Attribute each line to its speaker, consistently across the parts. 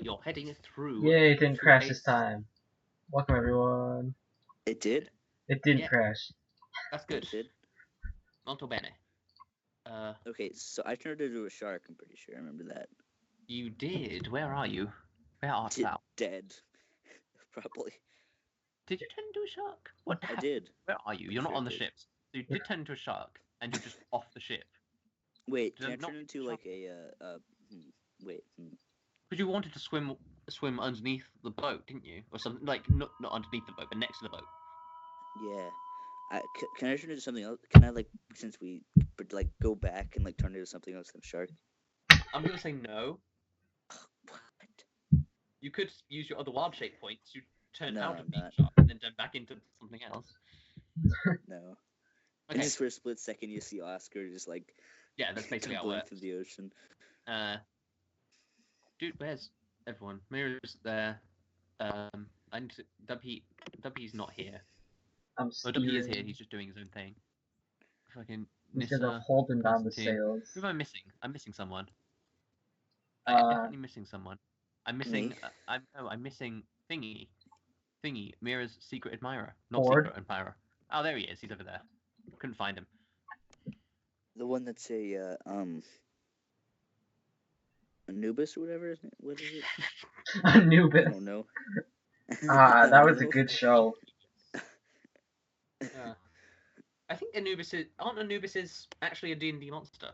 Speaker 1: you're heading through.
Speaker 2: Yay, it didn't
Speaker 1: through
Speaker 2: crash
Speaker 1: a-
Speaker 2: this time. Welcome everyone.
Speaker 3: It did?
Speaker 2: It didn't
Speaker 1: Yeah.
Speaker 2: crash.
Speaker 1: That's good.
Speaker 3: It did?
Speaker 1: Molto bene.
Speaker 3: Okay, so I turned into a shark, I'm pretty sure. I remember that.
Speaker 1: You did. Where are you? Where art thou?
Speaker 3: Dead. Probably.
Speaker 1: Did you turn into a shark? What?
Speaker 3: I did.
Speaker 1: Where are you? You're not
Speaker 3: Sure
Speaker 1: on the
Speaker 3: did.
Speaker 1: ship. So you did turn into a shark, and you're just off the ship.
Speaker 3: Wait,
Speaker 1: Did
Speaker 3: can
Speaker 1: I
Speaker 3: I
Speaker 1: not
Speaker 3: turn into
Speaker 1: shark?
Speaker 3: like a wait.
Speaker 1: Because you wanted to swim underneath the boat, didn't you? Or something like not underneath the boat, but next to the boat.
Speaker 3: Yeah. Can I turn into something else? Can I, like, since we like go back and like turn into something else than a shark?
Speaker 1: I'm gonna say no.
Speaker 3: What?
Speaker 1: You could use your other wild shape points. You turn
Speaker 3: No,
Speaker 1: out of
Speaker 3: I'm
Speaker 1: being
Speaker 3: not.
Speaker 1: shark and then turn back into something else.
Speaker 3: No.
Speaker 1: Okay.
Speaker 3: And just for a split second, you see Oskar just like
Speaker 1: Yeah, that's basically how it
Speaker 3: tumbling
Speaker 1: works.
Speaker 3: through the ocean.
Speaker 1: Dude, where's everyone? Mira's there. I need to. Dubby's not here.
Speaker 2: I'm
Speaker 1: Well, Dubby is here.
Speaker 2: steering.
Speaker 1: He's just doing his own thing. Fucking
Speaker 2: Instead of
Speaker 1: Nissa.
Speaker 2: holding down the
Speaker 1: Constantine.
Speaker 2: sails.
Speaker 1: Who am I missing? I'm missing someone. I'm definitely missing someone. I'm missing.
Speaker 3: Me?
Speaker 1: I'm missing Thingy. Mira's secret admirer. Not
Speaker 2: Ford?
Speaker 1: secret admirer. Oh, there he is. He's over there. Couldn't find him.
Speaker 3: The one that's a Anubis or whatever, isn't it? What is it? I
Speaker 2: Anubis.
Speaker 3: don't know.
Speaker 2: That was a good show.
Speaker 1: I think aren't Anubises actually a D&D monster?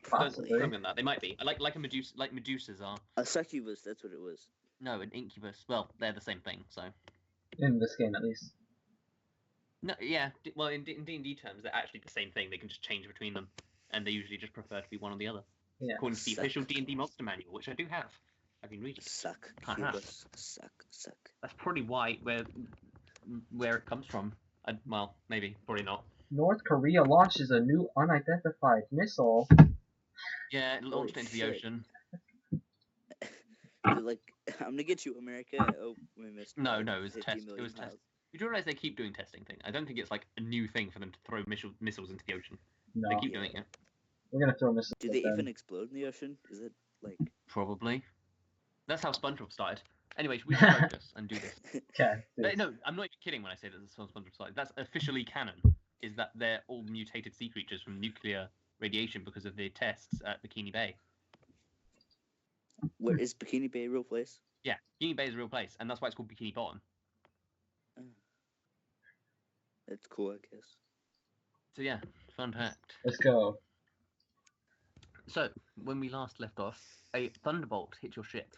Speaker 2: Possibly.
Speaker 1: Don't quote me on that. They might be. Like a Medusa, like Medusas are.
Speaker 3: A succubus, that's what it was.
Speaker 1: No, an incubus. Well, they're the same thing. So.
Speaker 2: In this game, at least.
Speaker 1: No, yeah. Well, in D&D terms, they're actually the same thing. They can just change between them, and they usually just prefer to be one or the other.
Speaker 2: Yeah.
Speaker 1: According to the official D&D monster manual, which I do have. I've been reading.
Speaker 3: Succubus. Suck.
Speaker 1: That's probably why where it comes from. Well, maybe, probably not.
Speaker 2: North Korea launches a new unidentified missile.
Speaker 1: Yeah, it launched into the ocean.
Speaker 3: Like, I'm gonna get you, America. Oh, we missed.
Speaker 1: No, it was
Speaker 3: 50
Speaker 1: test. It
Speaker 3: million
Speaker 1: was
Speaker 3: miles.
Speaker 1: test. You do realize they keep doing testing thing. I don't think it's like a new thing for them to throw missiles into the ocean.
Speaker 2: No.
Speaker 1: They keep doing it.
Speaker 2: We're gonna throw missiles.
Speaker 3: Do they even explode in the ocean? Is it like?
Speaker 1: Probably. That's how SpongeBob started. Anyways, we should focus and do this.
Speaker 2: Okay.
Speaker 1: No, I'm not even kidding when I say that this is how SpongeBob started. That's officially canon. Is that they're all mutated sea creatures from nuclear radiation because of the tests at Bikini Bay.
Speaker 3: Where is Bikini Bay a real place?
Speaker 1: Yeah, Bikini Bay is a real place, and that's why it's called Bikini Bottom.
Speaker 3: That's cool, I guess.
Speaker 1: So yeah, fun fact.
Speaker 2: Let's go.
Speaker 1: So, when we last left off, a thunderbolt hit your ship.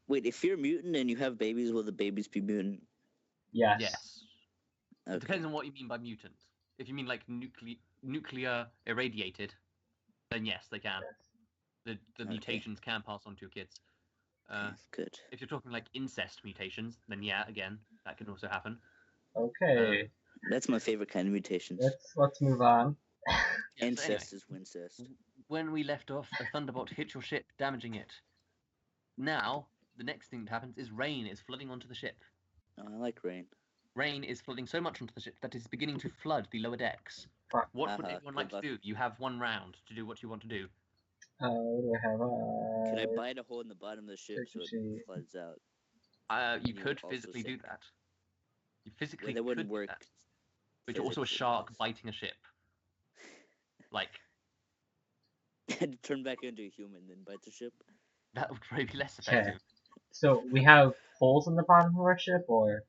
Speaker 3: Wait, if you're mutant and you have babies, will the babies be mutant?
Speaker 2: Yes.
Speaker 1: Yes.
Speaker 3: Okay.
Speaker 1: It depends on what you mean by mutant. If you mean like nuclear irradiated, then yes, they can.
Speaker 2: Yes.
Speaker 1: The mutations can pass on to your kids.
Speaker 3: Good.
Speaker 1: If you're talking like incest mutations, then yeah, again, that can also happen.
Speaker 2: Okay.
Speaker 3: That's my favorite kind of mutations.
Speaker 2: Let's move on.
Speaker 1: Yeah, so
Speaker 3: Incest
Speaker 1: anyway,
Speaker 3: is wincest.
Speaker 1: when we left off, a thunderbolt hit your ship, damaging it. Now, the next thing that happens is rain is flooding onto the ship.
Speaker 3: Oh, I like rain.
Speaker 1: Rain is flooding so much onto the ship that it is beginning to flood the lower decks. What would everyone like to do? You have 1 round to do what you want to do.
Speaker 2: What do I have?
Speaker 3: Could I bite a hole in the bottom of the ship so it floods out?
Speaker 1: You could physically do that. You physically
Speaker 3: that wouldn't
Speaker 1: could
Speaker 3: work.
Speaker 1: do that. But you're also a shark biting a ship. Like,
Speaker 3: And turn back into a human, then bite the ship.
Speaker 1: that would probably be less effective.
Speaker 2: So we have holes in the bottom of our ship, or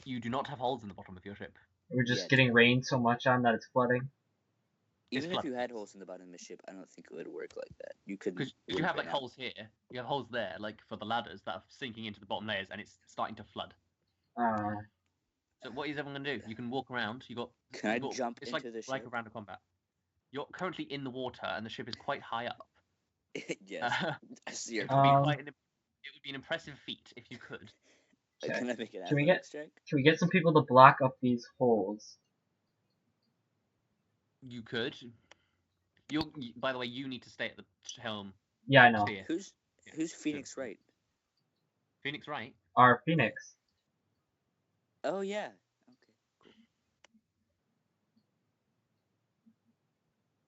Speaker 1: You do not have holes in the bottom of your ship.
Speaker 2: we're just getting rained so much on that it's flooding?
Speaker 3: Even if you had holes in the bottom of the ship, I don't think it would work like that. You could.
Speaker 1: Because you have like holes here, you have holes there, like for the ladders that are sinking into the bottom layers, and it's starting to flood. So what is everyone gonna do? You can walk around.
Speaker 3: Can I jump
Speaker 1: it's
Speaker 3: into the ship?
Speaker 1: like a round of combat. You're currently in the water, and the ship is quite high up.
Speaker 3: Yes, I see your
Speaker 1: it
Speaker 3: point.
Speaker 1: would be an impressive feat if you could.
Speaker 3: Can I make an
Speaker 2: Can we
Speaker 3: athletics check?
Speaker 2: Can we get some people to block up these holes?
Speaker 1: You could. By the way, you need to stay at the helm.
Speaker 2: Yeah, I know.
Speaker 1: Sphere.
Speaker 3: Who's Phoenix Wright?
Speaker 1: Phoenix Wright?
Speaker 2: Our Phoenix.
Speaker 3: Oh yeah. Okay.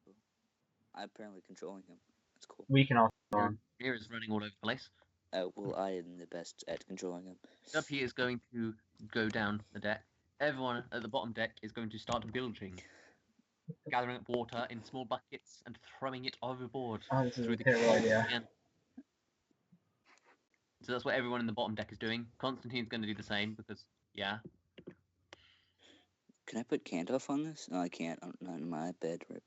Speaker 3: Cool. I'm apparently controlling him. That's cool.
Speaker 2: We can also control him.
Speaker 1: Mera's running all over the place.
Speaker 3: Well, I am the best at controlling him.
Speaker 1: Duppy is going to go down the deck. Everyone at the bottom deck is going to start bilging, gathering up water in small buckets and throwing it overboard
Speaker 2: this is
Speaker 1: through
Speaker 2: a
Speaker 1: the
Speaker 2: terrible idea.
Speaker 1: So that's what everyone in the bottom deck is doing. Constantine's going to do the same because, yeah.
Speaker 3: Can I put Cantoff on this? No, I can't. I'm not in my bed. Rip.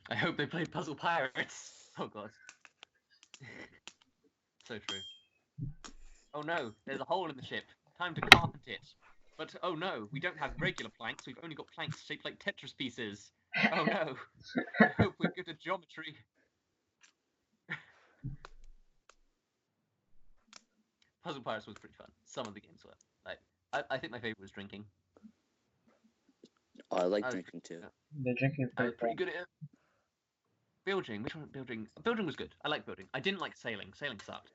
Speaker 1: I hope they play Puzzle Pirates. Oh god. So true. Oh no, there's a hole in the ship. Time to carpent it. But oh no, we don't have regular planks. We've only got planks shaped like Tetris pieces. Oh no. I hope we're good at geometry. Puzzle Pirates was pretty fun. Some of the games were. Like, I think my favorite was drinking.
Speaker 3: Oh, I like drinking too.
Speaker 2: The drinking
Speaker 1: I was pretty good at it. Bilging. Which one? Bilging. Bilging was good. I like building. I didn't like sailing. Sailing sucked.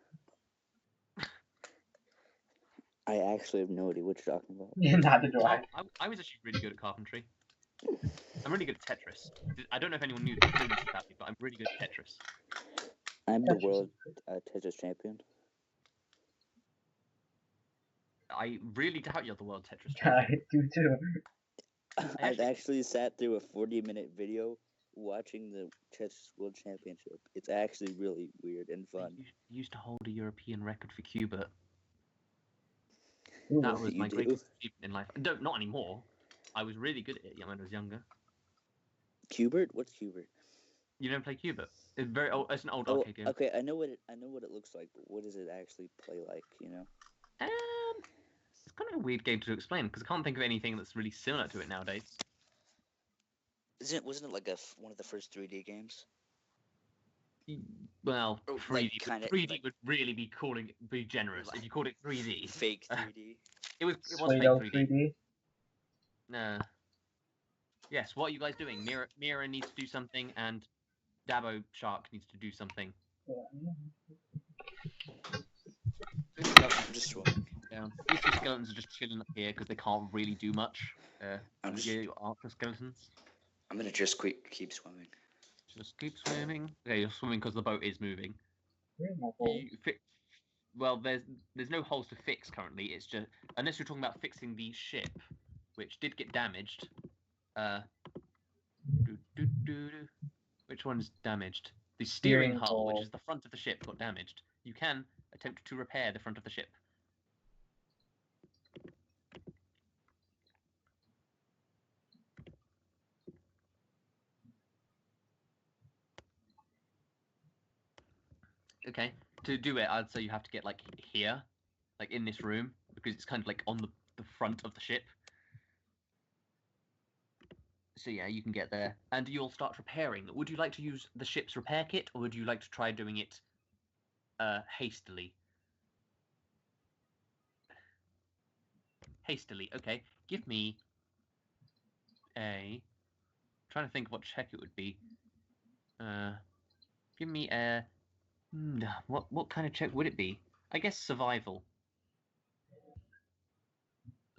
Speaker 3: I actually have no idea what you're talking about.
Speaker 2: Neither do I.
Speaker 1: I was actually really good at carpentry. I'm really good at Tetris. I don't know if anyone knew this about me, but I'm really good at Tetris.
Speaker 3: I'm the world Tetris champion.
Speaker 1: I really doubt you're the world Tetris champion.
Speaker 2: I do too.
Speaker 3: I've actually sat through a 40-minute video watching the Tetris World Championship. It's actually really weird and fun.
Speaker 1: I used to hold a European record for Cubert.
Speaker 2: Ooh,
Speaker 1: That was my
Speaker 3: do?
Speaker 1: greatest achievement in life. No, not anymore. I was really good at it when I was younger.
Speaker 3: Cubert? What's Cubert?
Speaker 1: You don't play Cubert? It's very old. It's an old
Speaker 3: Oh,
Speaker 1: arcade game.
Speaker 3: okay. I know what it looks like, but what does it actually play like? You know?
Speaker 1: It's kind of a weird game to explain because I can't think of anything that's really similar to it nowadays.
Speaker 3: Wasn't it like one of the first 3D games?
Speaker 1: Well, 3D,
Speaker 3: kinda,
Speaker 1: 3D would really be generous if you called it 3D.
Speaker 3: Fake 3D.
Speaker 1: It was fake
Speaker 2: Play-Doh
Speaker 1: 3D. No. Yes, what are you guys doing? Mera needs to do something, and Dabo Shark needs to do something.
Speaker 3: I'm just swimming.
Speaker 1: Down. These two skeletons are just chilling up here because they can't really do much. Skeletons.
Speaker 3: I'm gonna just keep swimming.
Speaker 1: Just keep swimming. Okay, you're swimming because the boat is moving. Well, there's no holes to fix currently. It's just unless you're talking about fixing the ship, which did get damaged. Which one's damaged? The steering hull, which is the front of the ship, got damaged. You can attempt to repair the front of the ship. Okay, to do it, I'd say you have to get like here, like in this room, because it's kind of like on the front of the ship. So yeah, you can get there, and you'll start repairing. Would you like to use the ship's repair kit, or would you like to try doing it hastily? Hastily, okay. Give me a... trying to think of what check it would be. Give me a... what kind of check would it be? I guess survival.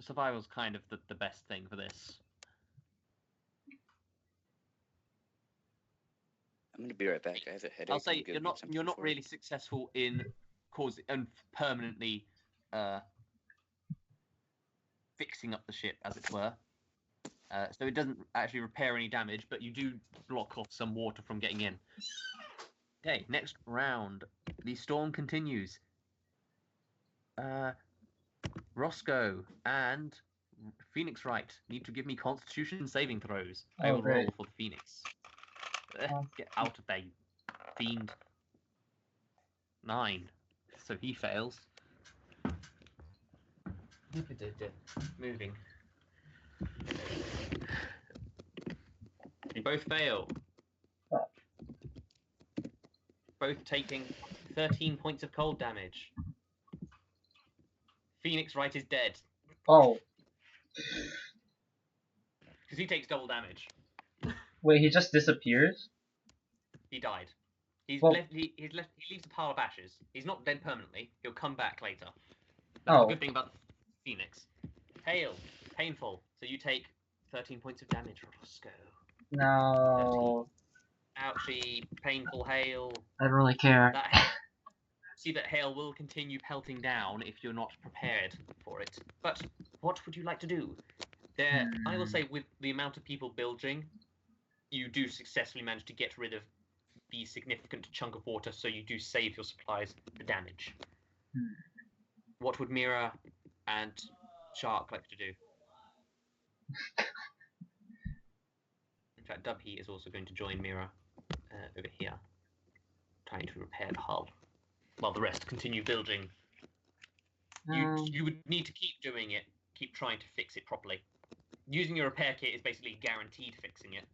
Speaker 1: Survival's kind of the best thing for this.
Speaker 3: I'm gonna be right back. I have a headache.
Speaker 1: I'll say you're not really successful in causing and permanently fixing up the ship, as it were. So it doesn't actually repair any damage, but you do block off some water from getting in. Okay, next round. The storm continues. Roscoe and Phoenix Wright need to give me Constitution saving throws. I will roll for the Phoenix. Get out of there, you fiend. 9. So he fails. Moving. They both fail. Both taking 13 points of cold damage. Phoenix Wright is dead.
Speaker 2: Oh.
Speaker 1: Because he takes double damage.
Speaker 2: Wait, he just disappears?
Speaker 1: He died. He leaves a pile of ashes. He's not dead permanently. He'll come back later. That's the good thing about the Phoenix. Hail. Painful. So you take 13 points of damage, Roscoe.
Speaker 2: No.
Speaker 1: Ouchie, painful hail.
Speaker 2: I don't really care.
Speaker 1: See that hail will continue pelting down if you're not prepared for it. But what would you like to do? I will say, with the amount of people bilging, you do successfully manage to get rid of the significant chunk of water, so you do save your supplies the damage. What would Mera and Shark like to do? In fact, Dubhe is also going to join Mera over here, trying to repair the hull, while the rest continue building. You would need to keep doing it, keep trying to fix it properly. Using your repair kit is basically guaranteed fixing it.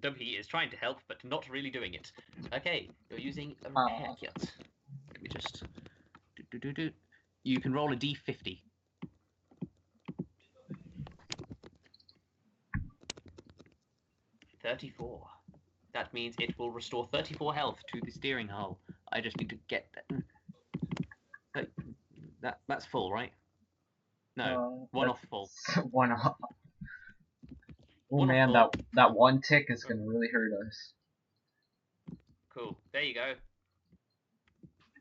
Speaker 1: Dubhe is trying to help, but not really doing it. Okay, you're using a repair kit. Let me just... You can roll a d50. 34. That means it will restore 34 health to the steering hull. I just need to get that. That's full, right? No, one off full.
Speaker 2: One off. Oh
Speaker 1: One
Speaker 2: man,
Speaker 1: off
Speaker 2: that one tick is gonna really hurt us.
Speaker 1: Cool. There you go.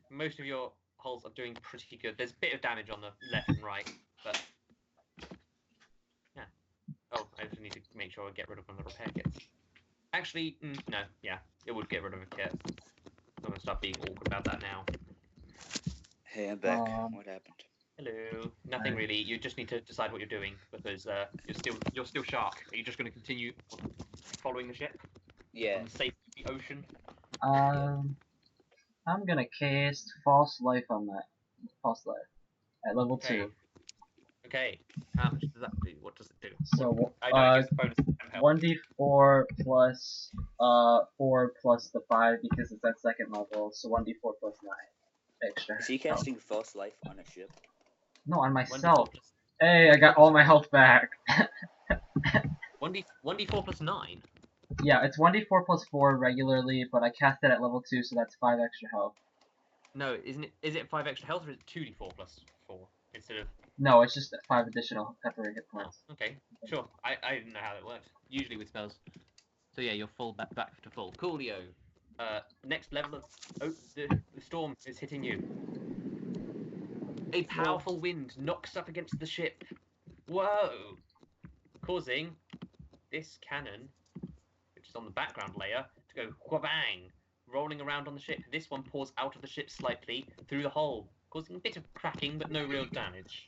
Speaker 1: Most of your hulls are doing pretty good. There's a bit of damage on the left and right, but yeah. Oh, I just need to make sure I get rid of one of the repair kits. Actually, no. Yeah, it would get rid of a kit. I'm gonna stop being awkward about that now.
Speaker 3: Hey, I'm back. What happened?
Speaker 1: Hello. Nothing really. You just need to decide what you're doing because you're still Shark. Are you just going to continue following the ship?
Speaker 3: Yeah.
Speaker 1: On the safe of the ocean?
Speaker 2: I'm gonna cast False Life on that. False Life at level 2.
Speaker 1: Okay. How much does that do? What does it do?
Speaker 2: So
Speaker 1: I know it gives a bonus to 10 health.
Speaker 2: 1d4 plus 4 plus the 5 because it's at second level. So 1d4 plus 9 extra.
Speaker 3: Is he casting False Life on a ship?
Speaker 2: No, on
Speaker 1: 1d4
Speaker 2: myself.
Speaker 1: plus,
Speaker 2: Hey, I got all my health back.
Speaker 1: 1d4 plus 9?
Speaker 2: Yeah, it's 1d4 plus 4 regularly, but I cast it at level 2, so that's 5 extra health.
Speaker 1: No, isn't it? Is it 5 extra health or is it 2d4 plus 4 instead of?
Speaker 2: No, it's just 5 additional temporary hit points.
Speaker 1: Oh, okay, sure. I didn't know how that worked. Usually with spells. So yeah, you're full back to full. Coolio. Next level of the storm is hitting you. A powerful wind knocks up against the ship. Whoa! Causing this cannon, which is on the background layer, to go whabang, rolling around on the ship. This one pours out of the ship slightly through the hull, causing a bit of cracking but no real damage.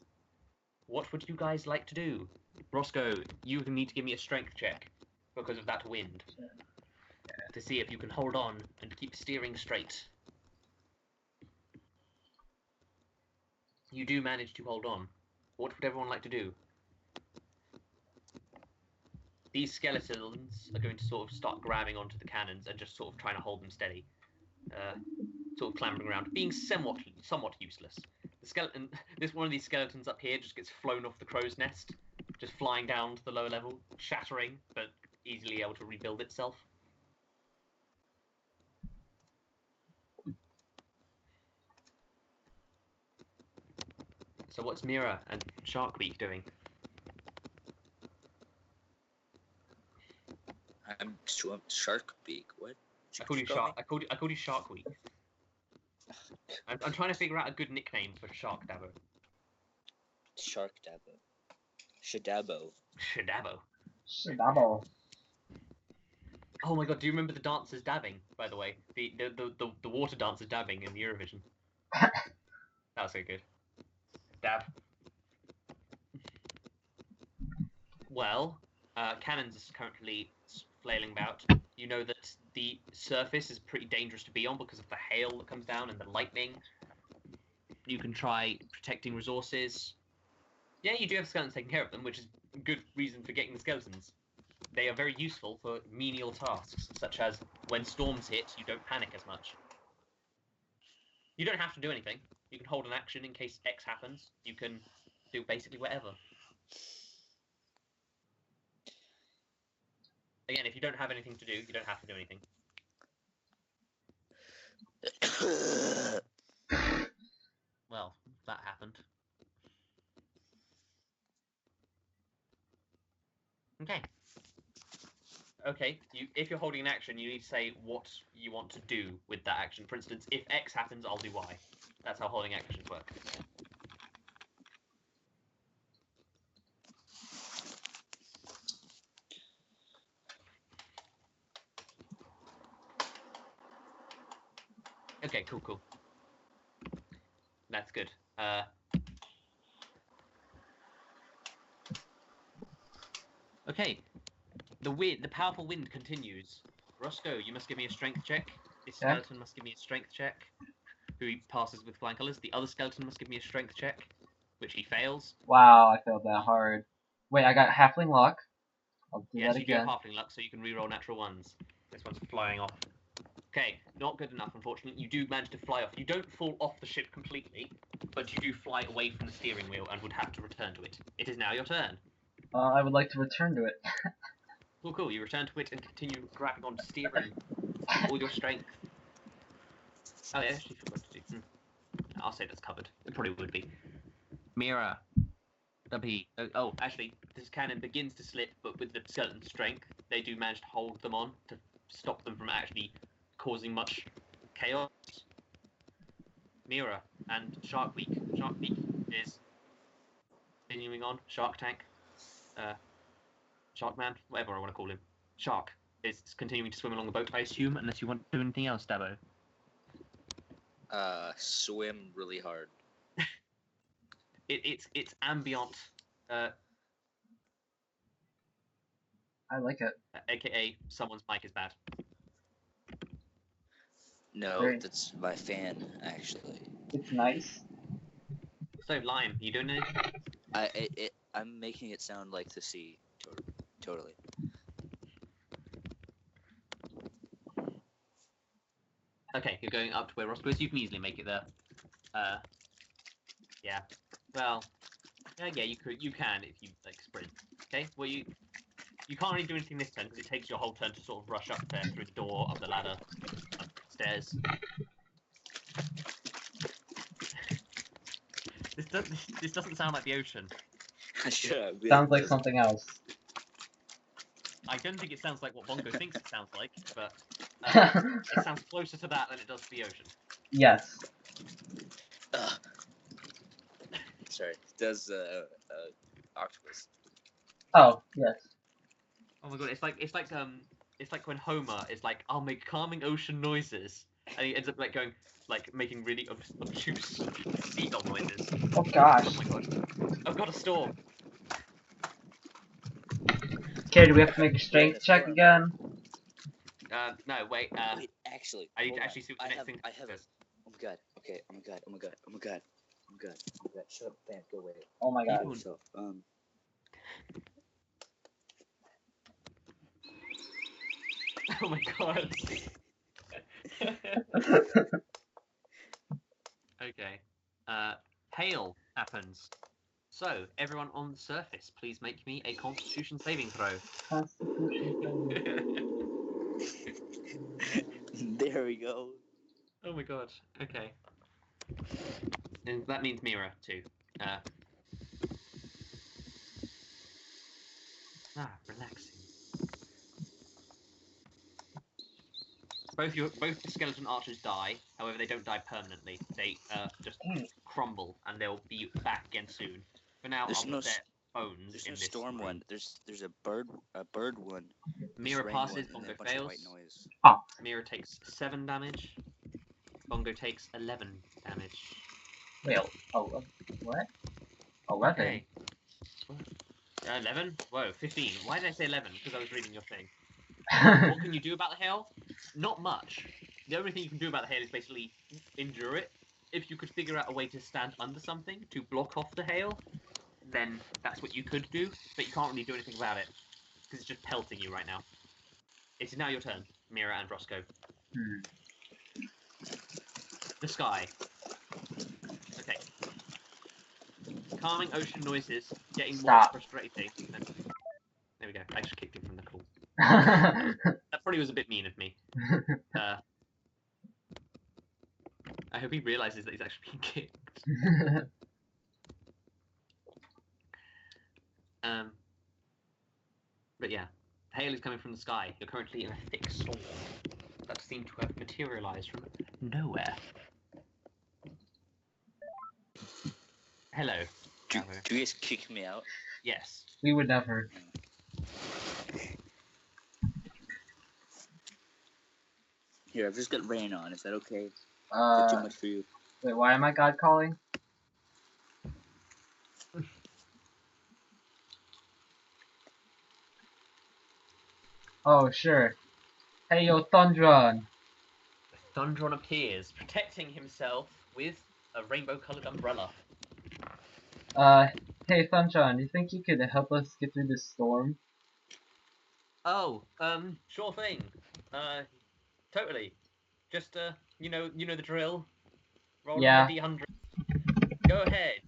Speaker 1: What would you guys like to do? Roscoe, you need to give me a strength check because of that wind to see if you can hold on and keep steering straight. You do manage to hold on. What would everyone like to do? These skeletons are going to sort of start grabbing onto the cannons and just sort of trying to hold them steady. Sort of clambering around, being somewhat useless. The skeleton, one of these skeletons up here just gets flown off the crow's nest, just flying down to the lower level, shattering, but easily able to rebuild itself. So what's Mera and Sharkbeak doing?
Speaker 3: I'm Shark Beak. What?
Speaker 1: I called you Shark. I called you Shark Week. I'm trying to figure out a good nickname for Shark Dabo.
Speaker 3: Shark Dabo. Shadabo.
Speaker 2: Dabo.
Speaker 1: Oh my god! Do you remember the dancers dabbing? By the way, the water dancers dabbing in Eurovision. That was so good. Dab. Well, cannons is currently flailing about. You know that the surface is pretty dangerous to be on because of the hail that comes down and the lightning. You can try protecting resources. Yeah, you do have skeletons taking care of them, which is a good reason for getting the skeletons. They are very useful for menial tasks, such as when storms hit, you don't panic as much. You don't have to do anything. You can hold an action in case X happens. You can do basically whatever. Again, if you don't have anything to do, you don't have to do anything. Well, that happened. Okay. okay, if you're holding an action, you need to say what you want to do with that action. For instance, if X happens, I'll do Y. That's how holding actions work. Okay, cool. That's good. Okay, the powerful wind continues. Roscoe, you must give me a strength check. This
Speaker 2: Yeah.
Speaker 1: skeleton must give me a strength check, who he passes with flying colours. The other skeleton must give me a strength check, which he fails.
Speaker 2: Wow, I failed that hard. Wait, I got halfling luck. I'll do
Speaker 1: Yes,
Speaker 2: that
Speaker 1: you do have
Speaker 2: again.
Speaker 1: halfling luck, so you can reroll natural ones. This one's flying off. Okay, not good enough, unfortunately. You do manage to fly off. You don't fall off the ship completely, but you do fly away from the steering wheel and would have to return to it. It is now your turn.
Speaker 2: I would like to return to it.
Speaker 1: Cool. You return to it and continue grabbing on steering all your strength. Oh, I actually forgot to do. I'll say that's covered. It probably would be. Mera. Oh, actually, this cannon begins to slip, but with the skeleton strength, they do manage to hold them on to stop them from actually causing much chaos. Mera and Shark Week. Shark Week is continuing on. Shark Tank. Shark Man, whatever I want to call him. Shark is continuing to swim along the boat, I assume, unless you want to do anything else, Dabo.
Speaker 3: Swim really hard.
Speaker 1: It's ambient,
Speaker 2: I like it.
Speaker 1: aka someone's mic is bad.
Speaker 3: No,
Speaker 2: Very-
Speaker 3: that's my fan, actually.
Speaker 2: It's nice.
Speaker 1: So, Lime, you doing anything?
Speaker 3: I'm making it sound like the sea. Totally.
Speaker 1: Okay, you're going up to where Roscoe is. You can easily make it there. Yeah. Well, yeah, you can if you like sprint. Okay. Well, you can't really do anything this turn because it takes your whole turn to sort of rush up there through the door, up the ladder, upstairs. This doesn't sound like the ocean.
Speaker 3: Shut up.
Speaker 2: Sounds like something else.
Speaker 1: I don't think it sounds like what Bongo thinks it sounds like, but it sounds closer to that than it does to the ocean.
Speaker 2: Yes.
Speaker 3: Sorry. It does octopus.
Speaker 2: Oh, yes.
Speaker 1: Oh my god, it's like when Homer is like, I'll make calming ocean noises, and he ends up like making really obtuse seagull noises.
Speaker 2: Oh gosh.
Speaker 1: Oh my god. I've got a storm.
Speaker 2: Okay, do we have to make a strength check again?
Speaker 1: No, wait,
Speaker 3: Wait, actually.
Speaker 1: I need
Speaker 3: hold
Speaker 1: to
Speaker 3: on.
Speaker 1: actually see what the next thing is.
Speaker 3: Oh my god. Okay. Oh my god. Oh my god. Oh my god. Oh my god. Oh my god. Shut up, fan. Go away.
Speaker 2: Oh my god.
Speaker 1: People-
Speaker 3: So,
Speaker 1: Oh my god. Okay. Hail happens. So, everyone on the surface, please make me a Constitution saving throw.
Speaker 3: there we go.
Speaker 1: Oh my god. Okay. And that means Mera too. Relaxing. Both the skeleton archers die. However, they don't die permanently. They just crumble, and they'll be back again soon. For now,
Speaker 3: There's
Speaker 1: I'll
Speaker 3: no
Speaker 1: put their bones
Speaker 3: There's
Speaker 1: in
Speaker 3: no
Speaker 1: this
Speaker 3: storm
Speaker 1: room.
Speaker 3: one. There's a bird one.
Speaker 1: Mera
Speaker 3: rain
Speaker 1: passes,
Speaker 3: one, and
Speaker 1: Bongo
Speaker 3: then a bunch of
Speaker 1: fails.
Speaker 3: white noise.
Speaker 1: Mera takes 7 damage. Bongo takes 11 damage.
Speaker 2: Wait, oh, what? 11?
Speaker 1: Okay. 11? Whoa, 15. Why did I say 11? Because I was reading your thing. What can you do about the hail? Not much. The only thing you can do about the hail is basically endure it. If you could figure out a way to stand under something to block off the hail, then that's what you could do, but you can't really do anything about it, because it's just pelting you right now. It is now your turn, Mera and Roscoe. The sky. Okay. Calming ocean noises, getting
Speaker 2: Stop.
Speaker 1: more frustrating. There we go, I just kicked him from the call. That probably was a bit mean of me. I hope he realizes that he's actually being kicked. But yeah, hail is coming from the sky. You're currently in a thick storm that seemed to have materialized from nowhere. Hello.
Speaker 3: Do
Speaker 1: Dabo.
Speaker 3: you guys kick me out?
Speaker 1: Yes.
Speaker 2: We would never.
Speaker 3: Here, I've just got rain on. Is that okay? Is that too much for you?
Speaker 2: Wait, why am I God calling? Oh, sure. Hey, yo, Thundron.
Speaker 1: Thundron appears, protecting himself with a rainbow-colored umbrella.
Speaker 2: Hey, Thundron, you think you could help us get through this storm?
Speaker 1: Oh, sure thing. Totally. Just, you know the drill. Roll
Speaker 2: Yeah.
Speaker 1: on the D100. Go ahead.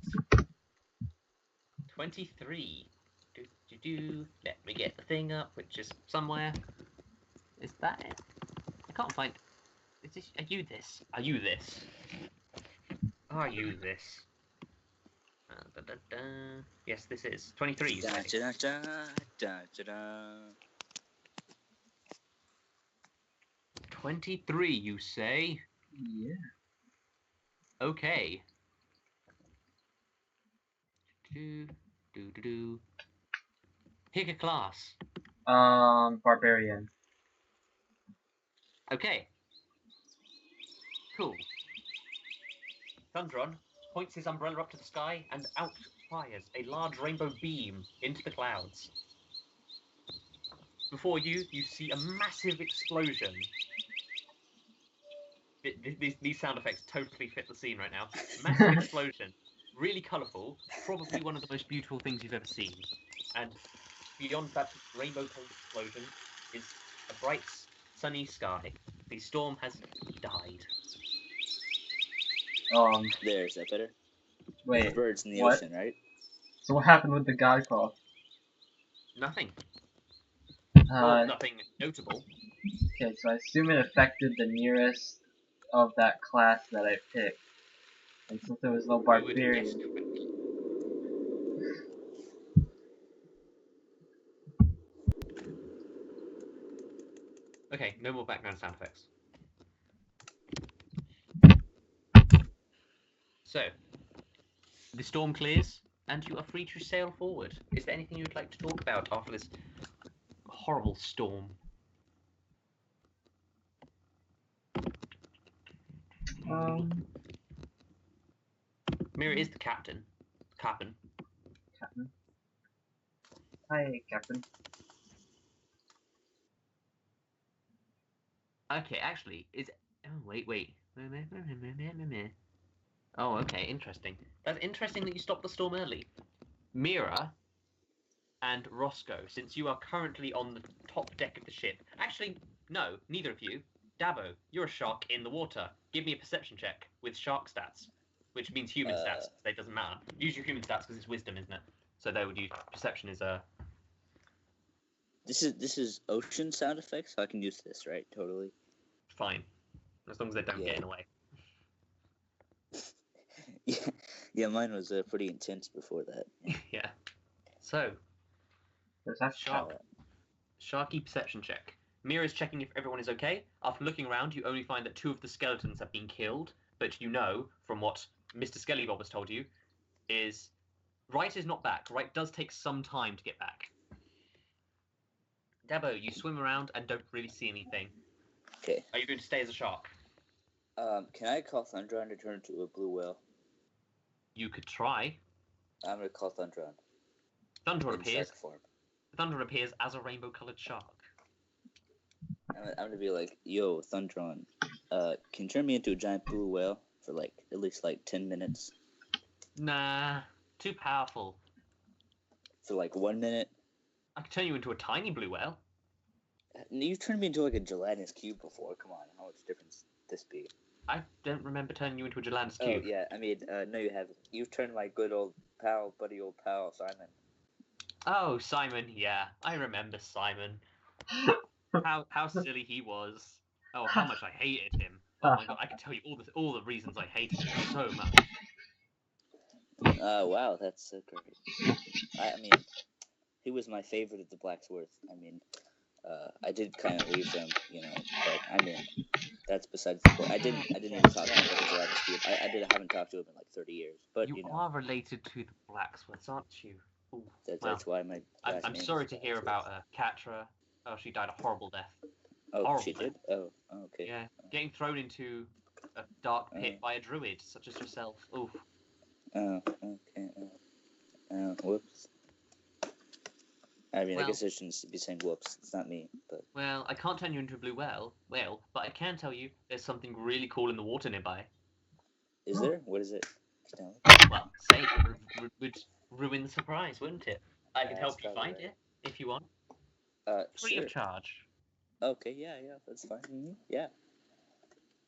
Speaker 1: 23. Let me get the thing up, which is somewhere. Is that it? I can't find. Is this? Are you this? Are you this? Are you this? Yes, this is 23. You say.
Speaker 3: Da, da, da, da, da.
Speaker 1: 23. You say.
Speaker 2: Yeah.
Speaker 1: Okay. Do. Pick a class.
Speaker 2: Barbarian.
Speaker 1: Okay. Cool. Thundron points his umbrella up to the sky and out fires a large rainbow beam into the clouds. Before you see a massive explosion. These sound effects totally fit the scene right now. Massive explosion. Really colourful. Probably one of the most beautiful things you've ever seen. And beyond that rainbow-colored explosion is a bright, sunny sky. The storm has died.
Speaker 3: There, is that better?
Speaker 2: Wait.
Speaker 3: Birds in the
Speaker 2: what?
Speaker 3: ocean, right?
Speaker 2: So what happened with the God call?
Speaker 1: Nothing.
Speaker 2: Uh,
Speaker 1: Well, nothing notable.
Speaker 2: okay, so I assume it affected the nearest of that class that I picked. And since there was no
Speaker 1: I would guess
Speaker 2: barbarian.
Speaker 1: correct. Okay, no more background sound effects. So, the storm clears, and you are free to sail forward. Is there anything you'd like to talk about after this horrible storm? Mera is the captain. Captain.
Speaker 2: Captain. Hi, Captain.
Speaker 1: Okay, actually, is... Oh, wait. Oh, okay, interesting. That's interesting that you stopped the storm early. Mera and Roscoe, since you are currently on the top deck of the ship... Actually, no, neither of you. Dabo, you're a shark in the water. Give me a perception check with shark stats, which means human stats. That doesn't matter. Use your human stats because it's wisdom, isn't it? So they would use perception is
Speaker 3: This is ocean sound effects, so I can use this, right? Totally.
Speaker 1: fine, as long as they don't get in the way.
Speaker 3: Yeah, mine was pretty intense before that.
Speaker 1: Yeah. So,
Speaker 2: There's that
Speaker 1: Sharky perception check. Mira's checking if everyone is okay. After looking around, you only find that 2 of the skeletons have been killed, but you know, from what Mr. Skellybob has told you, is Wright is not back. Wright does take some time to get back. Dabo, you swim around and don't really see anything.
Speaker 3: Okay.
Speaker 1: Are you going to stay as a shark?
Speaker 3: Can I call Thundron to turn into a blue whale?
Speaker 1: You could try.
Speaker 3: I'm gonna call Thundron.
Speaker 1: Thundron
Speaker 3: In
Speaker 1: appears.
Speaker 3: shark form.
Speaker 1: Thundron appears as a rainbow-colored shark.
Speaker 3: I'm gonna be like, yo, Thundron, can you turn me into a giant blue whale for like at least like 10 minutes?
Speaker 1: Nah, too powerful.
Speaker 3: For like 1 minute?
Speaker 1: I could turn you into a tiny blue whale.
Speaker 3: You've turned me into like a gelatinous cube before. Come on, how much difference this be?
Speaker 1: I don't remember turning you into a gelatinous
Speaker 3: Oh
Speaker 1: cube.
Speaker 3: yeah, I mean, no, you haven't. You've turned my good old pal, buddy, old pal, Simon.
Speaker 1: Oh, Simon, yeah, I remember Simon. How silly he was. Oh, how much I hated him. Oh my god, I could tell you all the reasons I hated him so much.
Speaker 3: Wow, that's so great. I mean, he was my favorite of the Blacksworth. I mean, I did kind of leave them, but I mean, that's besides the point. I didn't even talk to him because I haven't talked to him in like 30 years. But
Speaker 1: You are related to the Blacksmiths, aren't you? Ooh,
Speaker 3: that's why my last
Speaker 1: I'm
Speaker 3: name
Speaker 1: sorry
Speaker 3: is
Speaker 1: to hear
Speaker 3: Blacksmith.
Speaker 1: about Katra. Oh, she died a horrible death.
Speaker 3: Oh,
Speaker 1: horrible
Speaker 3: she did?
Speaker 1: death.
Speaker 3: Oh, okay.
Speaker 1: Yeah, getting thrown into a dark pit by a druid such as yourself. Oof.
Speaker 3: Oh, okay. Whoops. I mean, I guess I shouldn't be saying whoops. It's not me, but...
Speaker 1: Well, I can't turn you into a blue whale, but I can tell you there's something really cool in the water nearby.
Speaker 3: Is there? What is it?
Speaker 1: Well, say it would ruin the surprise, wouldn't it? I can help you find it, if you want. Free of charge.
Speaker 3: Okay, yeah, that's fine. Mm-hmm. Yeah.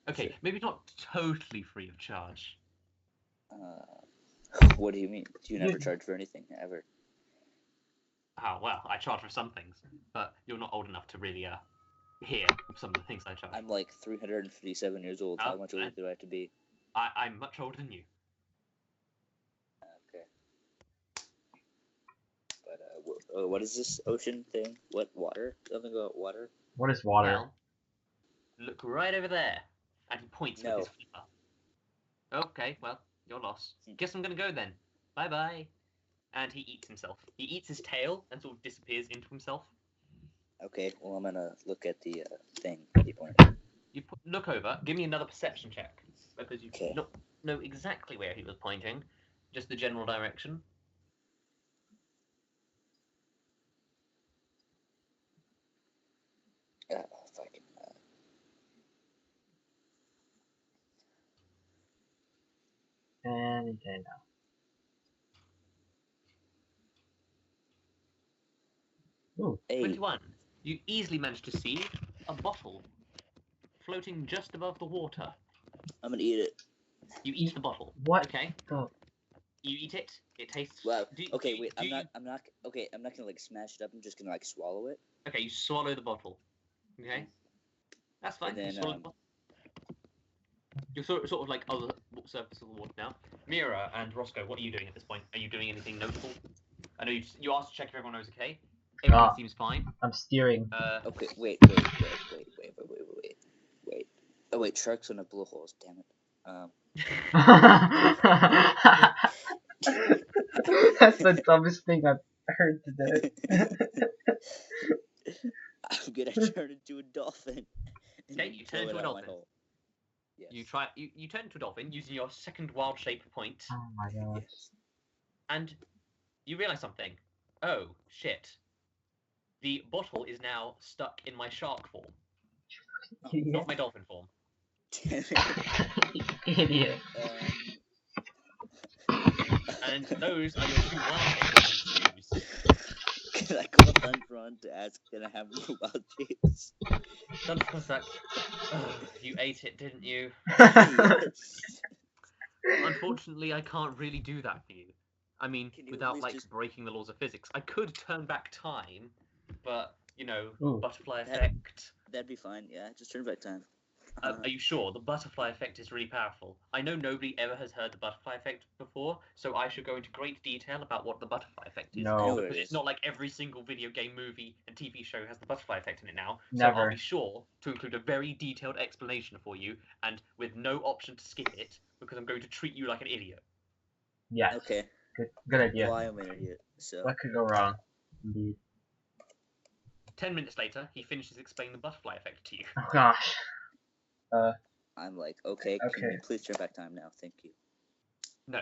Speaker 1: Okay, maybe not totally free of charge.
Speaker 3: What do you mean? Do you never charge for anything, ever?
Speaker 1: Oh, well, I charge for some things, but you're not old enough to really, hear some of the things I charge.
Speaker 3: I'm like 357 years old. How much older do I have to be?
Speaker 1: I'm much older than you.
Speaker 3: Okay. But, what is this ocean thing? What, water? Something about water?
Speaker 2: What is water?
Speaker 1: Well, look right over there. And he points with his flipper. Okay, well, you're lost. Guess I'm gonna go then. Bye-bye. And he eats himself. He eats his tail and sort of disappears into himself.
Speaker 3: Okay, well, I'm gonna look at the thing he pointed.
Speaker 1: You look over. Give me another perception check. Because you know exactly where he was pointing. Just the general direction.
Speaker 3: Fucking...
Speaker 2: Anything now. Ooh.
Speaker 1: 21. You easily managed to see a bottle floating just above the water.
Speaker 3: I'm gonna eat it.
Speaker 1: You eat the bottle.
Speaker 2: What?
Speaker 1: Okay.
Speaker 2: The...
Speaker 1: You eat it. It tastes.
Speaker 3: Well, I'm not gonna like smash it up. I'm just gonna like swallow it.
Speaker 1: Okay, you swallow the bottle. Okay. That's fine.
Speaker 3: And then,
Speaker 1: you're sort of like on the surface of the water now. Mera and Roscoe, what are you doing at this point? Are you doing anything notable? I know you asked to check if everyone knows okay. Everyone seems fine.
Speaker 2: I'm steering.
Speaker 3: Okay, wait. Oh wait, sharks on a blowholes. Damn it.
Speaker 2: That's the dumbest thing I've heard today.
Speaker 3: I'm gonna turn into a dolphin.
Speaker 1: Okay, you turn into a dolphin.
Speaker 3: Yes.
Speaker 1: You turn into a dolphin using your second wild shape point.
Speaker 2: Oh my gosh.
Speaker 3: Yes.
Speaker 1: And you realize something. Oh shit. The bottle is now stuck in my shark form. Not my dolphin form.
Speaker 2: Idiot.
Speaker 1: And those are your two wild shapes to use.
Speaker 3: Can I call Thunderon to ask, can I have more wild shapes?
Speaker 1: Thunderstruck. You ate it, didn't you?
Speaker 3: Yes.
Speaker 1: Unfortunately, I can't really do that for you. I mean, without like breaking the laws of physics. I could turn back time, but butterfly effect.
Speaker 3: That'd be fine. Yeah, just turn back time.
Speaker 1: Are you sure? The butterfly effect is really powerful. I know nobody ever has heard the butterfly effect before, so I should go into great detail about what the butterfly effect is.
Speaker 2: No.
Speaker 1: Because it's not like every single video game, movie, and TV show has the butterfly effect in it now.
Speaker 2: Never.
Speaker 1: So I'll be sure to include a very detailed explanation for you, and with no option to skip it, because I'm going to treat you like an idiot.
Speaker 2: Yes.
Speaker 3: Okay.
Speaker 2: Good idea.
Speaker 3: Well, I am an idiot, so...
Speaker 2: What could go wrong? Indeed.
Speaker 1: 10 minutes later, he finishes explaining the butterfly effect to you.
Speaker 2: Oh gosh.
Speaker 3: I'm like, okay, can you please turn back time now? Thank you.
Speaker 1: No.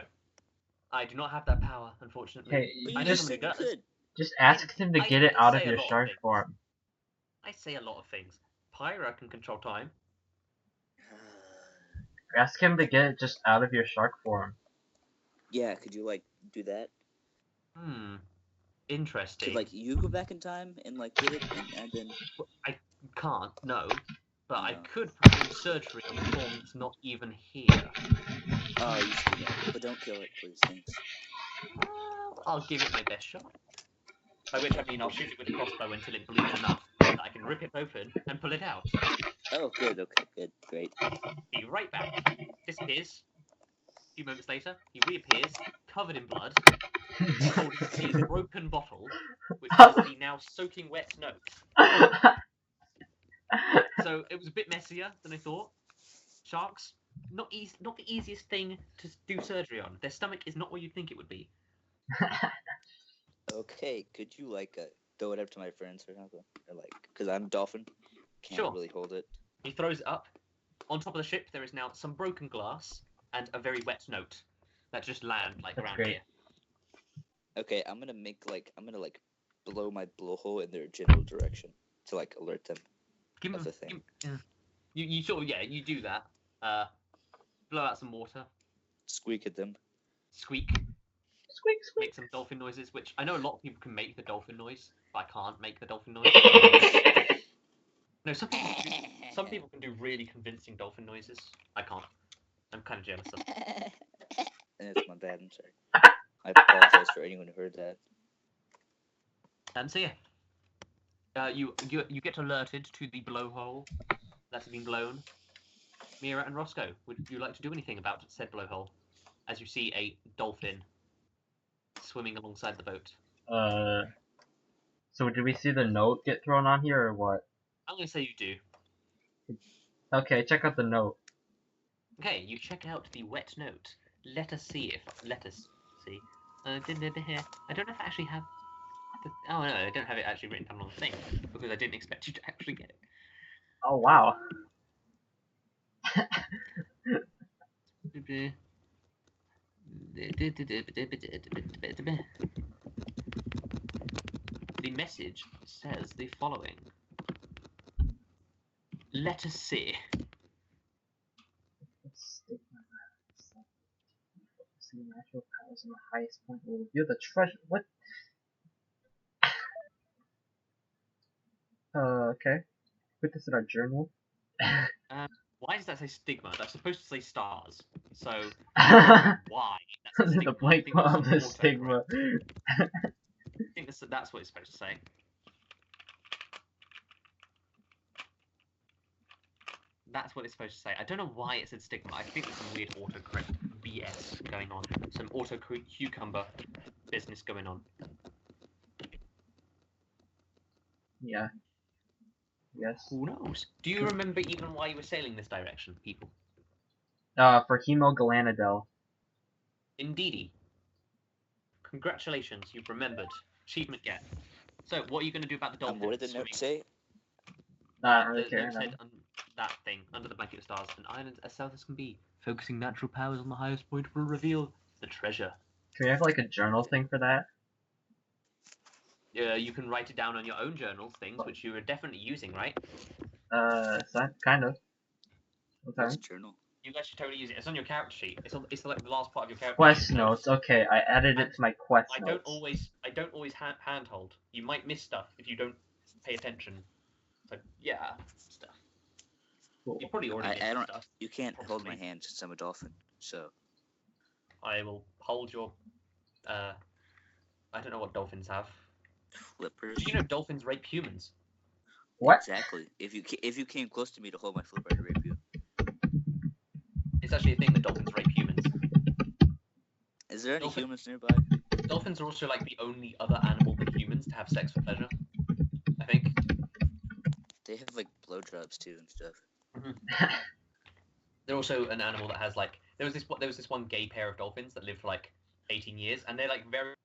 Speaker 1: I do not have that power, unfortunately.
Speaker 2: Okay,
Speaker 1: I know somebody does.
Speaker 2: Just ask him to get it out of your shark form.
Speaker 1: I say a lot of things. Pyra can control time.
Speaker 2: Ask him to get it just out of your shark form.
Speaker 3: Yeah, could you, like, do that?
Speaker 1: Interesting.
Speaker 3: Could, like, you go back in time and, like, get it and then...
Speaker 1: I can't, no. But I could perform surgery on a form that's not even here.
Speaker 3: Oh, you should do that. But don't kill it, please. Thanks.
Speaker 1: I'll give it my best shot. By which I mean I'll shoot it with a crossbow until it bleeds enough that I can rip it open and pull it out.
Speaker 3: Oh, good. Okay, good. Great.
Speaker 1: Be right back. Disappears. A few moments later, he reappears, covered in blood, holding a broken bottle, which is the now soaking wet note. So it was a bit messier than I thought. Sharks, not the easiest thing to do surgery on. Their stomach is not where you think it would be.
Speaker 3: Okay, could you like throw it up to my friends or something? Or like, cause I'm dolphin, can't
Speaker 1: Sure.
Speaker 3: really hold it.
Speaker 1: He throws it up. On top of the ship, there is now some broken glass and a very wet note that just land like
Speaker 2: That's
Speaker 1: around
Speaker 2: great.
Speaker 1: here.
Speaker 3: Okay, I'm gonna blow my blowhole in their general direction to like alert them.
Speaker 1: Give
Speaker 3: Of
Speaker 1: him,
Speaker 3: the thing.
Speaker 1: you sort of you do that. Blow out some water.
Speaker 3: Squeak at them.
Speaker 1: Squeak.
Speaker 2: Squeak, squeak.
Speaker 1: Make some dolphin noises, which I know a lot of people can make the dolphin noise, but I can't make the dolphin noise. No, some people can do really convincing dolphin noises. I can't. I'm kind of jealous of.
Speaker 3: And it's my bad. I'm sorry. I apologize for anyone who heard that.
Speaker 1: So yeah, you get alerted to the blowhole that has been blown. Mera and Roscoe, would you like to do anything about said blowhole? As you see a dolphin swimming alongside the boat.
Speaker 2: So did we see the note get thrown on here or what?
Speaker 1: I'm gonna say you do.
Speaker 2: Okay, check out the note.
Speaker 1: Okay, you check out the wet note. Let us see. I don't know if I actually have. Oh no, I don't have it actually written down on the thing because I didn't expect you to actually get it.
Speaker 2: Oh wow.
Speaker 1: The message says the following. Let us see.
Speaker 2: See natural powers on the highest point will reveal the treasure. What? Okay. Put this in our journal.
Speaker 1: Why does that say stigma? That's supposed to say stars. So
Speaker 2: The
Speaker 1: why? That's a stigma. I
Speaker 2: blank
Speaker 1: think that's
Speaker 2: of
Speaker 1: some
Speaker 2: the
Speaker 1: autocorrect.
Speaker 2: stigma.
Speaker 1: I think that's what it's supposed to say. That's what it's supposed to say. I don't know why it said stigma. I think there's some weird autocorrect BS going on. Some cucumber business going on.
Speaker 2: Yeah. Yes.
Speaker 1: Who knows? Do you remember even why you were sailing this direction, people?
Speaker 2: For hemogalanidel.
Speaker 1: Indeedy. Congratulations, you've remembered. Achievement get. So, what are you going to do about the dolphin?
Speaker 3: What did the note say?
Speaker 2: I don't really
Speaker 1: The
Speaker 2: care.
Speaker 1: note said that thing, under the blanket of stars, an island as south as can be, focusing natural powers on the highest point will reveal the treasure.
Speaker 2: Can we have like a journal thing for that?
Speaker 1: You can write it down on your own journal things, which you are definitely using, right?
Speaker 2: Kind of. Okay.
Speaker 3: What's journal?
Speaker 1: You guys should totally use it. It's on your character sheet. It's like the last part of your character
Speaker 2: Quest
Speaker 1: sheet.
Speaker 2: notes. Okay, I added it to my quest
Speaker 1: I
Speaker 2: notes.
Speaker 1: don't always handhold. You might miss stuff if you don't pay attention. So yeah, stuff.
Speaker 2: Cool.
Speaker 1: You probably already missed stuff.
Speaker 3: You can't hold my
Speaker 1: Possibly.
Speaker 3: hand since I'm a dolphin. So
Speaker 1: I will hold your. I don't know what dolphins have.
Speaker 3: flippers.
Speaker 1: Do you know dolphins rape humans?
Speaker 2: What?
Speaker 3: Exactly. If you came close to me to hold my flipper, I'd rape you.
Speaker 1: It's actually a thing that dolphins rape humans.
Speaker 3: Is there any humans nearby?
Speaker 1: Dolphins are also like the only other animal than humans to have sex for pleasure. I think.
Speaker 3: They have like blowjobs too and stuff.
Speaker 1: Mm-hmm. They're also an animal that has like there was this one gay pair of dolphins that lived for like 18 years, and they're like very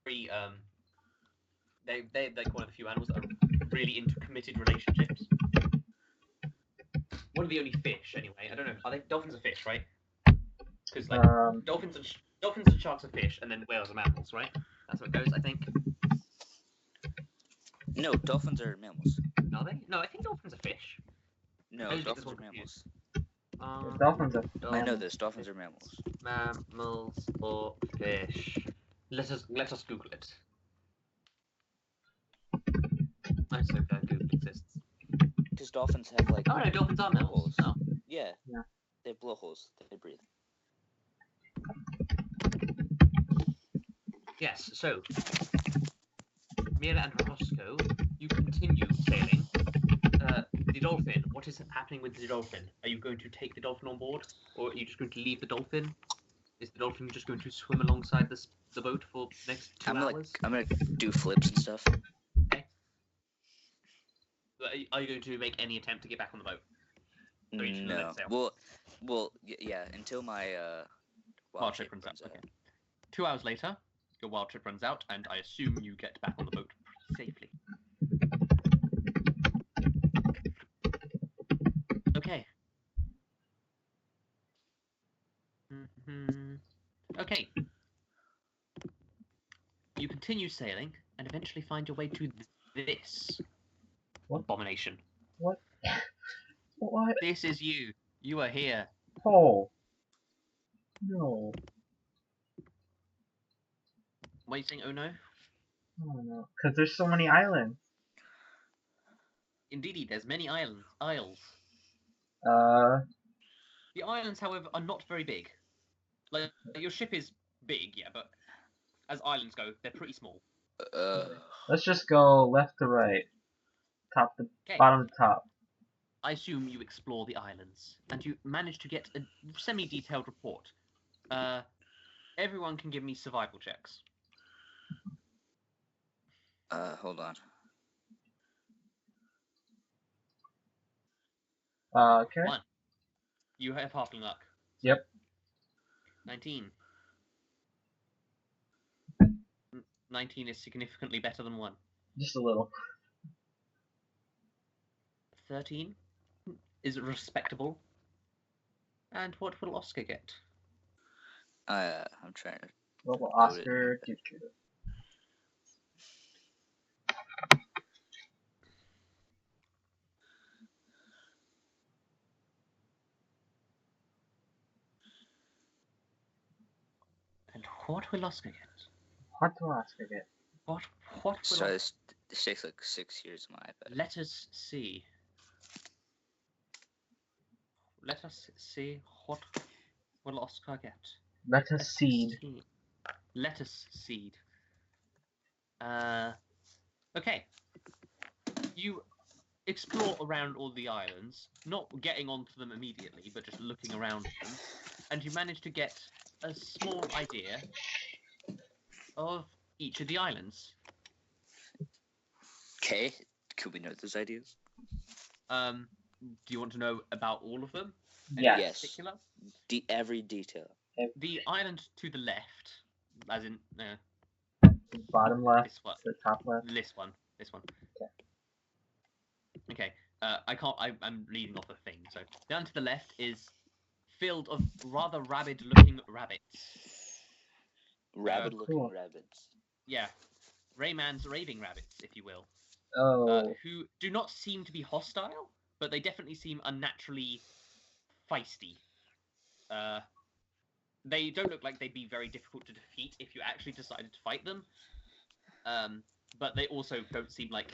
Speaker 1: they're like one of the few animals that are really into committed relationships. One of the only fish, anyway. I don't know. Are they dolphins are fish, right? Because like dolphins and sharks are fish, and then whales are mammals, right? That's what it goes, I think.
Speaker 3: No, dolphins are mammals.
Speaker 1: Are they? No, I think dolphins are fish.
Speaker 3: No, dolphins are mammals.
Speaker 2: Dolphins are.
Speaker 3: I know this. Dolphins are mammals.
Speaker 1: Mammals or fish? Let us Google it. I'm so glad Google exists.
Speaker 3: Because dolphins have like.
Speaker 1: Oh no, dolphins are mammals. Oh.
Speaker 3: Yeah.
Speaker 2: Yeah.
Speaker 3: They have blowholes. They breathe.
Speaker 1: Yes. So, Mera and Roscoe, you continue sailing. The dolphin. What is happening with the dolphin? Are you going to take the dolphin on board, or are you just going to leave the dolphin? Is the dolphin just going to swim alongside the boat for the next 2 hours?
Speaker 3: I'm gonna do flips and stuff.
Speaker 1: Are you going to make any attempt to get back on the boat? Or are you just gonna let
Speaker 3: No.
Speaker 1: it sail?
Speaker 3: Well, yeah. Until my
Speaker 1: Wild trip runs out. Okay. 2 hours later, your wild trip runs out, and I assume you get back on the boat pretty safely. Okay. Okay. You continue sailing and eventually find your way to this
Speaker 2: What?
Speaker 1: abomination.
Speaker 2: What? What?
Speaker 1: This is you. You are here.
Speaker 2: Oh. No.
Speaker 1: Why are you saying, oh no?
Speaker 2: Oh no. Because there's so many islands.
Speaker 1: Indeed, there's many isles. The islands, however, are not very big. Like, your ship is big, yeah, but as islands go, they're pretty small.
Speaker 2: Let's just go left to right. Top to
Speaker 1: Okay.
Speaker 2: bottom to top.
Speaker 1: I assume you explore the islands, and you manage to get a semi-detailed report. Everyone can give me survival checks.
Speaker 3: Hold on.
Speaker 2: Okay.
Speaker 1: 1. You have halfling luck.
Speaker 2: Yep.
Speaker 1: 19. 19 is significantly better than 1.
Speaker 2: Just a little.
Speaker 1: 13 is respectable. And what will Oskar get?
Speaker 3: I'm trying to.
Speaker 2: What will Oskar give you?
Speaker 1: And what will Oskar get?
Speaker 2: What will Oskar get?
Speaker 1: What will
Speaker 3: So this takes like 6 years on my iPad.
Speaker 1: Let us see. Let us see what will Oskar get.
Speaker 2: Lettuce seed.
Speaker 1: Lettuce seed. Okay. You explore around all the islands, not getting onto them immediately, but just looking around them, and you manage to get a small idea of each of the islands.
Speaker 3: Okay, could we know those ideas?
Speaker 1: Do you want to know about all of them?
Speaker 2: Yes.
Speaker 1: In particular?
Speaker 3: Every detail.
Speaker 1: The island to the left, as in
Speaker 2: Bottom left.
Speaker 1: this one.
Speaker 2: To top left.
Speaker 1: This one.
Speaker 2: Okay.
Speaker 1: Okay. I'm leading off a thing. So down to the left is filled of rather rabid-looking rabbits.
Speaker 3: Rabid-looking
Speaker 2: Cool.
Speaker 3: rabbits.
Speaker 1: Yeah, Rayman's raving rabbits, if you will.
Speaker 2: Oh.
Speaker 1: Who do not seem to be hostile, but they definitely seem unnaturally feisty. They don't look like they'd be very difficult to defeat if you actually decided to fight them. But they also don't seem like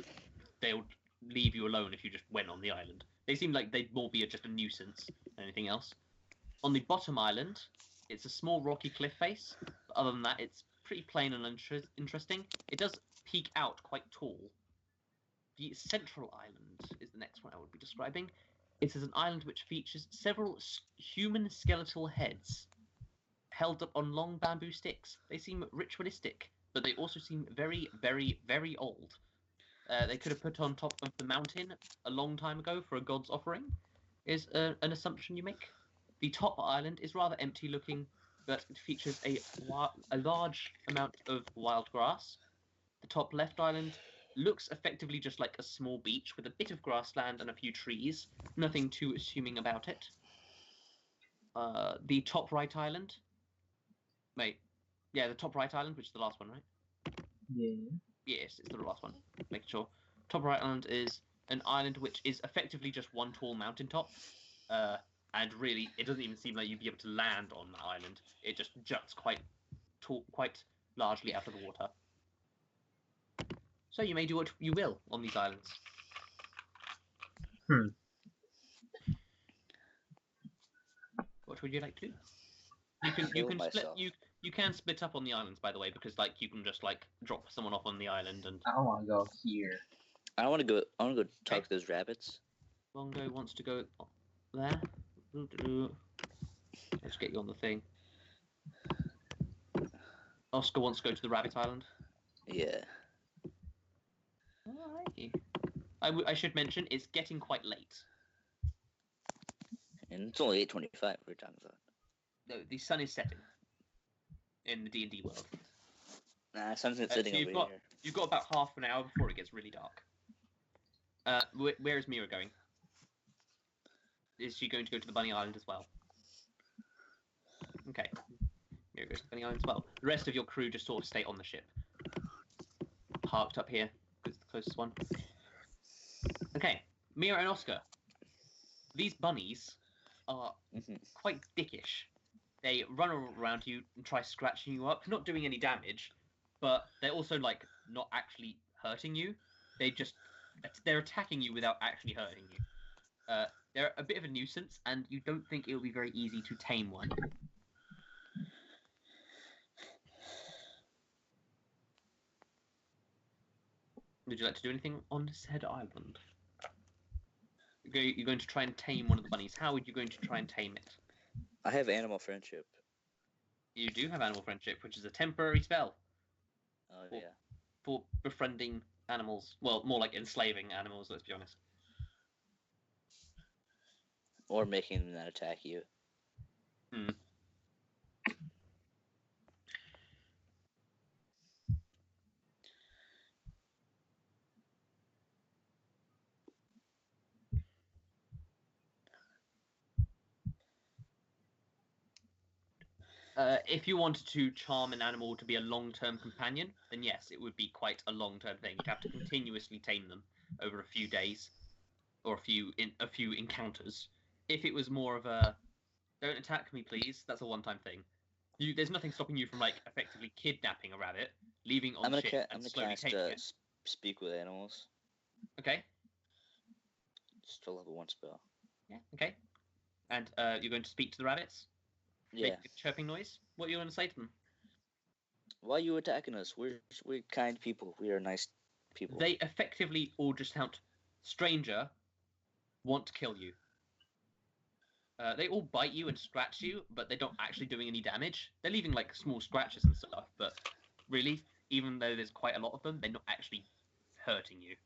Speaker 1: they'll leave you alone if you just went on the island. They seem like they'd more be just a nuisance than anything else. On the bottom island, it's a small rocky cliff face. But other than that, it's pretty plain and interesting. It does peak out quite tall. The central island is the next one I would be describing. It is an island which features several human skeletal heads held up on long bamboo sticks. They seem ritualistic, but they also seem very, very, very old. They could have put on top of the mountain a long time ago for a god's offering, is an assumption you make. The top island is rather empty looking, but it features a large amount of wild grass. The top left island looks effectively just like a small beach with a bit of grassland and a few trees. Nothing too assuming about it. The top right island. Wait. Yeah, the top right island, which is the last one, right?
Speaker 2: Yeah.
Speaker 1: Yes, it's the last one. Making sure. Top right island is an island which is effectively just one tall mountaintop. And really, it doesn't even seem like you'd be able to land on that island. It just juts quite largely out of the water. So you may do what you will on these islands. What would you like to do? You can split up on the islands, by the way, because like you can just like drop someone off on the island and.
Speaker 2: I want to go here.
Speaker 3: I want to go talk to those rabbits.
Speaker 1: Bongo wants to go there. Let's get you on the thing. Oskar wants to go to the rabbit island.
Speaker 3: Yeah.
Speaker 1: Alrighty. I should mention it's getting quite late.
Speaker 3: And it's only 8:25. We're talking about.
Speaker 1: No, the sun is setting in the D&D world.
Speaker 3: Nah, sun's
Speaker 1: So
Speaker 3: sitting over here.
Speaker 1: you've got about half an hour before it gets really dark. Where is Mera going? Is she going to go to the Bunny Island as well? Okay. Mera goes to the Bunny Island as well. The rest of your crew just sort of stay on the ship. Parked up here. It's the closest one. Okay. Mera and Oskar. These bunnies are quite dickish. They run around you and try scratching you up, not doing any damage, but they're also like not actually hurting you. They're attacking you without actually hurting you. They're a bit of a nuisance, and you don't think it'll be very easy to tame one. Would you like to do anything on said island? You're going to try and tame one of the bunnies. How are you going to try and tame it?
Speaker 3: I have animal friendship.
Speaker 1: You do have animal friendship, which is a temporary spell.
Speaker 3: Oh, yeah.
Speaker 1: For befriending animals. Well, more like enslaving animals, let's be honest.
Speaker 3: Or making them not attack you.
Speaker 1: If you wanted to charm an animal to be a long-term companion, then yes, it would be quite a long-term thing. You'd have to continuously tame them over a few days, or a few encounters. If it was more of a, don't attack me, please, that's a one-time thing. There's nothing stopping you from like effectively kidnapping a rabbit, leaving it on the ship, and slowly taming it.
Speaker 3: Speak with animals.
Speaker 1: Okay.
Speaker 3: Just a level 1 spell.
Speaker 1: Yeah. Okay. And you're going to speak to the rabbits.
Speaker 3: Yeah.
Speaker 1: Make a chirping noise. What are you going to say to them?
Speaker 3: Why are you attacking us? We're kind people. We are nice people.
Speaker 1: They effectively all just shout, "Stranger, want to kill you." They all bite you and scratch you, but they're not actually doing any damage. They're leaving like small scratches and stuff, but really, even though there's quite a lot of them, they're not actually hurting you.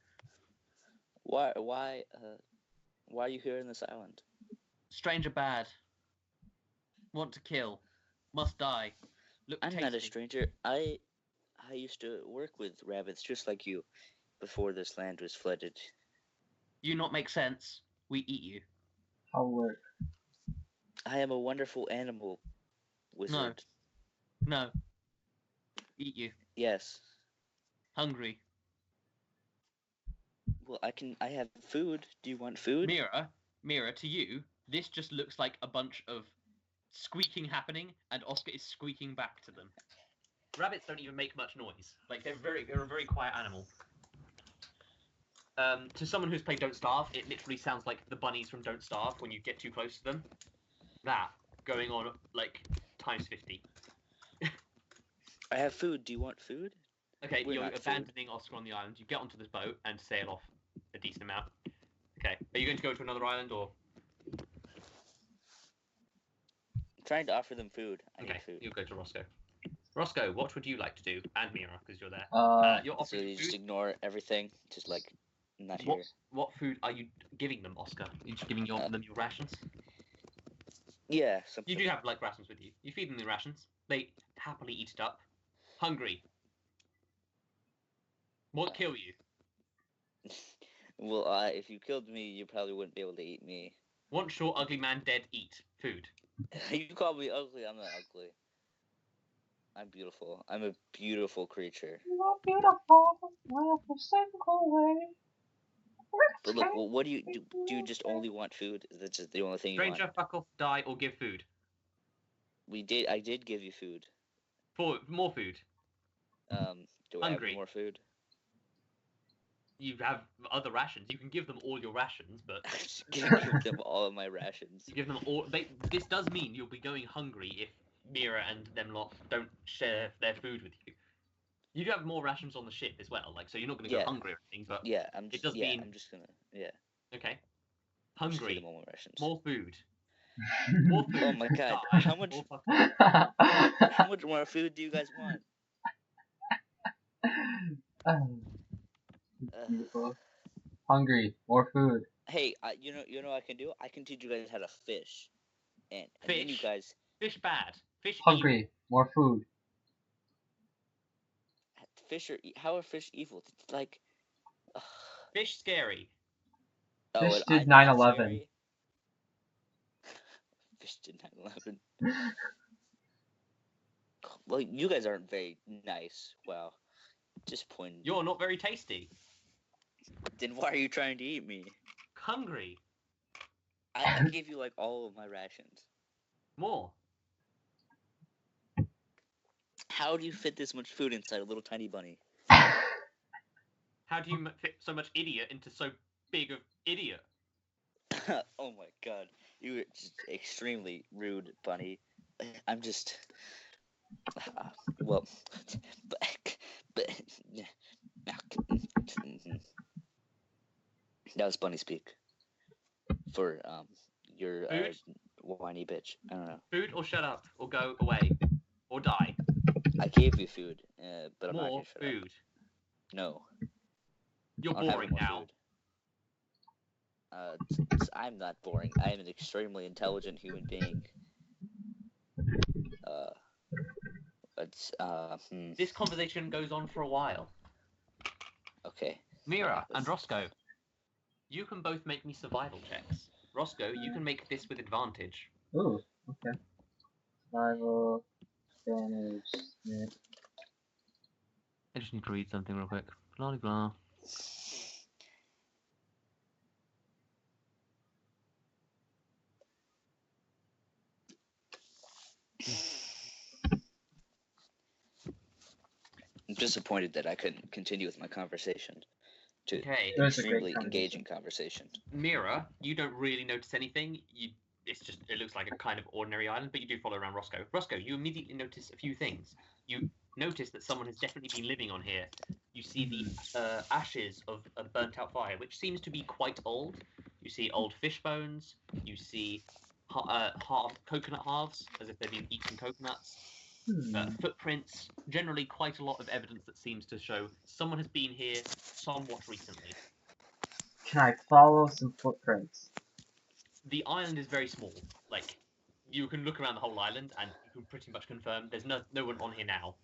Speaker 3: Why are you here in this island?
Speaker 1: Stranger bad. Want to kill. Must die. Look
Speaker 3: I'm
Speaker 1: tasty.
Speaker 3: not a stranger. I used to work with rabbits just like you before this land was flooded.
Speaker 1: You not make sense. We eat you.
Speaker 2: How work?
Speaker 3: I am a wonderful animal wizard.
Speaker 1: No. Eat you.
Speaker 3: Yes.
Speaker 1: Hungry.
Speaker 3: Well, I have food. Do you want food?
Speaker 1: Mera, to you, this just looks like a bunch of squeaking happening, and Oskar is squeaking back to them. Rabbits don't even make much noise. Like they're a very quiet animal. To someone who's played Don't Starve, it literally sounds like the bunnies from Don't Starve when you get too close to them. That going on like times 50.
Speaker 3: I have food. Do you want food?
Speaker 1: Okay, you're abandoning Oskar on the island. You get onto this boat and sail off a decent amount. Okay, are you going to go to another island or?
Speaker 3: I'm trying to offer them food. I need food.
Speaker 1: You'll go to Roscoe. Roscoe, what would you like to do? And Mera, because you're there. You're
Speaker 3: so you just ignore everything, just like not
Speaker 1: here.
Speaker 3: Here.
Speaker 1: What food are you giving them, Oskar? Are you just giving them your rations?
Speaker 3: Yeah, something.
Speaker 1: You do have like rations with you. You feed them the rations. They happily eat it up. Hungry. Won't kill you.
Speaker 3: Well, if you killed me, you probably wouldn't be able to eat me.
Speaker 1: Want short, ugly man dead, eat. Food.
Speaker 3: You call me ugly, I'm not ugly. I'm beautiful. I'm a beautiful creature.
Speaker 2: You're beautiful in a single way.
Speaker 3: But look, well, what do you do? Do you just only want food? Is that just the only thing you want?
Speaker 1: Stranger, fuck off, die, or give food.
Speaker 3: I did give you food.
Speaker 1: For more food.
Speaker 3: Do I have more food?
Speaker 1: You have other rations. You can give them all your rations, but
Speaker 3: give them all of my rations.
Speaker 1: You give them all. This does mean you'll be going hungry if Mera and them lot don't share their food with you. You do have more rations on the ship as well, like so you're not going to go hungry or anything. But
Speaker 3: I'm just gonna.
Speaker 1: Okay. Hungry.
Speaker 3: Them all my rations.
Speaker 1: More food. More food.
Speaker 3: Oh my god! How much more food do you guys want?
Speaker 2: Beautiful. Hungry. More food.
Speaker 3: Hey, you know what I can do? I can teach you guys how to fish, and then you
Speaker 1: Fish.
Speaker 3: guys
Speaker 1: Fish bad. Fish evil.
Speaker 2: Hungry. More food.
Speaker 3: how are fish evil? Like,
Speaker 1: Fish scary.
Speaker 3: oh,
Speaker 2: Fish
Speaker 3: and
Speaker 2: did
Speaker 3: I'm not
Speaker 2: 9/11.
Speaker 3: scary. Fish did 9/11. Well, you guys aren't very nice. Wow, disappointed.
Speaker 1: You're not very tasty.
Speaker 3: Then why are you trying to eat me?
Speaker 1: Hungry.
Speaker 3: I gave you like all of my rations.
Speaker 1: More.
Speaker 3: How do you fit this much food inside a little tiny bunny?
Speaker 1: How do you fit so much idiot into so big of idiot?
Speaker 3: Oh my god, you were just extremely rude, bunny. I'm just, well, but that was bunny speak for your
Speaker 1: Food?
Speaker 3: whiny bitch. I don't know.
Speaker 1: Food or shut up or go away or die.
Speaker 3: I gave you food, but I'm not
Speaker 1: More
Speaker 3: gonna shut up.
Speaker 1: food.
Speaker 3: No,
Speaker 1: You're
Speaker 3: I don't have
Speaker 1: boring
Speaker 3: more
Speaker 1: now.
Speaker 3: food. I'm not boring. I am an extremely intelligent human being.
Speaker 1: This conversation goes on for a while.
Speaker 3: Okay.
Speaker 1: Mera and Roscoe, you can both make me survival checks. Roscoe, you can make this with advantage.
Speaker 2: Ooh, okay. Survival, damage, snip.
Speaker 1: I just need to read something real quick. Blah blah.
Speaker 3: I'm disappointed that I couldn't continue with my conversation.
Speaker 1: Okay.
Speaker 2: It was a great
Speaker 3: Extremely engaging conversation.
Speaker 1: Mera, you don't really notice anything. It looks like a kind of ordinary island, but you do follow around Roscoe. Roscoe, you immediately notice a few things. You notice that someone has definitely been living on here. You see the ashes of a burnt-out fire, which seems to be quite old. You see old fish bones. You see coconut halves, as if they've been eating coconuts. Footprints. Generally, quite a lot of evidence that seems to show someone has been here somewhat recently.
Speaker 2: Can I follow some footprints?
Speaker 1: The island is very small. Like, you can look around the whole island and you can pretty much confirm there's no one on here now.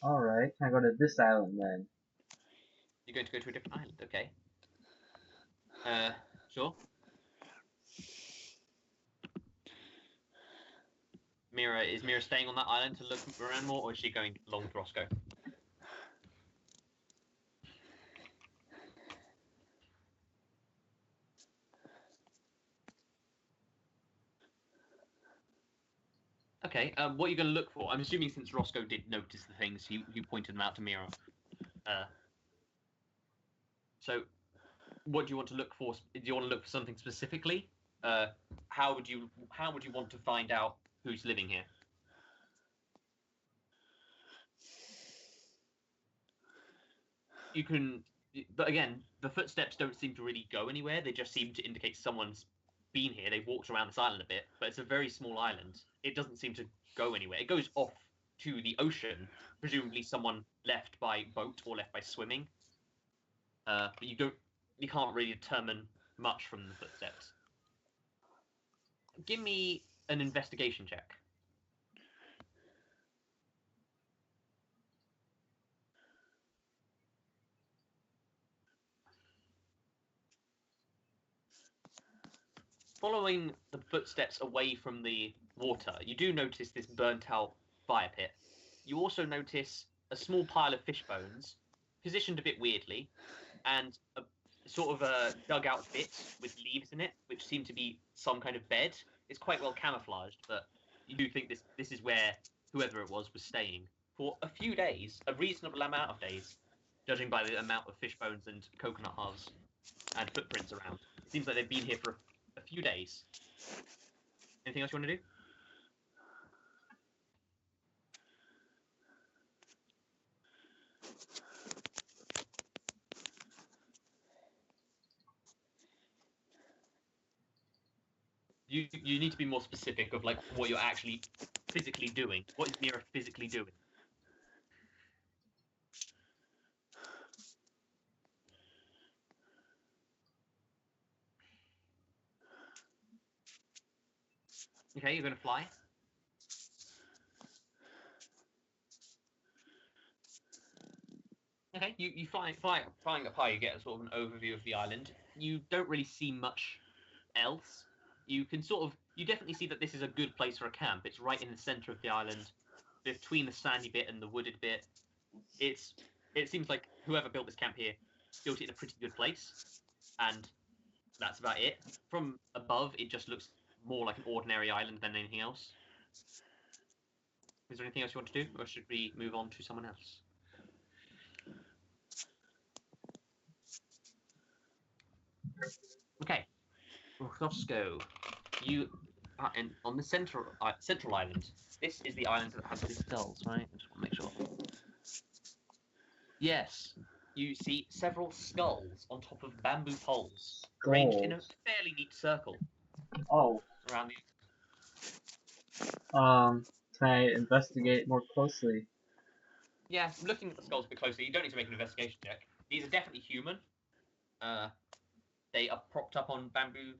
Speaker 2: Alright, can I go to this island then?
Speaker 1: You're going to go to a different island, okay? Sure. Is Mera staying on that island to look around more, or is she going along with Roscoe? Okay, what are you going to look for? I'm assuming since Roscoe did notice the things, you pointed them out to Mera. So, what do you want to look for? Do you want to look for something specifically? How would you want to find out who's living here? You can, but again, the footsteps don't seem to really go anywhere. They just seem to indicate someone's been here. They've walked around this island a bit, but it's a very small island. It doesn't seem to go anywhere. It goes off to the ocean. Presumably, someone left by boat or left by swimming. But you can't really determine much from the footsteps. Give me an investigation check. Following the footsteps away from the water, you do notice this burnt-out fire pit. You also notice a small pile of fish bones, positioned a bit weirdly, and a sort of a dug-out bit with leaves in it, which seem to be some kind of bed. It's quite well camouflaged, but you do think this is where whoever it was staying for a few days, a reasonable amount of days, judging by the amount of fish bones and coconut halves and footprints around. It seems like they've been here for a few days. Anything else you want to do? You need to be more specific of like what you're actually physically doing. What is Mera physically doing? Okay, you're gonna fly. Okay, you flying up high. You get a sort of an overview of the island. You don't really see much else. You definitely see that this is a good place for a camp. It's right in the center of the island, between the sandy bit and the wooded bit. It seems like whoever built this camp here built it in a pretty good place, and that's about it. From above, it just looks more like an ordinary island than anything else. Is there anything else you want to do, or should we move on to someone else? Okay, Roscoe, you are on the central island. This is the island that has the skulls, right? I just want to make sure. Yes, you see several skulls on top of bamboo poles, arranged in a fairly neat circle.
Speaker 2: Oh.
Speaker 1: Around the.
Speaker 2: Can I investigate more closely?
Speaker 1: Yeah, looking at the skulls a bit closely, you don't need to make an investigation check. These are definitely human. They are propped up on bamboo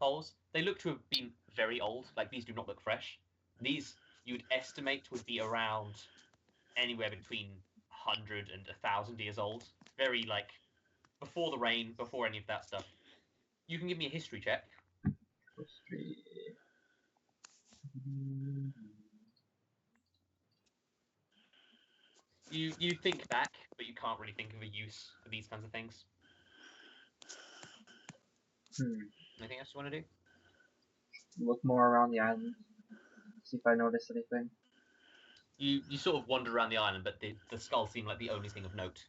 Speaker 1: poles. They look to have been very old. Like, these do not look fresh. These, you'd estimate, would be around anywhere between 100 and 1,000 years old. Very, like, before the rain, before any of that stuff. You can give me a history check.
Speaker 2: History.
Speaker 1: You think back, but you can't really think of a use for these kinds of things. Anything else you want to do?
Speaker 2: Look more around the island. See if I notice anything.
Speaker 1: You sort of wander around the island, but the skulls seem like the only thing of note.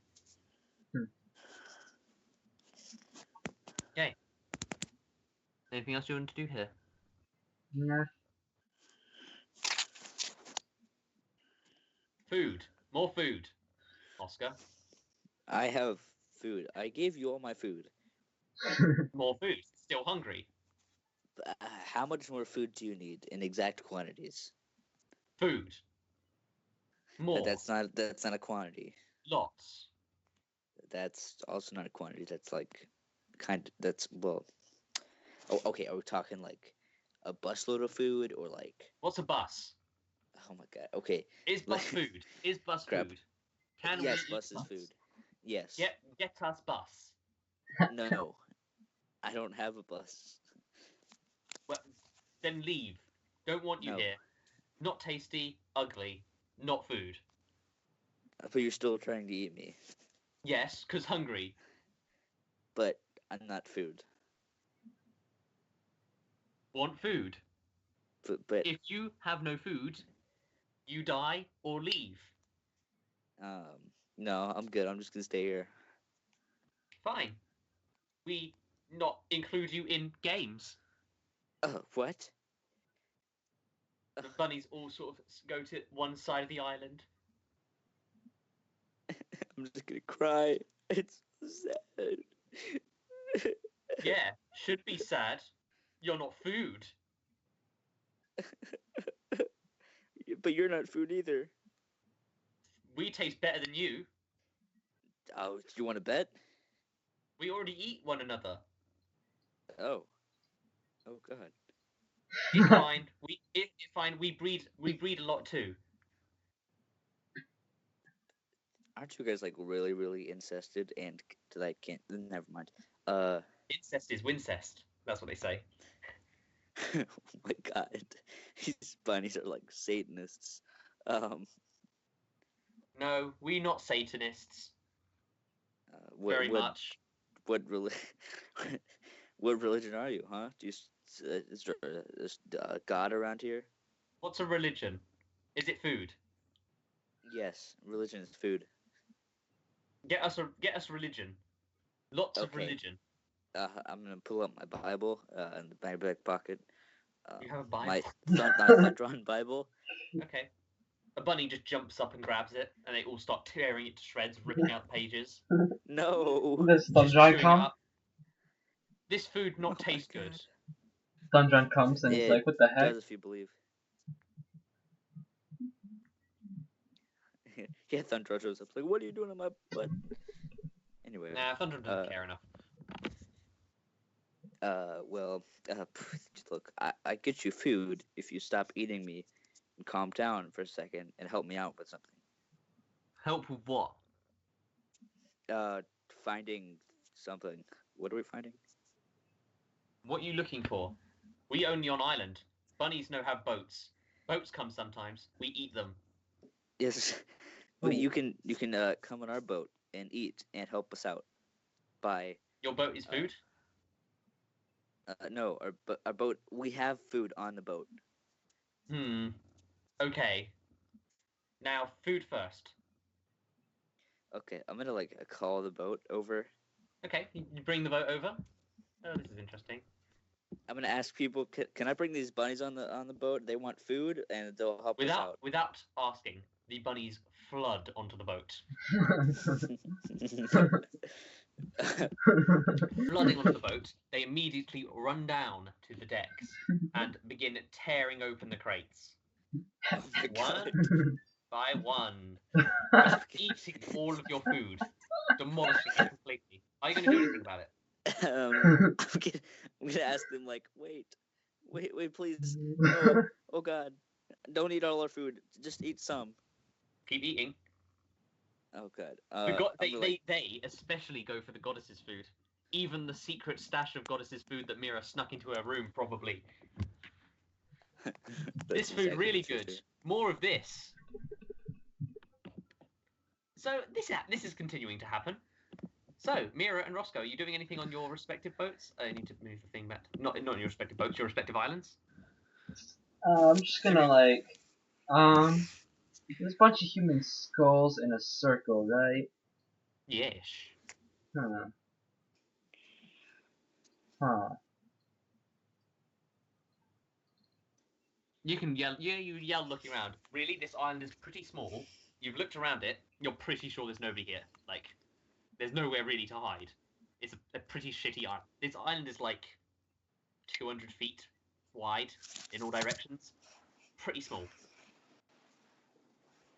Speaker 1: Okay. Anything else you want to do here?
Speaker 2: Yeah.
Speaker 1: Food. More food. Oskar.
Speaker 3: I have food. I gave you all my food.
Speaker 1: More food. Still hungry.
Speaker 3: How much more food do you need in exact quantities?
Speaker 1: Food. More.
Speaker 3: That's not a quantity.
Speaker 1: Lots.
Speaker 3: That's also not a quantity. That's like well. Oh, okay. Are we talking like a busload of food or like?
Speaker 1: What's a bus?
Speaker 3: Oh my god. Okay.
Speaker 1: Is bus food? Is bus
Speaker 3: Crap.
Speaker 1: food? Can
Speaker 3: yes,
Speaker 1: we
Speaker 3: bus
Speaker 1: eat
Speaker 3: is food. Yes.
Speaker 1: Get us bus.
Speaker 3: No, I don't have a bus.
Speaker 1: Well, then leave. Don't want you
Speaker 3: No.
Speaker 1: here. Not tasty, ugly, not food.
Speaker 3: But you're still trying to eat me.
Speaker 1: Yes, 'cause hungry.
Speaker 3: But I'm not food.
Speaker 1: Want food.
Speaker 3: But
Speaker 1: If you have no food, you die or leave.
Speaker 3: no, I'm good. I'm just gonna stay here.
Speaker 1: Fine. We not include you in games.
Speaker 3: What?
Speaker 1: The bunnies all sort of go to one side of the island.
Speaker 3: I'm just gonna cry. It's so sad.
Speaker 1: Yeah, should be sad. You're not food.
Speaker 3: But you're not food either.
Speaker 1: We taste better than you.
Speaker 3: Oh, do you want to bet?
Speaker 1: We already eat one another.
Speaker 3: Oh. Oh God.
Speaker 1: It's fine. It's fine. We breed a lot too.
Speaker 3: Aren't you guys like really, really incested and can't? Never mind.
Speaker 1: Incest is wincest. That's what they say.
Speaker 3: Oh my God, these bunnies are like Satanists.
Speaker 1: No, we not Satanists.
Speaker 3: Very
Speaker 1: much.
Speaker 3: What religion are you, huh? Do you is there God around here?
Speaker 1: What's a religion? Is it food?
Speaker 3: Yes, religion is food.
Speaker 1: Get us religion. Lots of
Speaker 3: Okay.
Speaker 1: religion.
Speaker 3: I'm gonna pull up my Bible in my back pocket.
Speaker 1: You have a Bible?
Speaker 3: My not drawn Bible.
Speaker 1: Okay. A bunny just jumps up and grabs it, and they all start tearing it to shreds, ripping out the pages.
Speaker 3: No.
Speaker 2: This is the dry
Speaker 1: chewing
Speaker 2: cum?
Speaker 1: up. This food not
Speaker 3: Oh my
Speaker 1: taste good.
Speaker 3: God.
Speaker 2: Thundron comes and he's
Speaker 3: It
Speaker 2: like, what the heck?
Speaker 3: does if you believe. Yeah, Thunder shows up like, what are you doing on my butt? Anyway.
Speaker 1: Nah, Thunder doesn't care enough.
Speaker 3: Well, look, I get you food if you stop eating me and calm down for a second and help me out with something.
Speaker 1: Help with what?
Speaker 3: Finding something. What are we finding?
Speaker 1: What are you looking for? We own the island. Bunnies know have boats. Boats come sometimes. We eat them.
Speaker 3: Yes, but you can come on our boat and eat and help us out by.
Speaker 1: Your boat is food?
Speaker 3: No, our boat. We have food on the boat.
Speaker 1: Okay. Now, food first.
Speaker 3: Okay, I'm gonna call the boat over.
Speaker 1: Okay, you bring the boat over. Oh, this is interesting.
Speaker 3: I'm gonna ask people, can I bring these bunnies on the boat? They want food and they'll help us out.
Speaker 1: Without asking, the bunnies flood onto the boat. Flooding onto the boat, they immediately run down to the decks and begin tearing open the crates.
Speaker 3: Oh my God.
Speaker 1: One by one. Just eating all of your food. Demolishing it completely. Are you going to do anything about it?
Speaker 3: I'm gonna ask them wait, please. No. Oh God, don't eat all our food. Just eat some.
Speaker 1: Keep eating.
Speaker 3: Oh God.
Speaker 1: They especially go for the goddess's food. Even the secret stash of goddess's food that Mera snuck into her room, probably. This food really good. More of this. So this is continuing to happen. So, Mera and Roscoe, are you doing anything on your respective boats? I need to move the thing back. Not on your respective boats, your respective islands.
Speaker 2: I'm just gonna there's a bunch of human skulls in a circle, right?
Speaker 1: Yes.
Speaker 2: Huh.
Speaker 1: You can yell. Yeah, you yell looking around. Really, this island is pretty small. You've looked around it. You're pretty sure there's nobody here. Like, there's nowhere really to hide. It's a pretty shitty island. This island is like 200 feet wide in all directions. Pretty small.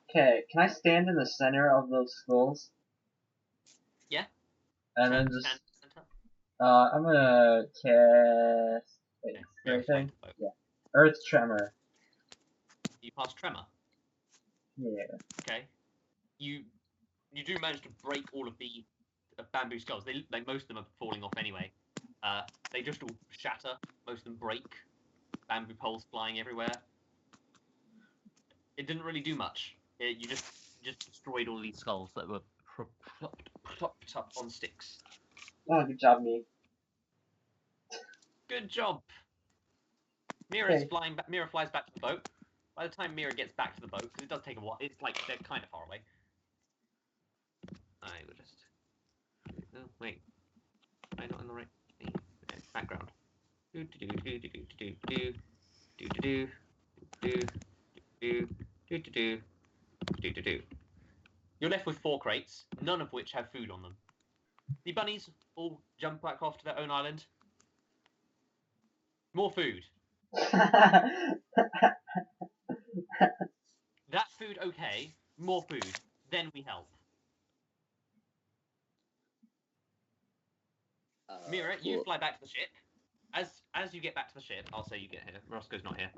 Speaker 2: Okay, can I stand in the center of those skulls?
Speaker 1: Yeah.
Speaker 2: And then just I'm gonna cast everything. Yeah. Earth Tremor.
Speaker 1: You pass Tremor.
Speaker 2: Yeah.
Speaker 1: Okay. You do manage to break all of the bamboo skulls. They like most of them are falling off anyway. They just all shatter. Most of them break. Bamboo poles flying everywhere. It didn't really do much. You just destroyed all these skulls that were propped up on sticks.
Speaker 2: Oh, good job, me.
Speaker 1: Good job. Mera's flying back. Mera flies back to the boat. By the time Mera gets back to the boat, because it does take a while, it's like they're kind of far away. I will just. No, wait. I'm not in the right thing. Okay, background. Do do do do do do do do do do do do do do do do. You're left with 4 crates, none of which have food on them. The bunnies all jump back off to their own island. More food. That food okay. More food. Then we help. Mera,
Speaker 3: cool.
Speaker 1: you fly back to the ship. As you get back to the ship, I'll say you get here. Roscoe's not here.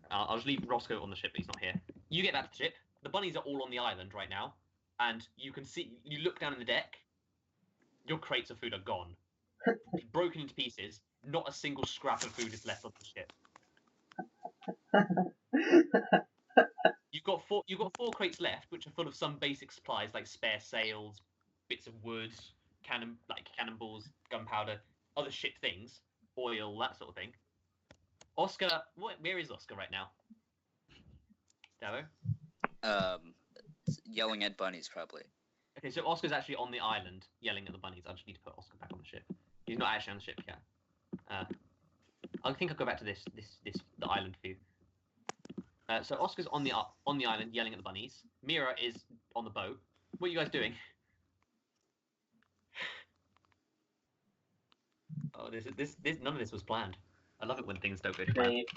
Speaker 1: I'll just leave Roscoe on the ship, but he's not here. You get back to the ship. The bunnies are all on the island right now, and you can see. You look down in the deck. Your crates of food are gone, broken into pieces. Not a single scrap of food is left on the ship. You've got 4 crates left, which are full of some basic supplies like spare sails, bits of wood, cannonballs, gunpowder, other ship things, oil, that sort of thing. Oskar, where is Oskar right now? Dabo?
Speaker 3: Yelling at bunnies probably.
Speaker 1: Okay, so Oscar's actually on the island yelling at the bunnies. I just need to put Oskar back on the ship. He's not actually on the ship yet. I think I'll go back to the island view. So Oscar's on the island yelling at the bunnies. Mera is on the boat. What are you guys doing? Oh, this none of this was planned. I love it when things don't go to plan.
Speaker 2: Great.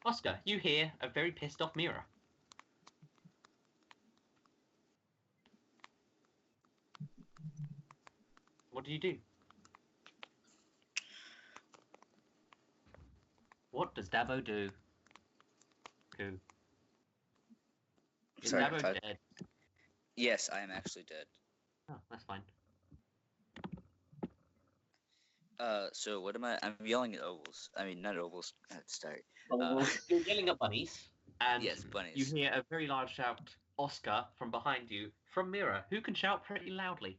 Speaker 1: Oskar, you hear a very pissed off Mera. What do you do? What does Dabo do? Who? Is
Speaker 3: Sorry,
Speaker 1: Dabo dead?
Speaker 3: Yes, I am actually dead.
Speaker 1: Oh, that's fine.
Speaker 3: So what am I? I'm yelling at ovals. I mean, not ovals. Sorry.
Speaker 1: You're yelling at bunnies, and
Speaker 3: Yes,
Speaker 1: you
Speaker 3: bunnies.
Speaker 1: hear a very loud shout, Oskar, from behind you, from Mera, who can shout pretty loudly.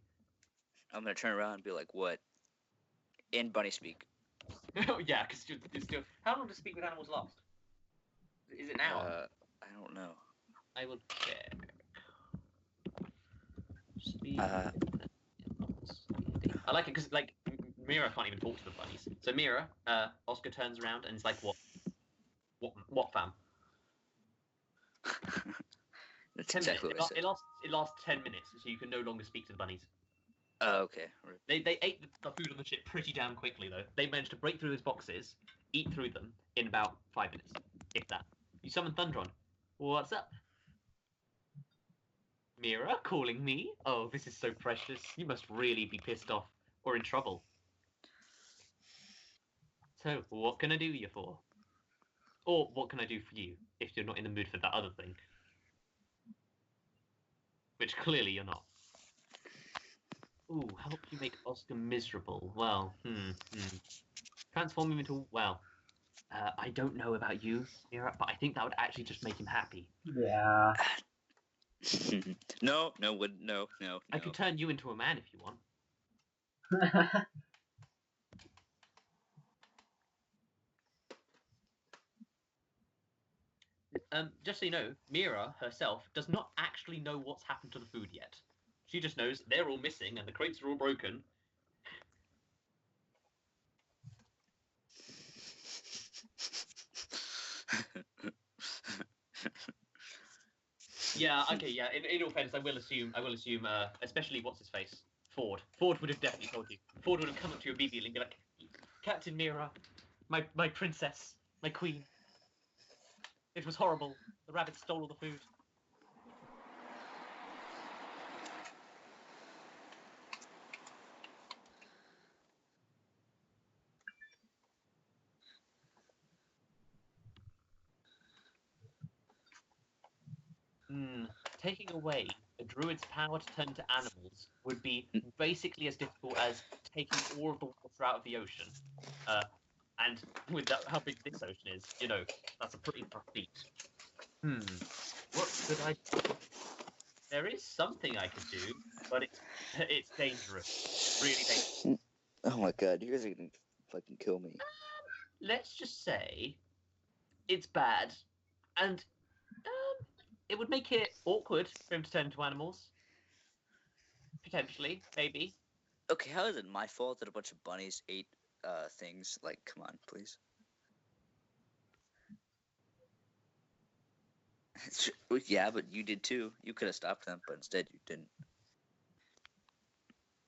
Speaker 3: I'm gonna turn around and be like, "What?" In bunny speak.
Speaker 1: Oh, yeah, because you're still... How long does Speak with Animals last? Is it an hour?
Speaker 3: I don't know.
Speaker 1: I will check. Speak
Speaker 3: Uh,
Speaker 1: with Animals. I like it because, like, Mera can't even talk to the bunnies. So Mera, Oskar turns around and is like, what? What, fam?
Speaker 3: That's
Speaker 1: 10
Speaker 3: exactly
Speaker 1: minutes.
Speaker 3: what I said.
Speaker 1: It lasts 10 minutes, so you can no longer speak to the bunnies.
Speaker 3: Oh, okay.
Speaker 1: They ate the food on the ship pretty damn quickly, though. They managed to break through his boxes, eat through them in about 5 minutes, if that. You summon Thundron. What's up? Mera calling me? Oh, this is so precious. You must really be pissed off or in trouble. So, what can I do you for? Or what can I do for you if you're not in the mood for that other thing? Which clearly you're not. Ooh, help you make Oskar miserable. Well, transform him into, well, I don't know about you, Mera, but I think that would actually just make him happy.
Speaker 2: Yeah.
Speaker 3: No.
Speaker 1: I could turn you into a man if you want. Just so you know, Mera herself does not actually know what's happened to the food yet. She just knows they're all missing and the crates are all broken. Yeah, okay, yeah. In all fairness, I will assume, especially what's his face, Ford. Ford would have definitely told you. Ford would have come up to you immediately and be like, Captain Mera, my princess, my queen. It was horrible. The rabbits stole all the food. Taking away a druid's power to turn into animals would be basically as difficult as taking all of the water out of the ocean. And with that, how big this ocean is, you know, that's a pretty tough feat. What could I do? There is something I could do, but it's dangerous. Really dangerous.
Speaker 3: Oh my god, you guys are gonna fucking kill me.
Speaker 1: Let's just say it's bad, and it would make it awkward for him to turn into animals. Potentially, maybe.
Speaker 3: Okay, how is it my fault that a bunch of bunnies ate things? Like, come on, please. Yeah, but you did too. You could have stopped them, but instead you didn't.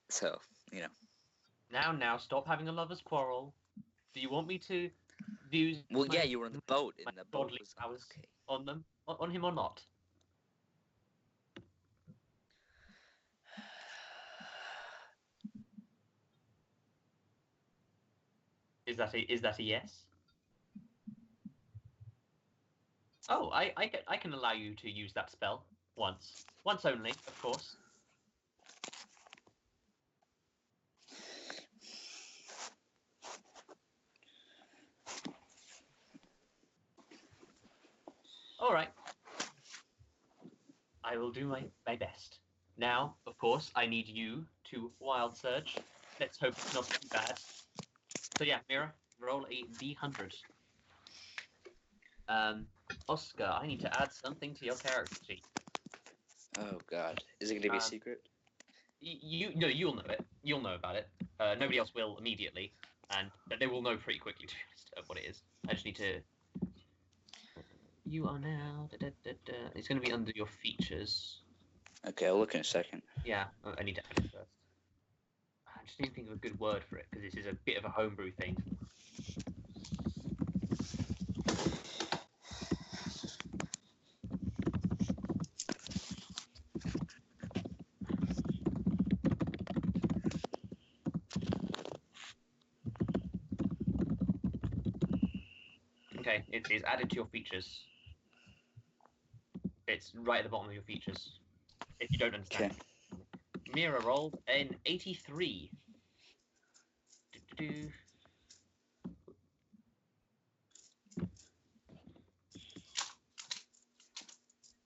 Speaker 3: So, you know.
Speaker 1: Now, stop having a lover's quarrel. Do you want me to use?
Speaker 3: Well, yeah, you were on the boat, and the boat
Speaker 1: godly
Speaker 3: was
Speaker 1: powers
Speaker 3: okay.
Speaker 1: on them, on him or not? Is that a yes? Oh, I can allow you to use that spell once only, of course. All right. I will do my best. Now, of course, I need you to Wild Surge. Let's hope it's not too bad. So yeah, Mera, roll a d100. Oskar, I need to add something to your character sheet.
Speaker 3: Oh god, is it gonna be a secret?
Speaker 1: You'll know it. You'll know about it. Nobody else will immediately, but they will know pretty quickly, to be honest, of what it is. I just need to. You are now. It's going to be under your features.
Speaker 3: Okay, I'll look in a second.
Speaker 1: Yeah, I need to add it first. I just need to think of a good word for it because this is a bit of a homebrew thing. Okay, it is added to your features. It's right at the bottom of your features. If you don't understand.
Speaker 3: Okay.
Speaker 1: Mera rolled an 83. Do-do-do.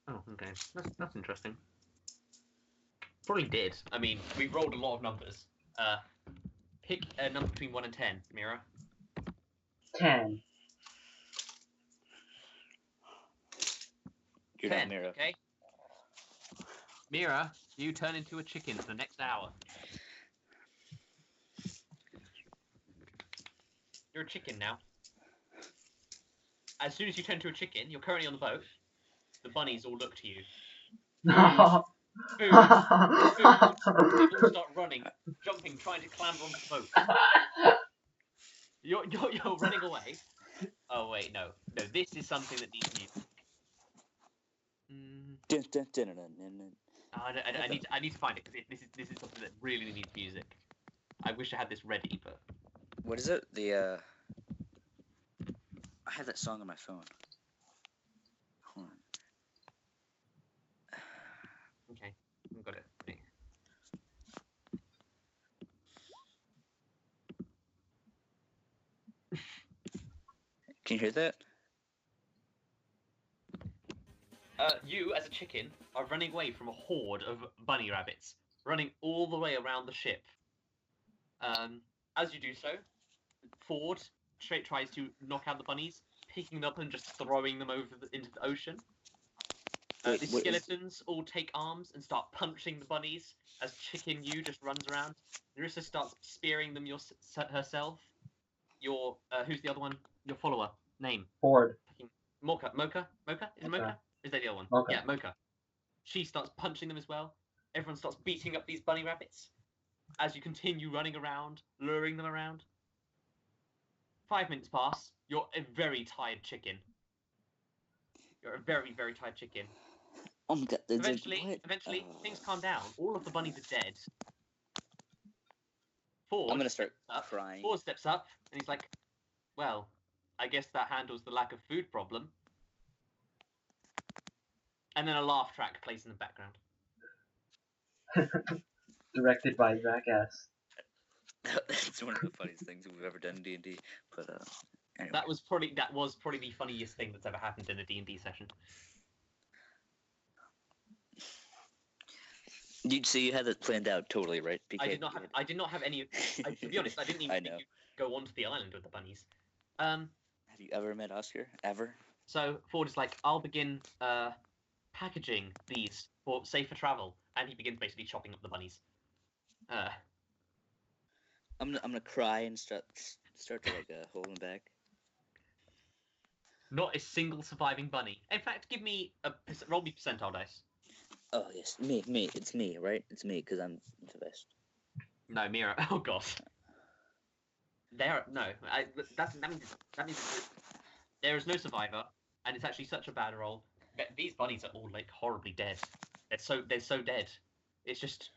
Speaker 1: Oh, okay. That's interesting. Probably did. I mean, we've rolled a lot of numbers. Pick a number between 1 and 10, Mera.
Speaker 2: 10.
Speaker 3: You're
Speaker 1: 10,
Speaker 3: not Mera.
Speaker 1: okay? Mera, you turn into a chicken for the next hour. You're a chicken now. As soon as you turn into a chicken, you're currently on the boat. The bunnies all look to you.
Speaker 2: No.
Speaker 1: Food! Food! They all start running, jumping, trying to clamber onto the boat. You're running away. Oh wait, no. This is something that needs music.
Speaker 3: Dun, dun, dun, dun, dun, dun.
Speaker 1: I need to find it because this is something that really needs music. I wish I had this ready, but
Speaker 3: What is it? I have that song on my phone. Hold on.
Speaker 1: okay, I've got it. Wait.
Speaker 3: Can you hear that?
Speaker 1: You as a chicken are running away from a horde of bunny rabbits, running all the way around the ship. As you do so, Ford straight tries to knock out the bunnies, picking them up and just throwing them into the ocean.
Speaker 3: Wait,
Speaker 1: The
Speaker 3: what is-
Speaker 1: skeletons all take arms and start punching the bunnies as Chicken You just runs around. Nerissa starts spearing them herself. Who's the other one? Your follower. Name.
Speaker 2: Ford.
Speaker 1: Mocha? Is it Mocha? Is that the other one?
Speaker 2: Mocha.
Speaker 1: Yeah, Mocha. She starts punching them as well. Everyone starts beating up these bunny rabbits as you continue running around, luring them around. 5 minutes pass. You're a very tired chicken. You're a very, very tired chicken.
Speaker 3: Oh my god.
Speaker 1: Eventually,
Speaker 3: what?
Speaker 1: things calm down. All of the bunnies are dead. Ford
Speaker 3: I'm gonna start
Speaker 1: steps up.
Speaker 3: crying.
Speaker 1: Ford steps up and he's like, "Well, I guess that handles the lack of food problem." And then a laugh track plays in the background.
Speaker 2: Directed by Zach S.
Speaker 3: That's one of the funniest things we've ever done in D&D. But anyway.
Speaker 1: That was probably the funniest thing that's ever happened in a D&D session.
Speaker 3: So you had it planned out totally, right?
Speaker 1: I did not have any. To be honest, I didn't even
Speaker 3: I
Speaker 1: think
Speaker 3: know.
Speaker 1: you'd go onto the island with the bunnies.
Speaker 3: Have you ever met Oskar? Ever?
Speaker 1: So Ford is like, "I'll begin packaging these for safer travel," and he begins basically chopping up the bunnies.
Speaker 3: I'm gonna cry and start to like hold him back.
Speaker 1: Not a single surviving bunny. In fact, give me roll me percentile dice.
Speaker 3: Oh yes, me. It's me, right? It's me because I'm the best.
Speaker 1: No, Mera. Oh god. That means there is no survivor, and it's actually such a bad roll. These bunnies are all like horribly dead. They're so dead. It's just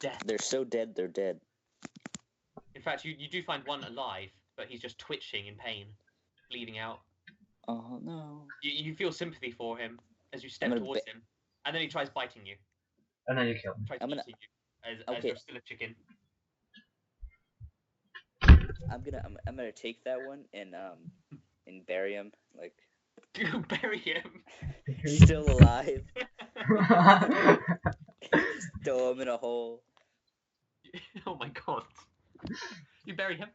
Speaker 1: death.
Speaker 3: They're so dead. They're dead.
Speaker 1: In fact, you do find one alive, but he's just twitching in pain, bleeding out.
Speaker 3: Oh no.
Speaker 1: You feel sympathy for him as you step
Speaker 3: I'm gonna
Speaker 1: towards him, and then he tries biting you.
Speaker 2: And then you kill him.
Speaker 1: Tries
Speaker 3: I'm gonna-
Speaker 1: eating you as
Speaker 3: Okay.
Speaker 1: you're still a chicken.
Speaker 3: I'm gonna take that one and bury him like
Speaker 1: You bury him.
Speaker 3: still alive. Throw him in a hole.
Speaker 1: Oh my god. You bury him.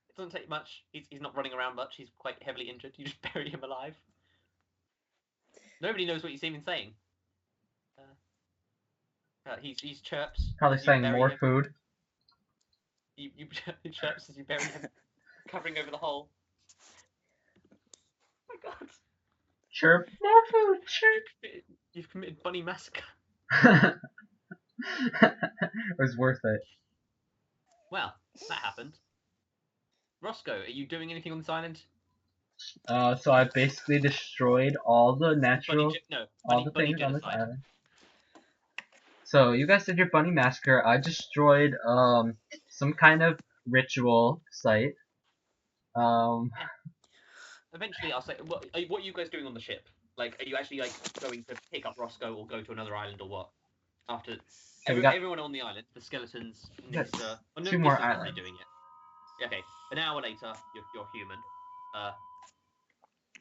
Speaker 1: It doesn't take much. He's not running around much. He's quite heavily injured. You just bury him alive. Nobody knows what he's even saying. He's chirps.
Speaker 2: Probably
Speaker 1: as you
Speaker 2: saying
Speaker 1: bury
Speaker 2: more
Speaker 1: him.
Speaker 2: food.
Speaker 1: You he chirps as you bury him, covering over the hole. Oh my god.
Speaker 2: Chirp. More food. Chirp.
Speaker 1: You've committed bunny massacre.
Speaker 2: It was worth it.
Speaker 1: Well, that happened. Roscoe, are you doing anything on this island?
Speaker 2: So I basically destroyed all the natural,
Speaker 1: No,
Speaker 2: all the
Speaker 1: bunny
Speaker 2: things on this
Speaker 1: genocide.
Speaker 2: island. So you guys did your bunny massacre. I destroyed some kind of ritual site.
Speaker 1: Eventually, I'll say, what are you guys doing on the ship? Like, are you actually like going to pick up Roscoe or go to another island or what? After
Speaker 2: Okay, we got
Speaker 1: everyone on the island, the skeletons,
Speaker 2: That's
Speaker 1: Nisa, oh, no,
Speaker 2: two more
Speaker 1: Nisa's not really
Speaker 2: islands.
Speaker 1: doing it. Yeah, okay, an hour later, you're human.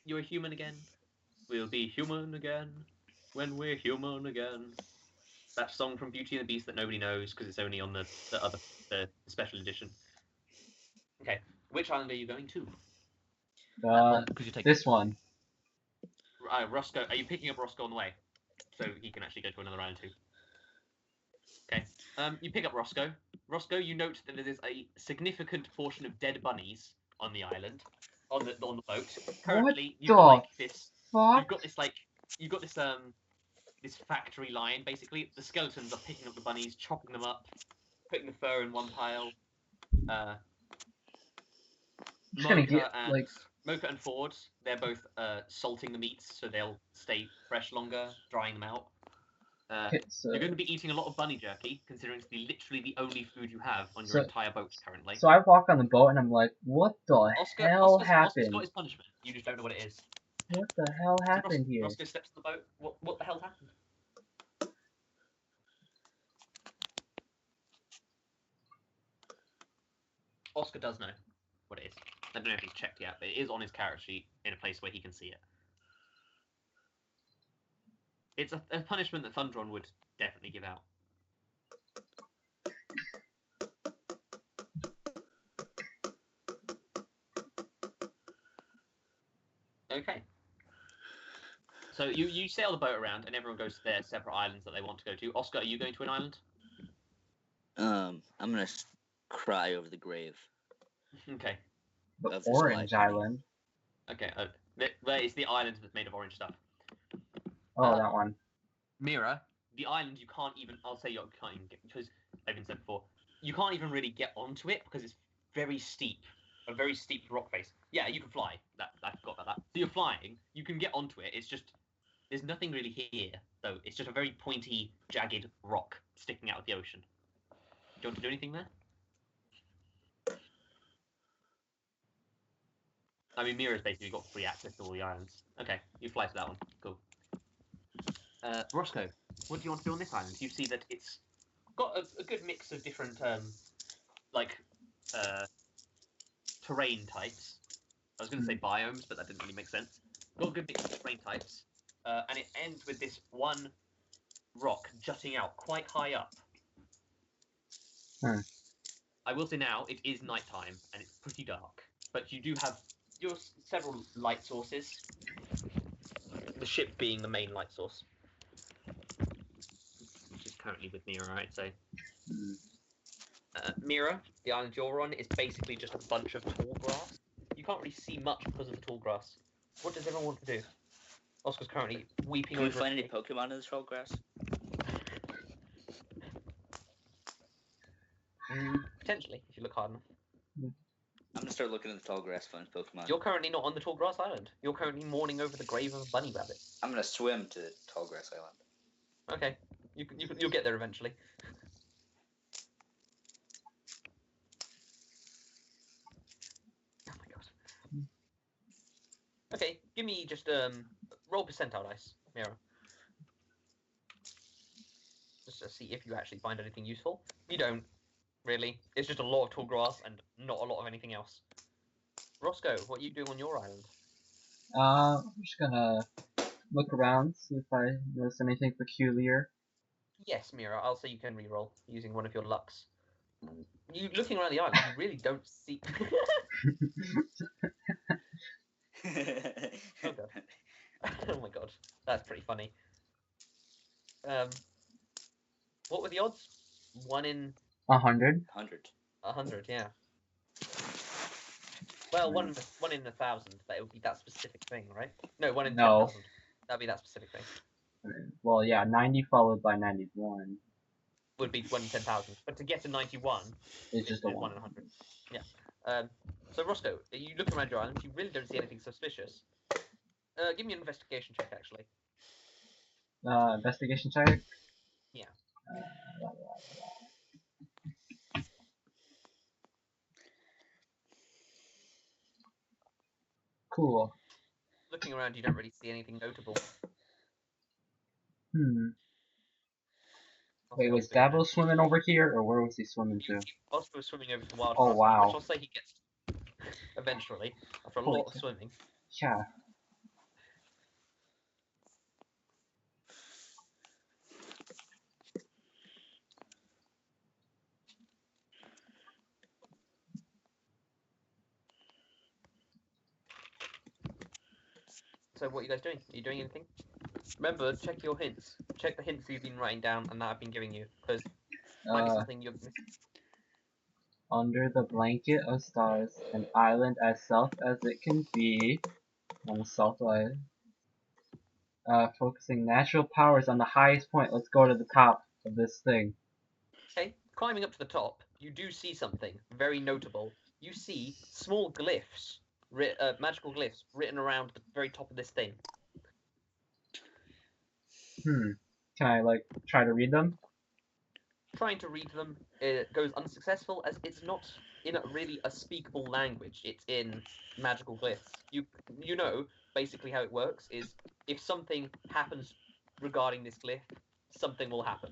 Speaker 1: You're a human again. We'll be human again when we're human again. That song from Beauty and the Beast that nobody knows because it's only on the special edition. Okay, which island are you going to? Because you take
Speaker 2: This one.
Speaker 1: Roscoe. Are you picking up Roscoe on the way, so he can actually go to another island too? Okay. You pick up Roscoe. Roscoe, you note that there is a significant portion of dead bunnies on the island, on the boat. Currently, you've got like this.
Speaker 2: Fuck?
Speaker 1: You've got this this factory line. Basically, the skeletons are picking up the bunnies, chopping them up, putting the fur in one pile. Mocha and Ford, they're both salting the meats so they'll stay fresh longer, drying them out. You're going to be eating a lot of bunny jerky, considering it's literally the only food you have on your entire boat currently.
Speaker 2: So I walk on the boat and I'm like, what the hell happened?
Speaker 1: Oscar's got his punishment. You just don't know what it is.
Speaker 2: What the hell happened here?
Speaker 1: Roscoe steps on the boat. What the hell happened? Oskar does know what it is. I don't know if he's checked yet, but it is on his character sheet in a place where he can see it. It's a punishment that Thundron would definitely give out. Okay. So you sail the boat around, and everyone goes to their separate islands that they want to go to. Oskar, are you going to an island?
Speaker 3: I'm gonna cry over the grave.
Speaker 1: Okay.
Speaker 2: The orange island.
Speaker 1: Okay. There is the island that's made of orange stuff.
Speaker 2: Oh, that one.
Speaker 1: Mera, the island you can't even. I'll say you can't even get, because I've been said before. You can't even really get onto it because it's very steep. A very steep rock face. Yeah, you can fly. I forgot about that. So you're flying. You can get onto it. It's just there's nothing really here, though. It's just a very pointy, jagged rock sticking out of the ocean. Do you want to do anything there? I mean, Mira's basically got free access to all the islands. Okay, you fly to that one. Cool. Roscoe, what do you want to do on this island? You see that it's got a good mix of different, terrain types. I was going to say biomes, but that didn't really make sense. Got a good mix of terrain types, and it ends with this one rock jutting out quite high up. I will say now, it is nighttime, and it's pretty dark, but you do have your several light sources, the ship being the main light source, which is currently with Mera, I'd say. Mera, the island you're on, is basically just a bunch of tall grass. You can't really see much because of the tall grass. What does everyone want to do? Oscar's currently weeping over.
Speaker 3: Can we find any Pokemon in the tall grass?
Speaker 1: Potentially, if you look hard enough.
Speaker 3: I'm gonna start looking in the tall grass, find Pokemon.
Speaker 1: You're currently not on the tall grass island. You're currently mourning over the grave of a bunny rabbit.
Speaker 3: I'm gonna swim to tall grass island.
Speaker 1: Okay, you'll get there eventually. Oh my god. Okay, give me just roll percentile dice, Mera. Just to see if you actually find anything useful. You don't, really. It's just a lot of tall grass and not a lot of anything else. Roscoe, what are you doing on your island?
Speaker 2: I'm just gonna look around, see if I notice anything peculiar.
Speaker 1: Yes, Mera, I'll say you can reroll using one of your lucks. You looking around the island, you really don't see. Oh god. Oh my god, that's pretty funny. What were the odds? 1 in
Speaker 2: 100.
Speaker 1: 100, yeah. Well, one in 1,000. That would be that specific thing, right? No, 1 in 10,000. That'd be that specific thing.
Speaker 2: Well, yeah, 90 followed by 91.
Speaker 1: would be 1 in 10,000. But to get to 91,
Speaker 2: It's just a
Speaker 1: is 1
Speaker 2: one.
Speaker 1: in 100. Yeah. So Roscoe, you look around your island, you really don't see anything suspicious. Give me an investigation check, actually.
Speaker 2: Investigation check.
Speaker 1: Yeah.
Speaker 2: Cool.
Speaker 1: Looking around, you don't really see anything notable.
Speaker 2: Wait, was
Speaker 1: Oscar,
Speaker 2: Dabo swimming over here, or where was he swimming to?
Speaker 1: Oscar was swimming over to the wild
Speaker 2: Oh,
Speaker 1: castle,
Speaker 2: wow.
Speaker 1: which I'll say he gets eventually, after a
Speaker 2: Holy
Speaker 1: lot of
Speaker 2: cow.
Speaker 1: swimming.
Speaker 2: Yeah.
Speaker 1: So what are you guys doing? Are you doing anything? Remember, check your hints. Check the hints you've been writing down and that I've been giving you, because might be something you're missing.
Speaker 2: Under the blanket of stars, an island as soft as it can be, on the south island. Focusing natural powers on the highest point. Let's go to the top of this thing.
Speaker 1: Okay, climbing up to the top, you do see something very notable. You see small glyphs, magical glyphs, written around the very top of this thing.
Speaker 2: Can I, like, try to read them?
Speaker 1: Trying to read them goes unsuccessful, as it's not in really a speakable language. It's in magical glyphs. You know basically how it works is if something happens regarding this glyph, something will happen.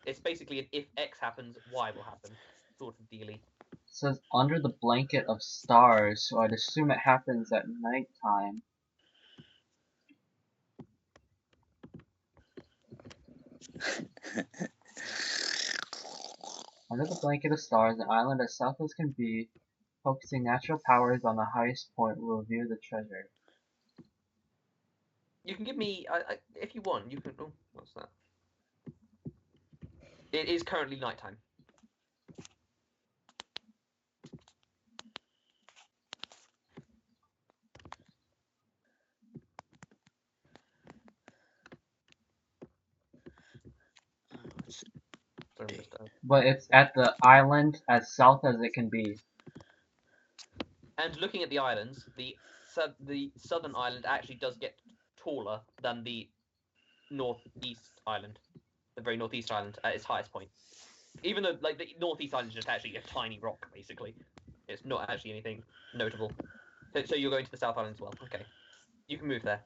Speaker 1: It's basically an if X happens, Y will happen sort of dealy.
Speaker 2: It says under the blanket of stars, so I'd assume it happens at nighttime. Under the blanket of stars, an island as south as can be, focusing natural powers on the highest point will reveal the treasure.
Speaker 1: You can give me, if you want, you can. Oh, what's that? It is currently nighttime. Sorry, Mr.
Speaker 2: But it's at the island as south as it can be.
Speaker 1: And looking at the islands, the southern island actually does get taller than the northeast island, the very northeast island at its highest point. Even though, like, the northeast island is just actually a tiny rock, basically. It's not actually anything notable. So you're going to the south island as well. Okay, you can move there.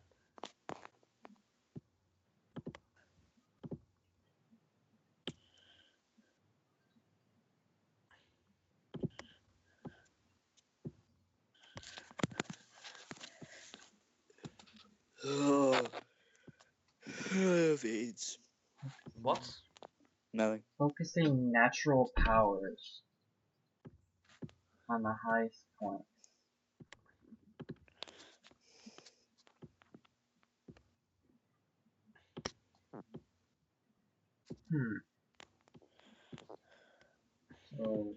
Speaker 3: Oh, AIDS.
Speaker 1: What?
Speaker 3: Nothing.
Speaker 2: Focusing natural powers on the highest point. So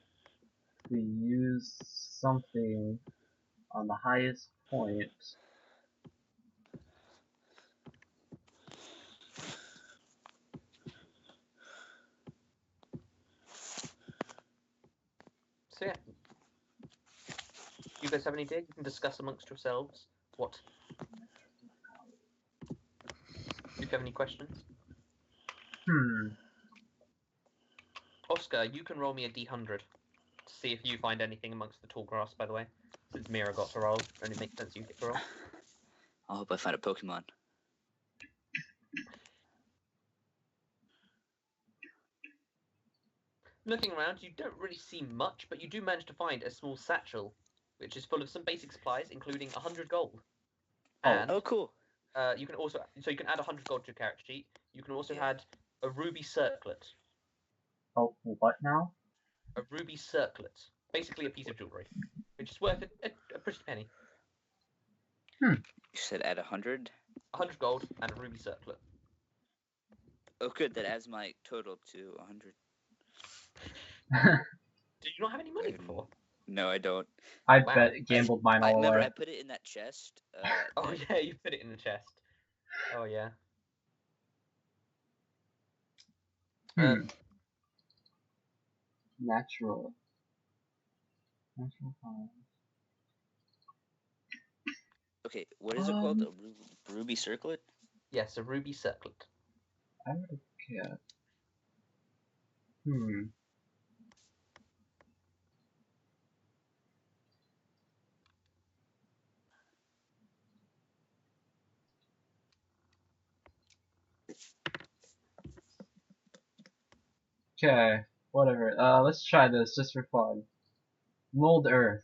Speaker 2: we use something on the highest point.
Speaker 1: So yeah. You guys have any idea? You can discuss amongst yourselves what. Do you have any questions? Oscar, you can roll me a d100 to see if you find anything amongst the tall grass, by the way. Since Mera got to roll, it only makes sense you get to roll.
Speaker 3: I hope I find a Pokemon.
Speaker 1: Looking around, you don't really see much, but you do manage to find a small satchel, which is full of some basic supplies, including 100 gold. And
Speaker 3: Oh, cool.
Speaker 1: you can also, so you can add 100 gold to your character sheet. You can also
Speaker 3: Yeah.
Speaker 1: add a ruby circlet.
Speaker 2: Oh, what now?
Speaker 1: A ruby circlet, basically a piece of jewelry, which is worth a pretty penny.
Speaker 3: You said add 100?
Speaker 1: 100 gold and a ruby circlet.
Speaker 3: Oh, good. That adds my total to 100.
Speaker 1: Did you not have any money before?
Speaker 3: No, I don't.
Speaker 2: I
Speaker 1: Wow.
Speaker 2: bet gambled mine
Speaker 3: I
Speaker 2: all
Speaker 3: remember
Speaker 2: away.
Speaker 3: I put it in that chest.
Speaker 1: Oh yeah, you put it in the chest. Oh yeah.
Speaker 2: Natural. Natural powers.
Speaker 3: Okay, what is it called? A ruby circlet?
Speaker 1: Yes, a ruby circlet.
Speaker 2: I would have guessed. Hmm. Okay, whatever. Let's try this just for fun. Mold Earth.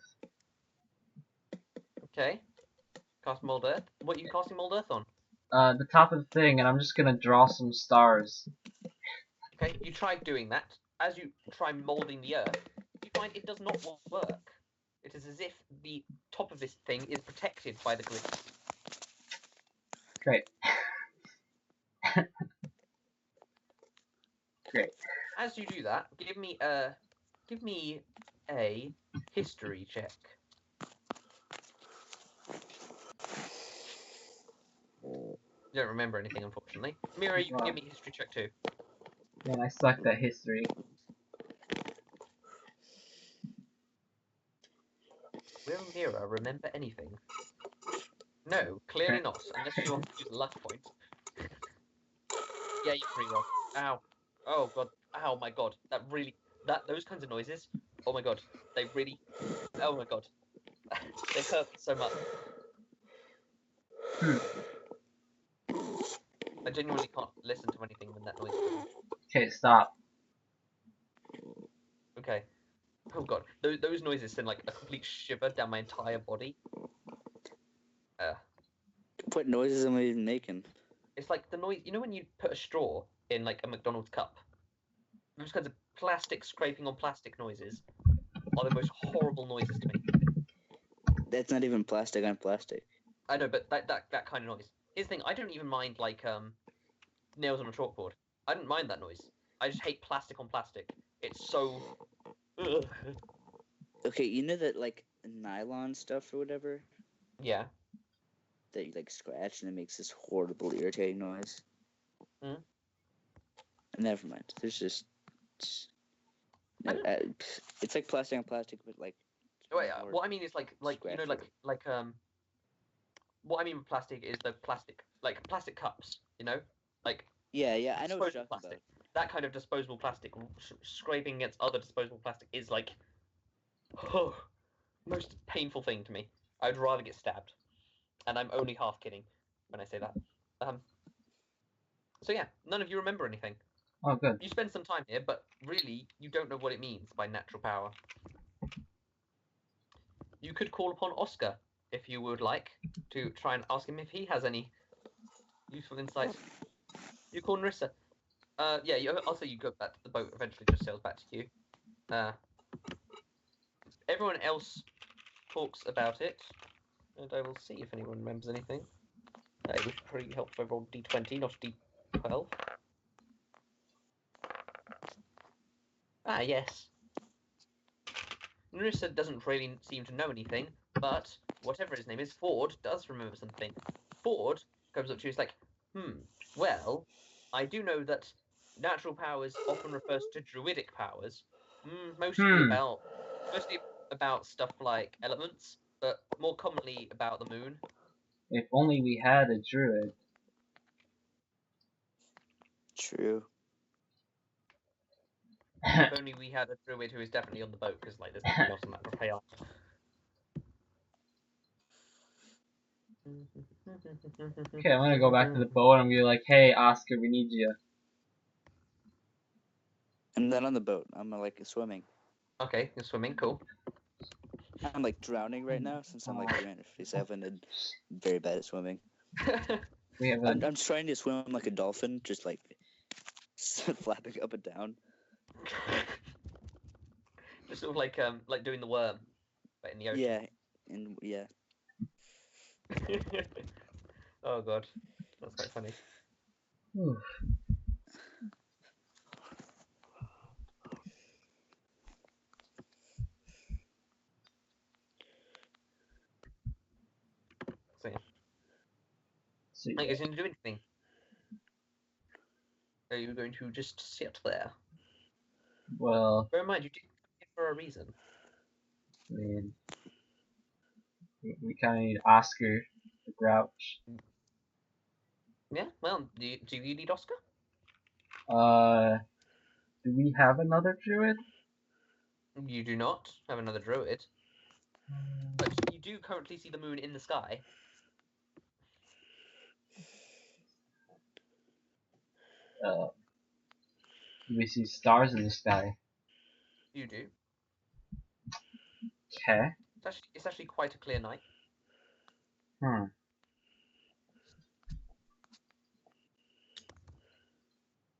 Speaker 1: Okay. Cast mold earth. What are you casting mold earth on?
Speaker 2: The top of the thing, and I'm just gonna draw some stars.
Speaker 1: Okay, you try doing that. As you try molding the earth, you find it does not work. It is as if the top of this thing is protected by the glue.
Speaker 2: Great. Great.
Speaker 1: As you do that, give me a history check. You don't remember anything, unfortunately. Mera, you can give me a history check too.
Speaker 2: Man, I sucked at history.
Speaker 1: Will Mera remember anything? No, clearly not, unless you want to use a luck point. Yeah, you pre-roll. Ow. Oh god. Ow my god. Those kinds of noises. Oh my god. They really. Oh my god. They hurt so much. I genuinely can't listen to anything when that noise is coming.
Speaker 2: Okay, stop.
Speaker 1: Okay. Oh god. Those noises send like a complete shiver down my entire body.
Speaker 3: What noises am I even making?
Speaker 1: It's like the noise. You know when you put a straw in like a McDonald's cup? Those kinds of plastic scraping on plastic noises are the most horrible noises to me.
Speaker 3: That's not even plastic on plastic.
Speaker 1: I know, but that kind of noise. Here's the thing, I don't even mind like nails on a chalkboard. I don't mind that noise. I just hate plastic on plastic. It's so. Ugh.
Speaker 3: Okay, you know that like nylon stuff or whatever
Speaker 1: Yeah.
Speaker 3: that you like scratch and it makes this horrible irritating noise.
Speaker 1: Hmm?
Speaker 3: Never mind. There's just no, it's like plastic on plastic, but like.
Speaker 1: Wait,
Speaker 3: more
Speaker 1: what I mean is like you know
Speaker 3: scratch
Speaker 1: what I mean with plastic is the plastic like plastic cups. You know, like
Speaker 3: Yeah, I know what you're
Speaker 1: disposable
Speaker 3: talking
Speaker 1: plastic.
Speaker 3: about.
Speaker 1: That kind of disposable plastic scraping against other disposable plastic is like most painful thing to me. I'd rather get stabbed, and I'm only half kidding when I say that. So yeah, none of you remember anything.
Speaker 2: Oh, good.
Speaker 1: You spend some time here, but really, you don't know what it means by natural power. You could call upon Oskar if you would like to try and ask him if he has any useful insight. You call Narissa. Yeah, I'll say you go back to the boat. Eventually, just sails back to you. Everyone else talks about it, and I will see if anyone remembers anything. It would pretty help if I rolled D20, not D12. Ah, yes. Narissa doesn't really seem to know anything, but whatever his name is, Ford does remember something. Ford comes up to you, he's like, well, I do know that natural powers often refers to druidic powers, mostly about stuff like elements, but more commonly about the moon.
Speaker 2: If only we had a druid.
Speaker 3: True.
Speaker 1: If only we had a druid who is definitely on the boat, because like there's nothing else on that payoff.
Speaker 2: Okay, I'm gonna go back to the boat and I'm gonna be like, hey, Oskar, we need you.
Speaker 3: I'm not on the boat. I'm like swimming.
Speaker 1: Okay, you're swimming, cool.
Speaker 3: I'm like drowning right now since I'm like 357 and very bad at swimming.
Speaker 2: We have
Speaker 3: I'm just trying to swim like a dolphin, just like flapping up and down.
Speaker 1: Just sort of like doing the worm, but in the ocean.
Speaker 3: Yeah, and yeah.
Speaker 1: Oh god, that's quite funny.
Speaker 2: Whew.
Speaker 1: So yeah,
Speaker 2: So,
Speaker 1: I guess you didn't do anything. Are you going to just sit there?
Speaker 2: Well,
Speaker 1: Bear in mind, you did it for a reason.
Speaker 2: I mean, we kind of need Oskar, the Grouch.
Speaker 1: Yeah. Well, do you need Oskar?
Speaker 2: Do we have another druid?
Speaker 1: You do not have another druid, but you do currently see the moon in the sky.
Speaker 2: Do we see stars in the sky?
Speaker 1: You do.
Speaker 2: Okay.
Speaker 1: It's actually quite a clear night.
Speaker 2: Hmm.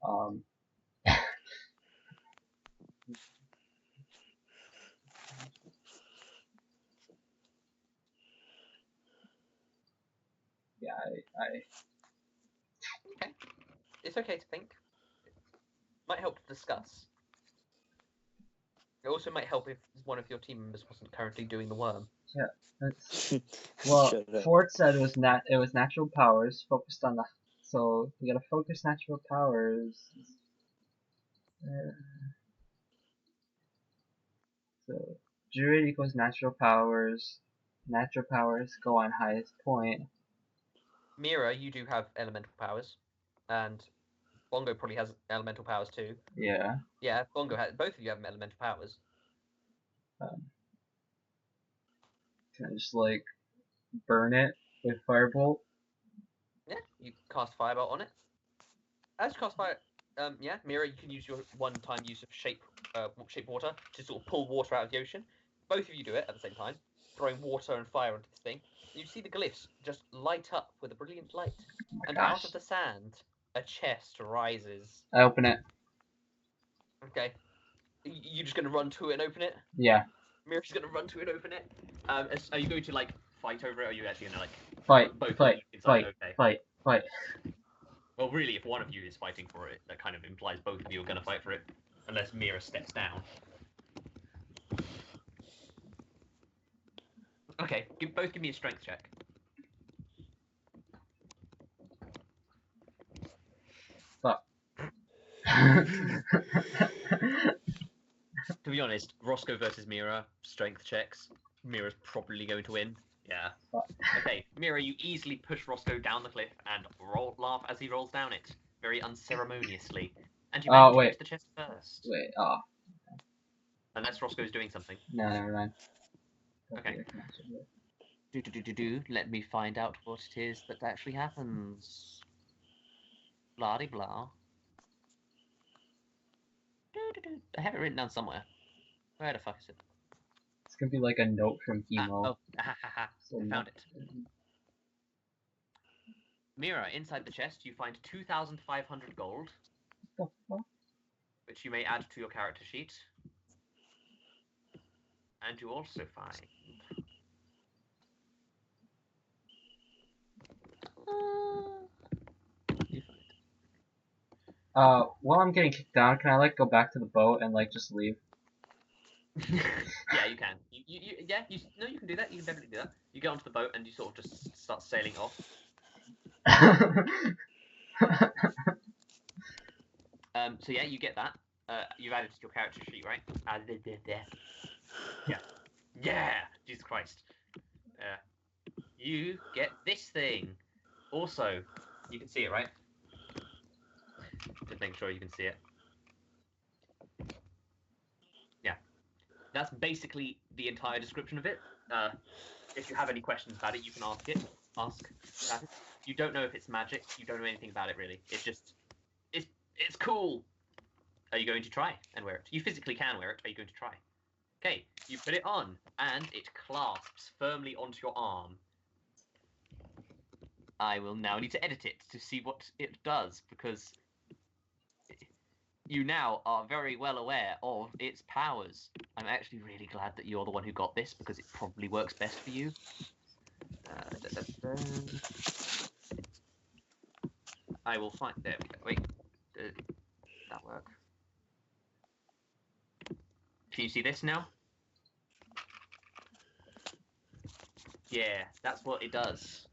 Speaker 2: Um. Yeah,
Speaker 1: Okay. It's okay to think. Might help to discuss. It also might help if one of your team members wasn't currently doing the worm.
Speaker 2: well,
Speaker 3: Shut up.
Speaker 2: Ford said it was natural powers focused on the. So we gotta focus natural powers. Uh, so druid equals natural powers. Natural powers go on highest point.
Speaker 1: Mera, you do have elemental powers, and Bongo probably has elemental powers too.
Speaker 2: Yeah.
Speaker 1: Yeah, Bongo has. Both of you have elemental powers.
Speaker 2: Can I just like burn it with firebolt?
Speaker 1: Yeah, you cast Firebolt on it. As you cast fire, yeah, Mera, you can use your one-time use of shape water to sort of pull water out of the ocean. Both of you do it at the same time, throwing water and fire onto this thing. You see the glyphs just light up with a brilliant light,
Speaker 2: Oh my
Speaker 1: and
Speaker 2: gosh.
Speaker 1: out of the sand, a chest rises.
Speaker 2: I open it.
Speaker 1: Okay, you just gonna run to it and open it?
Speaker 2: Yeah.
Speaker 1: Mira's gonna run to it and open it. Are you going to like fight over it, or are you actually gonna like
Speaker 2: Fight.
Speaker 1: both
Speaker 2: Fight.
Speaker 1: inside?
Speaker 2: Fight.
Speaker 1: Okay.
Speaker 2: Fight. Fight.
Speaker 1: Well, really, if one of you is fighting for it, that kind of implies both of you are going to fight for it, unless Mera steps down. Okay, both give me a strength check.
Speaker 2: Fuck.
Speaker 1: To be honest, Roscoe versus Mera, strength checks. Mira's probably going to win. Yeah. Okay, Mera, you easily push Roscoe down the cliff and laugh as he rolls down it, very unceremoniously. And you manage to get to the chest first.
Speaker 2: Wait. Oh.
Speaker 1: Unless Roscoe's doing something.
Speaker 2: No, never mind.
Speaker 1: Okay. Let me find out what it is that actually happens. Blah de blah. I have it written down somewhere. Where the fuck is it?
Speaker 2: It's gonna be like a note from Hemo.
Speaker 1: I found it. Mera, inside the chest you find 2,500 gold,
Speaker 2: What the fuck?
Speaker 1: which you may add to your character sheet. And you also find...
Speaker 2: While I'm getting kicked down, can I like go back to the boat and like just leave?
Speaker 1: Yeah, you can. You can do that. You can definitely do that. You get onto the boat and you sort of just start sailing off. So yeah, you get that. You've added to your character sheet, right? Yeah. Yeah! Jesus Christ. You get this thing. Also, you can see it, right? Just make sure you can see it. Yeah. That's basically the entire description of it. If you have any questions about it, you can ask about it. You don't know if it's magic. You don't know anything about it, really. It's just... It's cool! Are you going to try and wear it? You physically can wear it. Are you going to try? Okay, you put it on, and it clasps firmly onto your arm. I will now need to edit it to see what it does, because you now are very well aware of its powers. I'm actually really glad that you're the one who got this, because it probably works best for you. I will find... There we go. Wait. Did that work? Can you see this now? Yeah, that's what it does.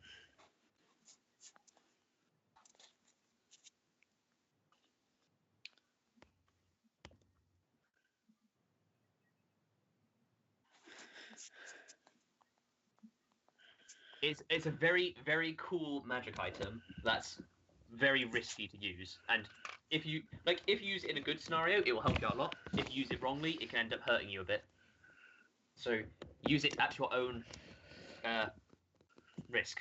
Speaker 1: It's a very very cool magic item that's very risky to use, and if you use it in a good scenario, it will help you out a lot. If you use it wrongly, it can end up hurting you a bit. So use it at your own risk.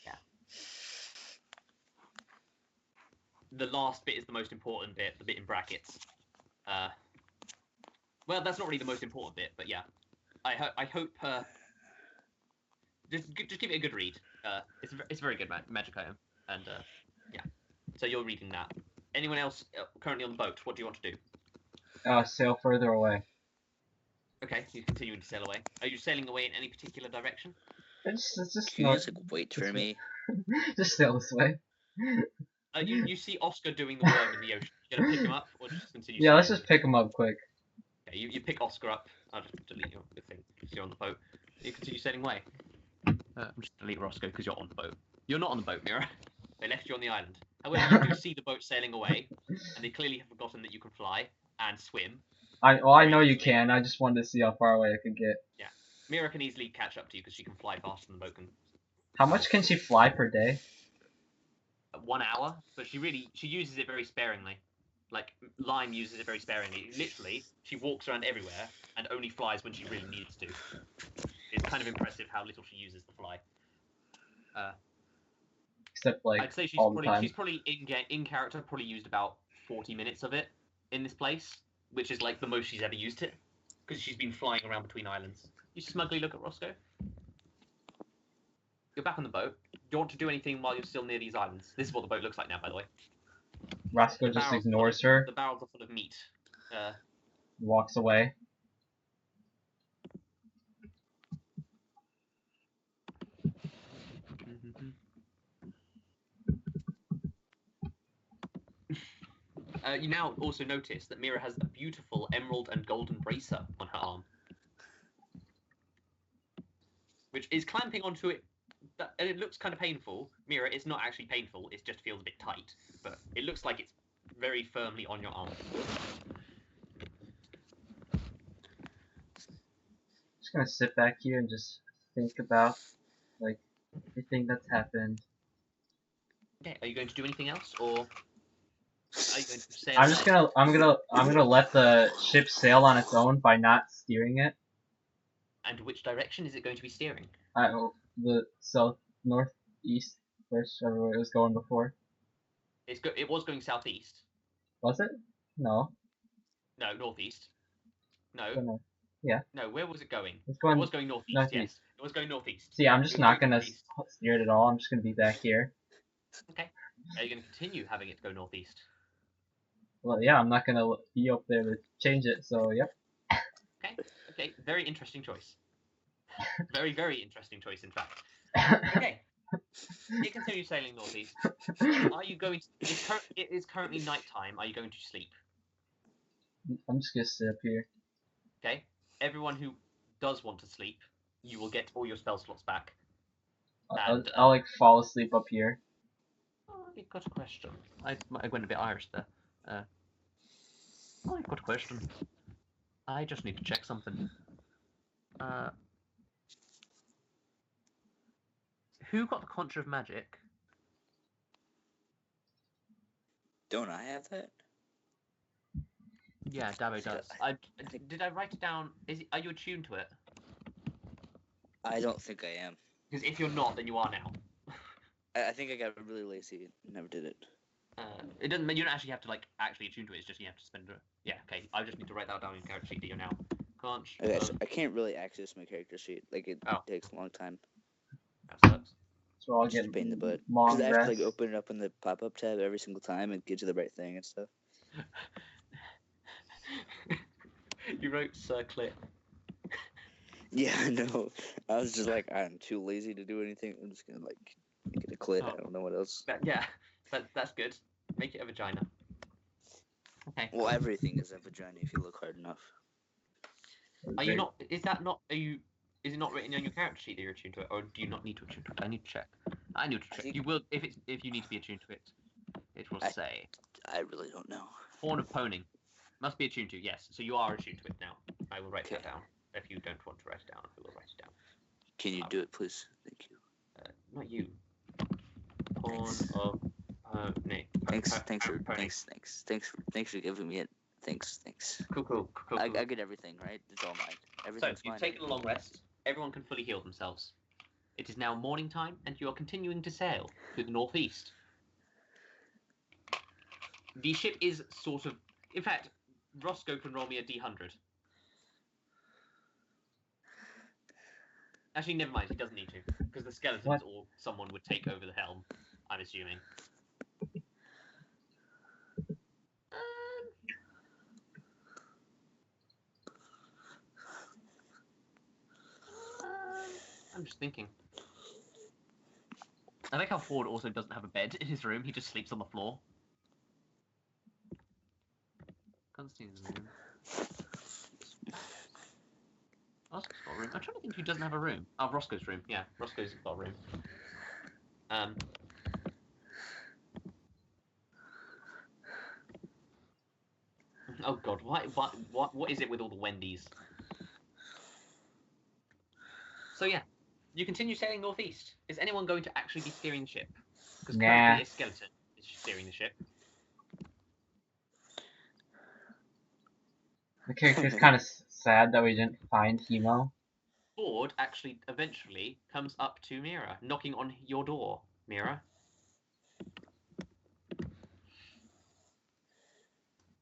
Speaker 1: Yeah. The last bit is the most important bit, the bit in brackets. Well, that's not really the most important bit, but yeah. I hope just give it a good read. It's a very good magic item, and yeah. So you're reading that. Anyone else currently on the boat? What do you want to do?
Speaker 2: Sail further away.
Speaker 1: Okay, you're continuing to sail away. Are you sailing away in any particular direction?
Speaker 2: It's just
Speaker 3: Can you
Speaker 2: not.
Speaker 3: just like wait for me?
Speaker 2: Just sail this way.
Speaker 1: You see Oskar doing the worm in the ocean. You gonna pick him up or just continue?
Speaker 2: Yeah, let's
Speaker 1: sailing
Speaker 2: just pick him up quick.
Speaker 1: Okay, you pick Oskar up. I'll just delete your thing because you're on the boat. You continue sailing away. I'm just delete Roscoe because you're on the boat. You're not on the boat, Mera. They left you on the island. However, you do see the boat sailing away, and they clearly have forgotten that you can fly and swim.
Speaker 2: I know you
Speaker 1: easily.
Speaker 2: can. I just wanted to see how far away I could get.
Speaker 1: Yeah, Mera can easily catch up to you because she can fly faster than the boat can.
Speaker 2: How much can she fly per day?
Speaker 1: 1 hour, but she uses it very sparingly. Like Lime uses it very sparingly. Literally, she walks around everywhere and only flies when she really needs to. It's kind of impressive how little she uses to fly.
Speaker 2: Except like
Speaker 1: I'd say she's
Speaker 2: all the time.
Speaker 1: probably in character probably used about 40 minutes of it in this place, which is like the most she's ever used it because she's been flying around between islands. You smugly look at Roscoe. You're back on the boat. Do you want to do anything while you're still near these islands? This is what the boat looks like now, by the way.
Speaker 2: Roscoe just ignores her.
Speaker 1: The barrels are full of meat.
Speaker 2: Walks away.
Speaker 1: You now also notice that Mera has a beautiful emerald and golden bracer on her arm, which is clamping onto it, and it looks kind of painful. Mera, it's not actually painful, it just feels a bit tight, but it looks like it's very firmly on your arm.
Speaker 2: Just gonna sit back here and just think about like everything that's happened.
Speaker 1: Okay, are you going to do anything else, or are you going to sail
Speaker 2: I'm just gonna I'm gonna let the ship sail on its own by not steering it.
Speaker 1: And which direction is it going to be steering?
Speaker 2: The south, north, east, whichever way it was going before.
Speaker 1: It was going southeast.
Speaker 2: Was it? No.
Speaker 1: No, northeast. No.
Speaker 2: Don't know. Yeah.
Speaker 1: No, where was it going?
Speaker 2: It's going
Speaker 1: It was going northeast,
Speaker 2: northeast.
Speaker 1: yes. It was going northeast.
Speaker 2: See, I'm just
Speaker 1: It was
Speaker 2: not
Speaker 1: going
Speaker 2: gonna
Speaker 1: northeast.
Speaker 2: steer it at all. I'm just gonna be back here.
Speaker 1: Okay. Are you going to continue having it go northeast?
Speaker 2: Well, yeah, I'm not gonna be up there to change it. So, yep.
Speaker 1: Okay. Okay. Very interesting choice. Very, very interesting choice, in fact. Okay. You continue sailing northeast. Are you going to... It is currently nighttime. Are you going to sleep?
Speaker 2: I'm just gonna sit up here.
Speaker 1: Okay. Everyone who does want to sleep, you will get all your spell slots back.
Speaker 2: I'll like fall asleep up here.
Speaker 1: I've got a question. I went a bit Irish there. I've got a question. I just need to check something. Who got the Contra of Magic?
Speaker 3: Don't I have that?
Speaker 1: Yeah, Dabo does. Did I write it down? Are you attuned to it?
Speaker 3: I don't think I am.
Speaker 1: Because if you're not, then you are now.
Speaker 3: I think I got really lazy and never did it.
Speaker 1: It doesn't. You don't actually have to actually attune to it. It's just you have to spend it. Yeah. Okay. I just need to write that down in character sheet that you're now.
Speaker 3: Okay, so I can't really access my character sheet. Like it takes a long time.
Speaker 1: That sucks.
Speaker 2: So I'll
Speaker 3: It's
Speaker 2: get
Speaker 3: just a pain in the butt.
Speaker 2: long
Speaker 3: Because I have to
Speaker 2: rest.
Speaker 3: open it up in the pop-up tab every single time and get to the right thing and stuff.
Speaker 1: You wrote Sir Clip.
Speaker 3: Yeah, I know. I was just like, I'm too lazy to do anything. I'm just gonna make it a clit. I don't know what else.
Speaker 1: That's good. Make it a vagina. Okay.
Speaker 3: Well, everything is a vagina if you look hard enough.
Speaker 1: Are you not? Is that not? Are you? Is it not written on your character sheet that you're attuned to it, or do you not need to attune to it? I need to check. I need to check. You will if you need to be attuned to it. It will say.
Speaker 3: I really don't know.
Speaker 1: Horn of Poning. Must be attuned to, yes. So you are attuned to it now. I will write that down. If you don't want to write it down, I will write it down.
Speaker 3: Can you do it, please? Thank you.
Speaker 1: Not you. Horn
Speaker 3: Thanks.
Speaker 1: of Poning.
Speaker 3: Thanks for giving me it. Thanks.
Speaker 1: Cool.
Speaker 3: I get everything, right? It's all mine.
Speaker 1: So,
Speaker 3: Everything's
Speaker 1: you've
Speaker 3: mine.
Speaker 1: taken a long rest. Everyone can fully heal themselves. It is now morning time, and you are continuing to sail to the northeast. The ship is sort of... In fact, Roscoe can roll me a D100. Actually, never mind. He doesn't need to, because the skeletons or someone would take over the helm, I'm assuming. I'm just thinking. I like how Ford also doesn't have a bed in his room. He just sleeps on the floor. Constantine's room. Oscar's got a room. I'm trying to think who doesn't have a room. Oh, Roscoe's room. Yeah, Roscoe's got a room. Oh God, what is it with all the Wendy's? So yeah, you continue sailing northeast. Is anyone going to actually be steering the ship? Because currently a skeleton is steering the ship.
Speaker 2: The character's kind of sad that we didn't find Hemo.
Speaker 1: Ford actually eventually comes up to Mera, knocking on your door, Mera.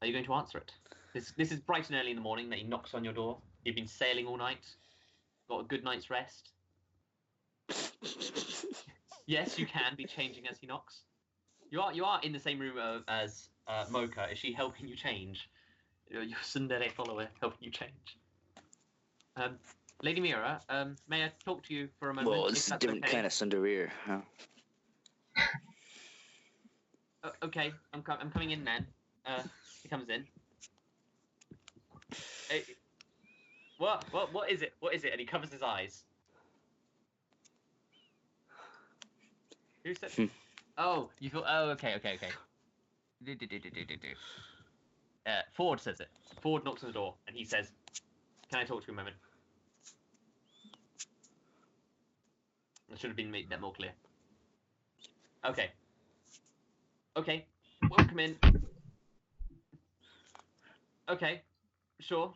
Speaker 1: Are you going to answer it? This is bright and early in the morning that he knocks on your door. You've been sailing all night. Got a good night's rest. Yes, you can be changing as he knocks. You are in the same room as Mocha. Is she helping you change? Your tsundere follower helping you change. Lady Mera, may I talk to you for a moment?
Speaker 3: Well, it's a different kind of Cinderella, huh?
Speaker 1: Okay, I'm coming in then. He comes in. What is it? What is it? And he covers his eyes. Who said? Oh, you feel? Oh, okay. Ford says it. Ford knocks on the door and he says, "Can I talk to you a moment?" I should have been made that more clear. Okay. Welcome in. Okay. Sure.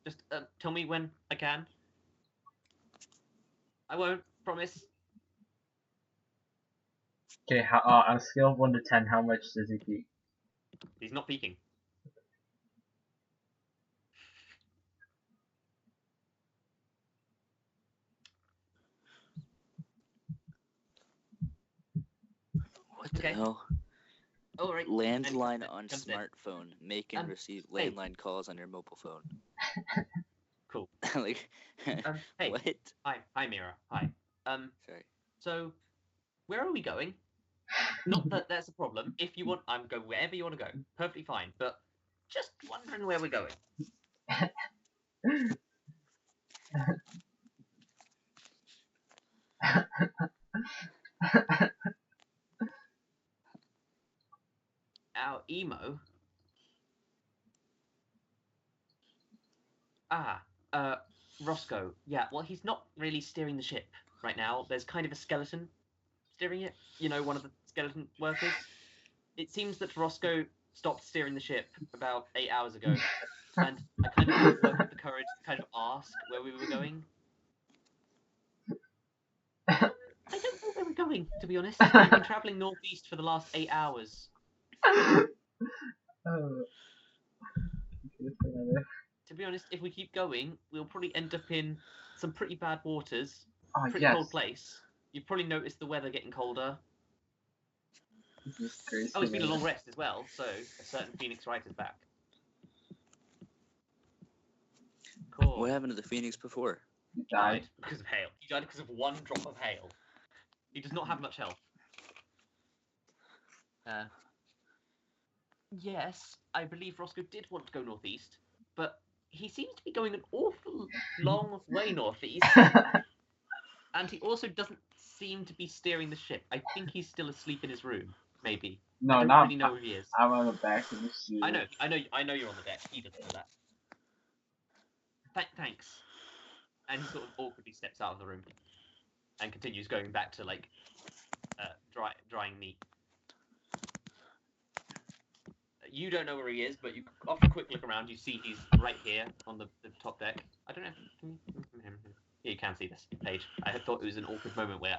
Speaker 1: Just tell me when I can. I won't. Promise.
Speaker 2: Okay, on a scale of 1 to 10, how much does he peak?
Speaker 1: He's not peeking.
Speaker 3: What the hell?
Speaker 1: Oh, right.
Speaker 3: Landline on smartphone. Make and receive landline calls on your mobile phone.
Speaker 1: Cool.
Speaker 3: Like,
Speaker 1: hey.
Speaker 3: What?
Speaker 1: Hi, Mera. Hi.
Speaker 3: Sorry.
Speaker 1: So, where are we going? Not that that's a problem. If you want, I'm go wherever you want to go. Perfectly fine. But just wondering where we're going. Our emo. Roscoe. Yeah. Well, he's not really steering the ship right now. There's kind of a skeleton steering it. You know, one of the skeleton workers. It seems that Roscoe stopped steering the ship about 8 hours ago, and I kind of didn't work up the courage to kind of ask where we were going. I don't know where we're going, to be honest. We've been travelling northeast for the last 8 hours. To be honest, if we keep going, we'll probably end up in some pretty bad waters. Pretty cold place. You've probably noticed the weather getting colder. Oh, it's been a long rest as well, so a certain Phoenix Wright is back. Cool.
Speaker 3: What happened to the Phoenix before?
Speaker 2: He died
Speaker 1: because of hail. He died because of one drop of hail. He does not have much health. Yes, I believe Roscoe did want to go northeast, but he seems to be going an awful long way northeast. And he also doesn't seem to be steering the ship. I think he's still asleep in his room. maybe.
Speaker 2: No,
Speaker 1: I don't
Speaker 2: not.
Speaker 1: really know who he is.
Speaker 2: I'm on the back of the suit.
Speaker 1: I know you're on the deck. He doesn't know that. Thanks. And he sort of awkwardly steps out of the room and continues going back to like drying meat. You don't know where he is, but you after a quick look around, you see he's right here on the top deck. I don't know. Yeah, you can see this page. I had thought it was an awkward moment where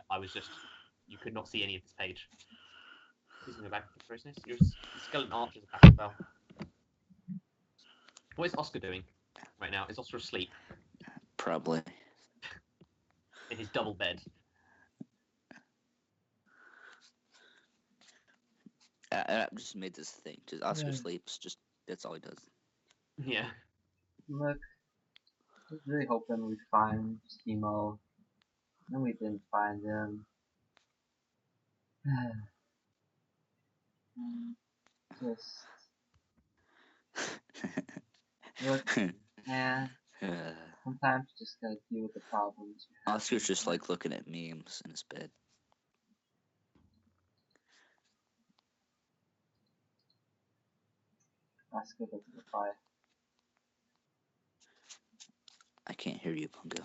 Speaker 1: you could not see any of this page. Please go back to the process. Your skeleton arch is a back spell. What is Oskar doing right now? Is Oskar asleep
Speaker 3: Probably.
Speaker 1: in his double bed?
Speaker 3: I just made this thing. Just Oscar
Speaker 2: Yeah.
Speaker 3: sleeps. Just that's all he does.
Speaker 1: Yeah.
Speaker 2: Look, I was really hoping we'd find Schemo, and we didn't find him. Just look, man. Sometimes you just gotta deal with the problems. You have
Speaker 3: Oscar's just
Speaker 2: in life.
Speaker 3: like looking at memes in his bed.
Speaker 2: Oscar doesn't reply.
Speaker 3: I can't hear you, Bongo.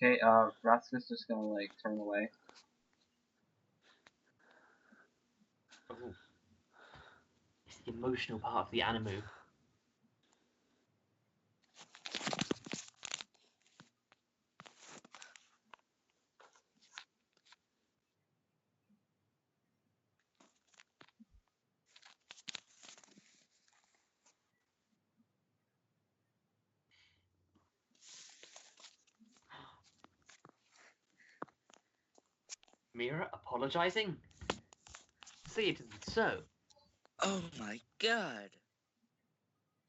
Speaker 2: Okay, Roscoe's just gonna like turn away.
Speaker 1: Oh. It's the emotional part of the animu. Mera apologizing? Say it isn't so.
Speaker 3: Oh my god!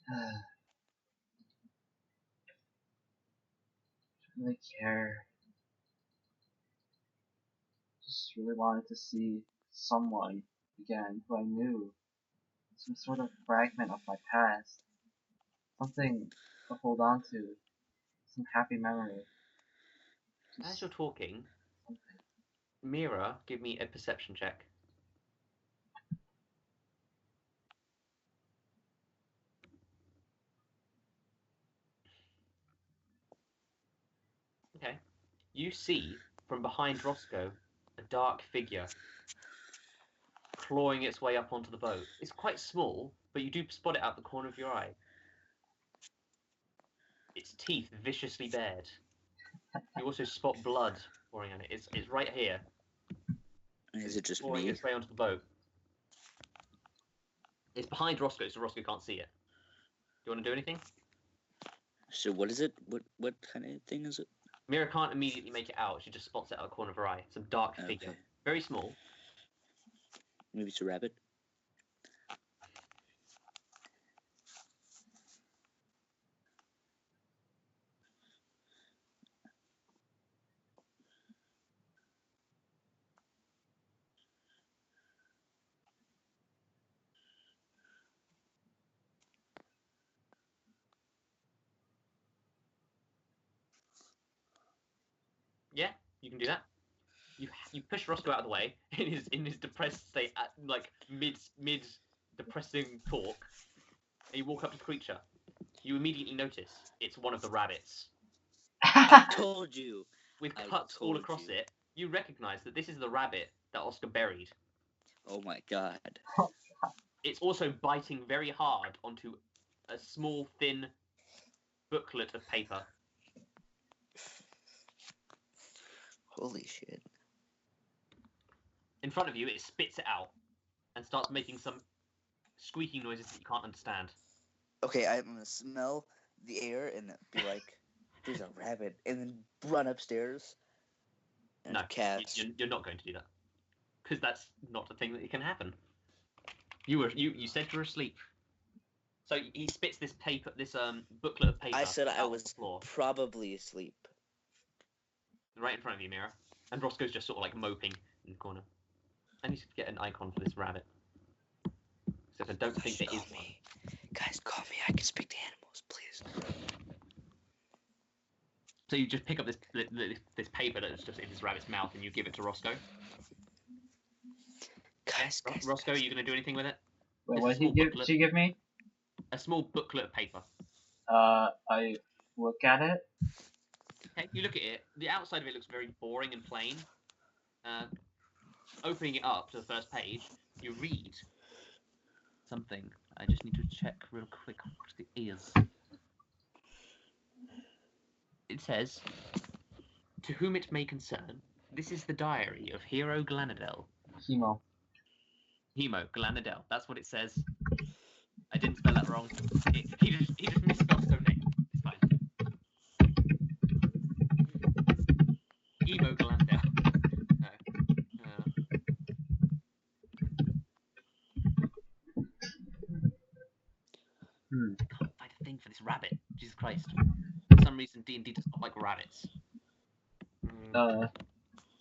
Speaker 2: Don't really care. Just really wanted to see someone again who I knew. Some sort of fragment of my past. Something to hold on to. Some happy memory.
Speaker 1: As
Speaker 2: Just
Speaker 1: you're talking,
Speaker 2: something.
Speaker 1: Mera, give me a perception check. Okay. You see from behind Roscoe a dark figure clawing its way up onto the boat. It's quite small, but you do spot it out the corner of your eye. Its teeth viciously bared. You also spot blood pouring on it. It's right here.
Speaker 3: Is it just
Speaker 1: Clawing
Speaker 3: me?
Speaker 1: its way onto the boat. It's behind Roscoe, so Roscoe can't see it. Do you want to do anything?
Speaker 3: So what is it? What kind of thing is it?
Speaker 1: Mira can't immediately make it out. She just spots it out of the corner of her eye. It's a dark figure.
Speaker 3: Okay.
Speaker 1: Very small.
Speaker 3: Maybe it's a rabbit.
Speaker 1: Yeah, you can do that. You push Roscoe out of the way in his depressed state, at, like mid depressing talk, and you walk up to the creature. You immediately notice it's one of the rabbits
Speaker 3: I told you.
Speaker 1: with
Speaker 3: I
Speaker 1: cuts all
Speaker 3: told
Speaker 1: across
Speaker 3: you.
Speaker 1: it. You recognize that this is the rabbit that Oskar buried.
Speaker 3: Oh my god.
Speaker 1: It's also biting very hard onto a small, thin booklet of paper.
Speaker 3: Holy shit.
Speaker 1: In front of you, it spits it out and starts making some squeaking noises that you can't understand.
Speaker 3: Okay, I'm gonna smell the air and be like, "There's a rabbit," and then run upstairs. And
Speaker 1: No,
Speaker 3: cast.
Speaker 1: you're not going to do that because that's not a thing that can happen. You said you were asleep. So he spits this paper, this booklet of paper.
Speaker 3: I said I
Speaker 1: out
Speaker 3: was
Speaker 1: on the floor,
Speaker 3: probably asleep.
Speaker 1: right in front of you, Mira. And Roscoe's just sort of like moping in the corner. I need to get an icon for this rabbit. Except I don't think there is one.
Speaker 3: Me. Guys, call me. I can speak to animals, please.
Speaker 1: So you just pick up this paper that's just in this rabbit's mouth, and you give it to Roscoe.
Speaker 3: Guys,
Speaker 1: Roscoe, are you going to do anything with it?
Speaker 2: Wait,
Speaker 1: It's a
Speaker 2: what
Speaker 1: small
Speaker 2: did
Speaker 1: booklet.
Speaker 2: she give me?
Speaker 1: A small booklet of paper.
Speaker 2: I look at it.
Speaker 1: Okay, you look at it. The outside of it looks very boring and plain. Opening it up to the first page, you read something. I just need to check real quick what it is. It says, "To whom it may concern, this is the diary of Hero Glanadel."
Speaker 2: Hemo.
Speaker 1: Hemo Glanadel. That's what it says. I didn't spell that wrong. He just misspelled his own name. It's fine. Emo Glanadel. No. I can't find a thing for this rabbit. Jesus Christ. For some reason, D&D does not like rabbits.
Speaker 2: So
Speaker 1: Not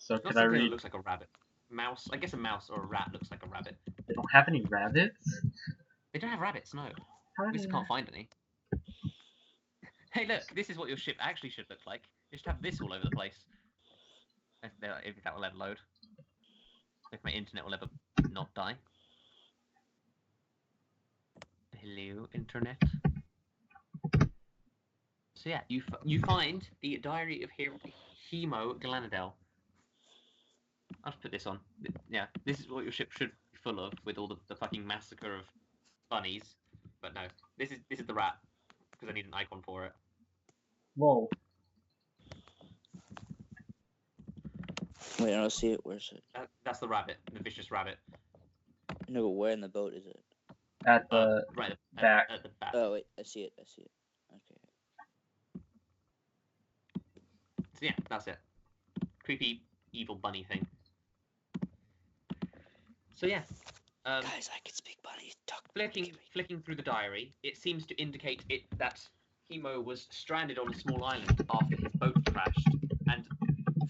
Speaker 2: could I
Speaker 1: something that
Speaker 2: read?
Speaker 1: looks like a rabbit. Mouse. I guess a mouse or a rat looks like a rabbit.
Speaker 2: They don't have any rabbits?
Speaker 1: They don't have rabbits, no.
Speaker 2: How
Speaker 1: We
Speaker 2: do
Speaker 1: just
Speaker 2: they
Speaker 1: can't find any. Hey, look, this is what your ship actually should look like. You should have this all over the place. If that will ever load. If my internet will ever not die. Hello, internet. So yeah, you find the diary of Hemo Glanadel. I'll just put this on. Yeah, this is what your ship should be full of, with all the fucking massacre of bunnies. But no, this is the rat, because I need an icon for it.
Speaker 2: Whoa.
Speaker 3: Wait, I don't see it. Where's it?
Speaker 1: That's the rabbit, the vicious rabbit.
Speaker 3: No, but where in the boat is it?
Speaker 2: At the
Speaker 1: right
Speaker 2: back.
Speaker 1: At the back.
Speaker 3: Oh wait, I see it. Okay.
Speaker 1: So yeah, that's it. Creepy, evil bunny thing. So yeah.
Speaker 3: Guys, I can speak bunny.
Speaker 1: Flicking through the diary, it seems to indicate that Hemo was stranded on a small island after his boat crashed, and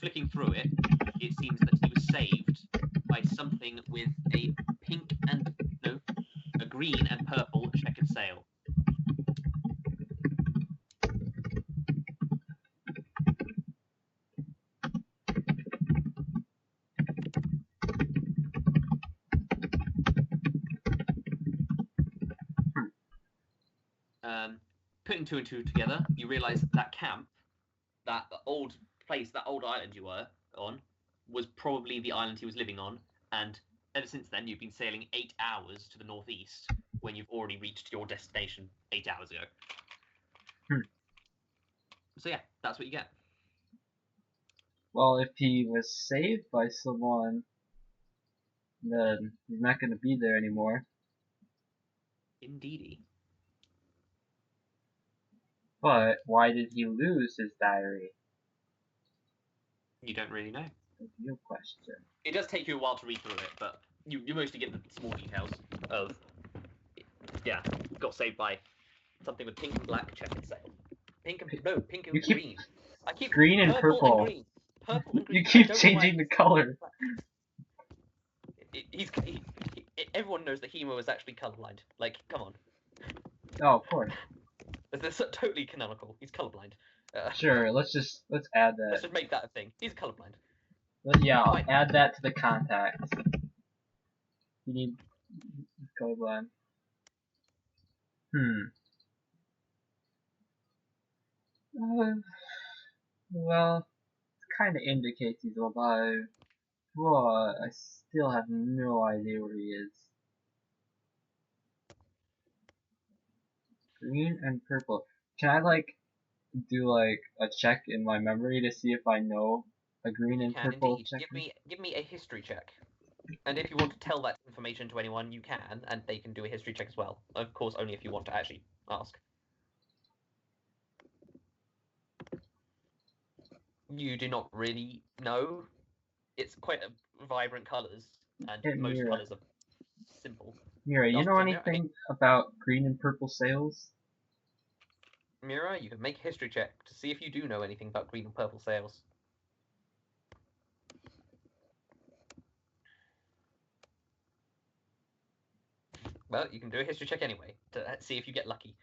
Speaker 1: flicking through it, it seems that he was saved by something with a green and purple checkered sail. Putting two and two together, you realise that camp, that old place, that old island you were on, was probably the island he was living on, and ever since then you've been sailing 8 hours to the northeast when you've already reached your destination 8 hours ago. So yeah, that's what you get.
Speaker 2: Well, if he was saved by someone, then he's not going to be there anymore.
Speaker 1: Indeedy.
Speaker 2: But why did he lose his diary?
Speaker 1: You don't really know.
Speaker 2: That's a real question.
Speaker 1: It does take you a while to read through it, but you mostly get the small details of, yeah, got saved by something with pink and black checkered sail. Pink and green. I keep
Speaker 2: green and purple.
Speaker 1: And green. Purple and green.
Speaker 2: You keep changing the color.
Speaker 1: Everyone knows that Hemo is actually colorblind. Like, come on.
Speaker 2: Oh, of course.
Speaker 1: That's totally canonical. He's colorblind.
Speaker 2: Sure, let's add that.
Speaker 1: Let's just make that a thing. He's colorblind.
Speaker 2: Yeah, I'll add that to the contacts. You need colorblind. Well, it kind of indicates he's alive, but I still have no idea where he is. Green and purple. Can I do a check in my memory to see if I know a green and purple check?
Speaker 1: Give me a history check. And if you want to tell that information to anyone, you can, and they can do a history check as well. Of course, only if you want to actually ask. You do not really know. It's quite vibrant colours, and most
Speaker 2: Mera.
Speaker 1: colours are simple.
Speaker 2: Mera, you know anything about green and purple sails?
Speaker 1: Mera, you can make a history check to see if you do know anything about green and purple sails. Well, you can do a history check anyway, to see if you get lucky.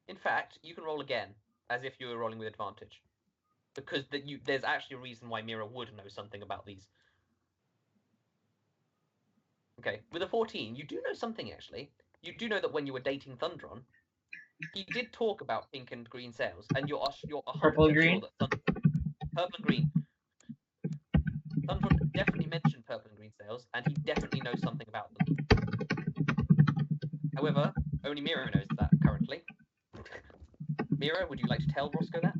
Speaker 1: In fact, you can roll again, as if you were rolling with advantage. Because there's actually a reason why Mera would know something about these. Okay, with a 14, you do know something, actually. You do know that when you were dating Thundron, he did talk about pink and green sails, and you're 100%
Speaker 2: Purple and
Speaker 1: sure
Speaker 2: green?
Speaker 1: that purple and green. Thundron definitely mentioned purple and green sails, and he definitely knows something about them. However, only Mera knows that currently. Mera, would you like to tell Roscoe that?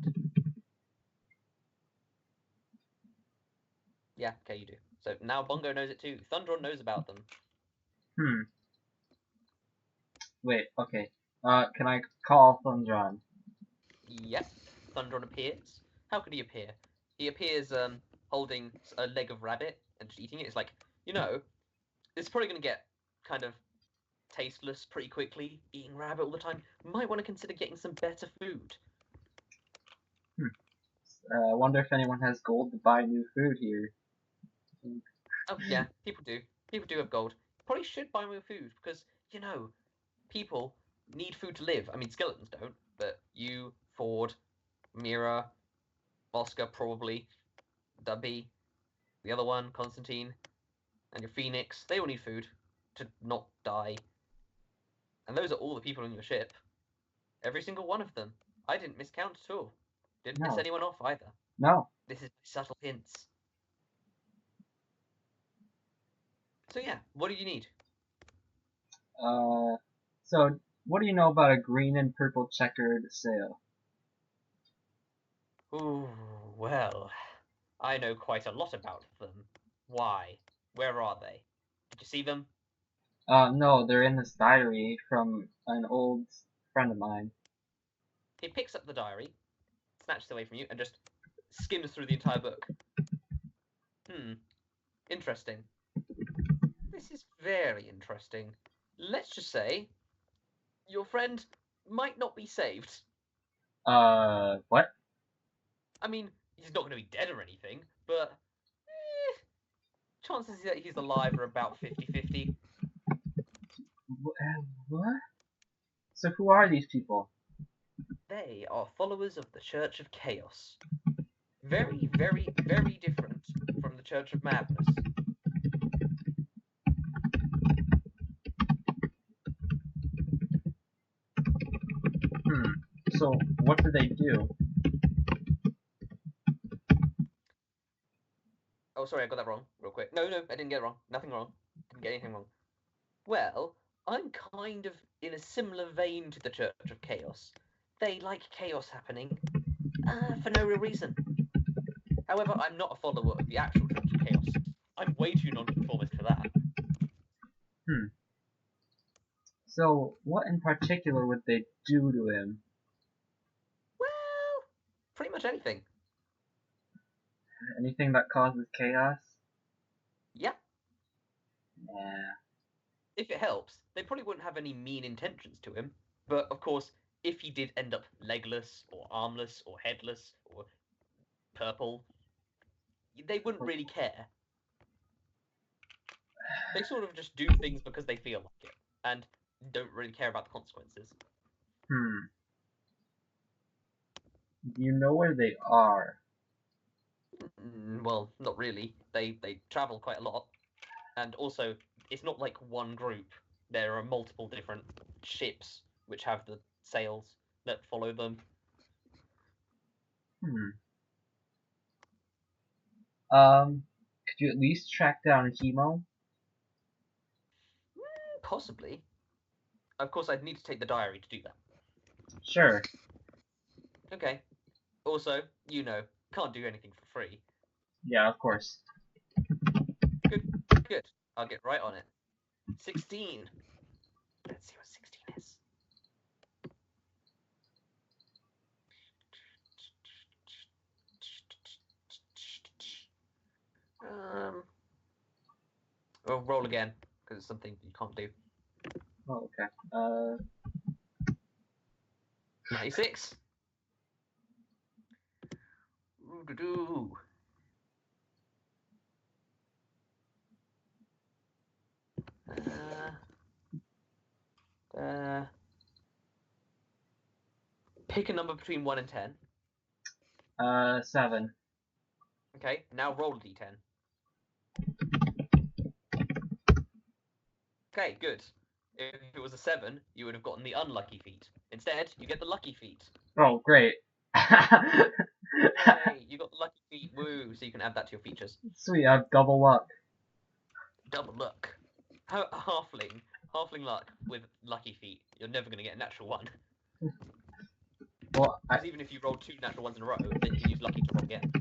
Speaker 1: Yeah, okay, you do. So now Bongo knows it too. Thundron knows about them.
Speaker 2: Wait, okay. Can I call Thundron?
Speaker 1: Yes, Thundron appears. How could he appear? He appears holding a leg of rabbit and just eating it. It's like, it's probably going to get kind of tasteless pretty quickly, eating rabbit all the time. Might want to consider getting some better food.
Speaker 2: I wonder if anyone has gold to buy new food here.
Speaker 1: Oh, yeah, people do. People do have gold. Probably should buy more food because, people need food to live. I mean, skeletons don't, but you, Ford, Mera, Oskar probably, Dubby, the other one, Constantine, and your Phoenix, they all need food to not die. And those are all the people on your ship. Every single one of them. I didn't miscount at all. Didn't miss
Speaker 2: No.
Speaker 1: anyone off either.
Speaker 2: No.
Speaker 1: This is subtle hints. So yeah, what do you need?
Speaker 2: So what do you know about a green and purple checkered sail?
Speaker 1: Ooh, well, I know quite a lot about them. Why? Where are they? Did you see them?
Speaker 2: No, they're in this diary from an old friend of mine.
Speaker 1: He picks up the diary, snatches it away from you, and just skims through the entire book. Interesting. This is very interesting. Let's just say your friend might not be saved.
Speaker 2: What?
Speaker 1: I mean, he's not going to be dead or anything, but chances that he's alive are about 50-50.
Speaker 2: What? So who are these people?
Speaker 1: They are followers of the Church of Chaos. Very, very, very different from the Church of Madness.
Speaker 2: So what do they do?
Speaker 1: Oh, sorry, I got that wrong real quick. No, I didn't get it wrong. Nothing wrong. Didn't get anything wrong. Well, I'm kind of in a similar vein to the Church of Chaos. They like chaos happening for no real reason. However, I'm not a follower of the actual Church of Chaos. I'm way too nonconformist for that.
Speaker 2: So what in particular would they do to him?
Speaker 1: Well, pretty much anything.
Speaker 2: Anything that causes chaos?
Speaker 1: Yep.
Speaker 2: Yeah.
Speaker 1: If it helps, they probably wouldn't have any mean intentions to him. But of course, if he did end up legless or armless or headless or purple, they wouldn't really care. They sort of just do things because they feel like it and don't really care about the consequences.
Speaker 2: Do you know where they are?
Speaker 1: Well, not really. They travel quite a lot, and also it's not like one group. There are multiple different ships which have the sails that follow them.
Speaker 2: Could you at least track down Hemo?
Speaker 1: Possibly. Of course, I'd need to take the diary to do that.
Speaker 2: Sure.
Speaker 1: Okay. Also, can't do anything for free.
Speaker 2: Yeah, of course.
Speaker 1: Good. I'll get right on it. 16. Let's see what 16 is. We'll roll again, because it's something you can't do.
Speaker 2: Oh, okay.
Speaker 1: 96. Ooh-doo-doo. Pick a number between 1 and 10.
Speaker 2: 7.
Speaker 1: Okay, now roll a d10. Okay, good. If it was a 7, you would have gotten the unlucky feat. Instead, you get the lucky feat.
Speaker 2: Oh, great.
Speaker 1: Yay, you got the lucky feat, woo, so you can add that to your features.
Speaker 2: Sweet, I have double luck.
Speaker 1: Double luck. Halfling luck with lucky feat. You're never going to get a natural 1.
Speaker 2: Well,
Speaker 1: Because even if you roll 2 natural 1s in a row, then you can use lucky to roll again.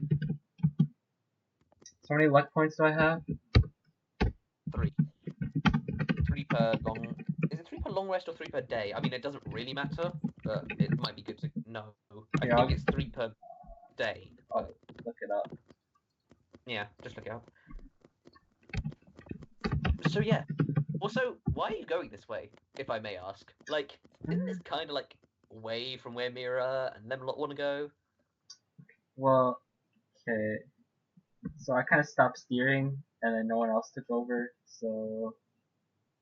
Speaker 2: so many luck points do I have?
Speaker 1: 3. 3 per long... Is it 3 per long rest or 3 per day? I mean, it doesn't really matter, but it might be good to know. I
Speaker 2: Yeah,
Speaker 1: think it's 3 per day.
Speaker 2: I'll look it up.
Speaker 1: Yeah, just look it up. So yeah. Also, why are you going this way, if I may ask? Like, isn't this kind of like away from where Mera and them lot want to go?
Speaker 2: Well, okay. So I kind of stopped steering, and then no one else took over, so...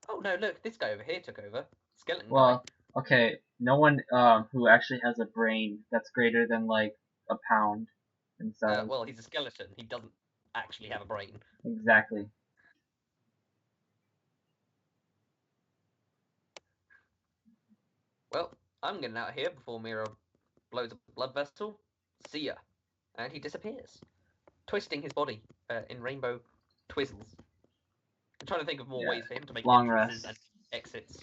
Speaker 1: Oh no, look, this guy over here took over. Skeleton
Speaker 2: Well,
Speaker 1: guy.
Speaker 2: okay, no one who actually has a brain that's greater than, like, a pound himself.
Speaker 1: Well, he's a skeleton. He doesn't actually have a brain.
Speaker 2: Exactly.
Speaker 1: Well, I'm getting out of here before Mera blows up a blood vessel. See ya. And he disappears, twisting his body in rainbow twizzles. I'm trying to think of more ways for him to make
Speaker 2: Long
Speaker 1: entrances
Speaker 2: rest.
Speaker 1: and exits.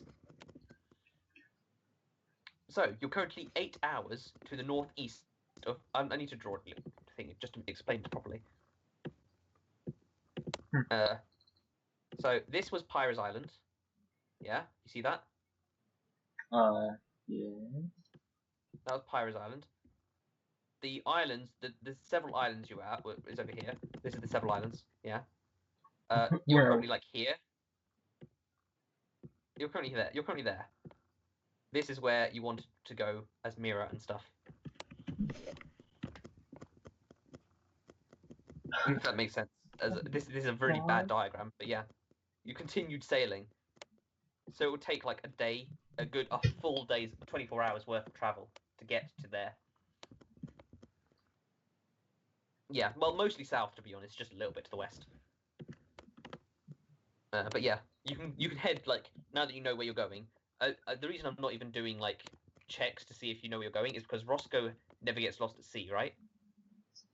Speaker 1: So, you're currently 8 hours to the northeast of... I need to draw a thing just to explain it properly. So, this was Pyra's Island. Yeah? You see that?
Speaker 2: Yeah.
Speaker 1: That was Pyra's Island. The islands, the several islands you were at, is over here. This is the several islands, yeah? You're
Speaker 2: Where?
Speaker 1: currently, like, here. You're currently there. You're currently there. This is where you want to go as Mera and stuff. If that makes sense. This is a really bad diagram, but yeah. You continued sailing. So it would take like a full day's, 24 hours worth of travel to get to there. Yeah, well, mostly south, to be honest, just a little bit to the west. But yeah, you can head, like, now that you know where you're going. The reason I'm not even doing, like, checks to see if you know where you're going is because Roscoe never gets lost at sea, right?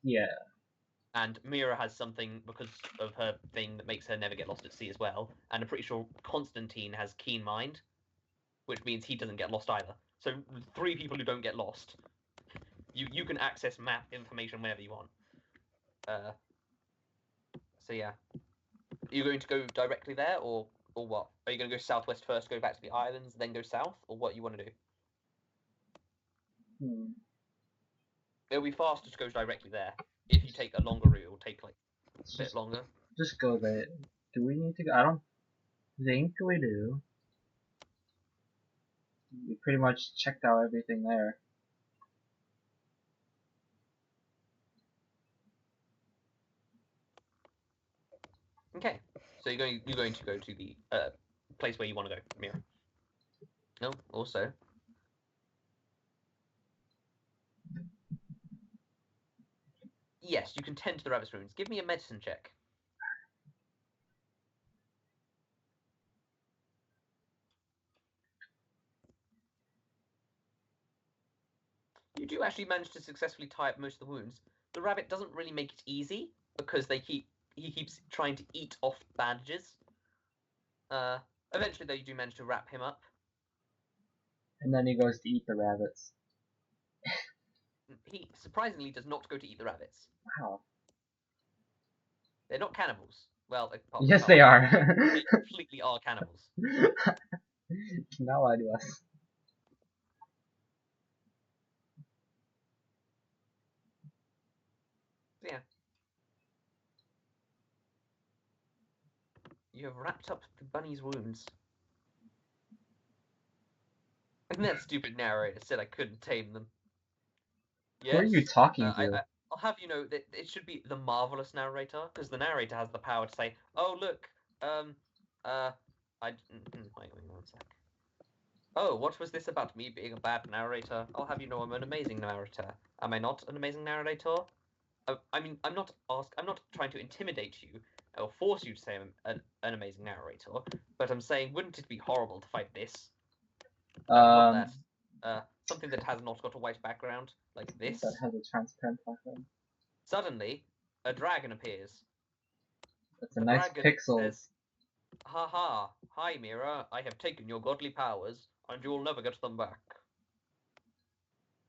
Speaker 2: Yeah.
Speaker 1: And Mera has something because of her thing that makes her never get lost at sea as well. And I'm pretty sure Constantine has keen mind, which means he doesn't get lost either. So 3 people who don't get lost. You can access map information whenever you want. So yeah. Are you going to go directly there, or what? Are you going to go southwest first, go back to the islands, then go south, or what you want to do? It'll be faster to go directly there. If you take a longer route, it'll take like a bit longer.
Speaker 2: Just go there. Do we need to go? I don't think we do. We pretty much checked out everything there.
Speaker 1: Okay, so you're going to go to the place where you want to go, Mera. No, also. Yes, you can tend to the rabbit's wounds. Give me a medicine check. You do actually manage to successfully tie up most of the wounds. The rabbit doesn't really make it easy because he keeps trying to eat off bandages. Eventually, though, you do manage to wrap him up.
Speaker 2: And then he goes to eat the rabbits.
Speaker 1: He surprisingly does not go to eat the rabbits.
Speaker 2: Wow.
Speaker 1: They're not cannibals. Well,
Speaker 2: yes, they are.
Speaker 1: They completely are cannibals.
Speaker 2: Now lie to us.
Speaker 1: Yeah. You have wrapped up the bunny's wounds. And that stupid narrator said I couldn't tame them. Yes?
Speaker 2: Who are you talking to?
Speaker 1: I'll have you know that it should be the marvelous narrator, because the narrator has the power to say, "Oh look, wait one sec." Oh, what was this about me being a bad narrator? I'll have you know I'm an amazing narrator. Am I not an amazing narrator? I mean, I'm not trying to intimidate you or force you to say I'm an amazing narrator, but I'm saying, wouldn't it be horrible to fight this? No, not that. Something that has not got a white background, like this.
Speaker 2: That has a transparent background.
Speaker 1: Suddenly, a dragon appears.
Speaker 2: That's a
Speaker 1: The
Speaker 2: nice
Speaker 1: dragon
Speaker 2: pixels.
Speaker 1: says, "Ha ha! Hi, Mera. I have taken your godly powers, and you will never get them back."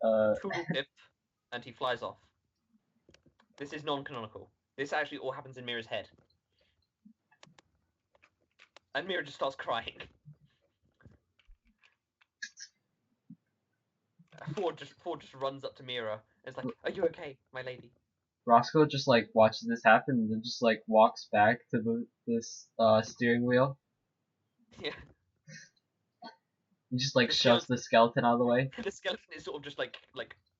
Speaker 1: Toodle pip, and he flies off. This is non-canonical. This actually all happens in Mira's head. And Mira just starts crying. Ford just runs up to Mira and is like, "Are you okay, my lady?"
Speaker 2: Roscoe just like watches this happen and then just like walks back to this steering wheel.
Speaker 1: Yeah.
Speaker 2: He just like
Speaker 1: The
Speaker 2: shoves the skeleton out of the way.
Speaker 1: The skeleton is sort of just like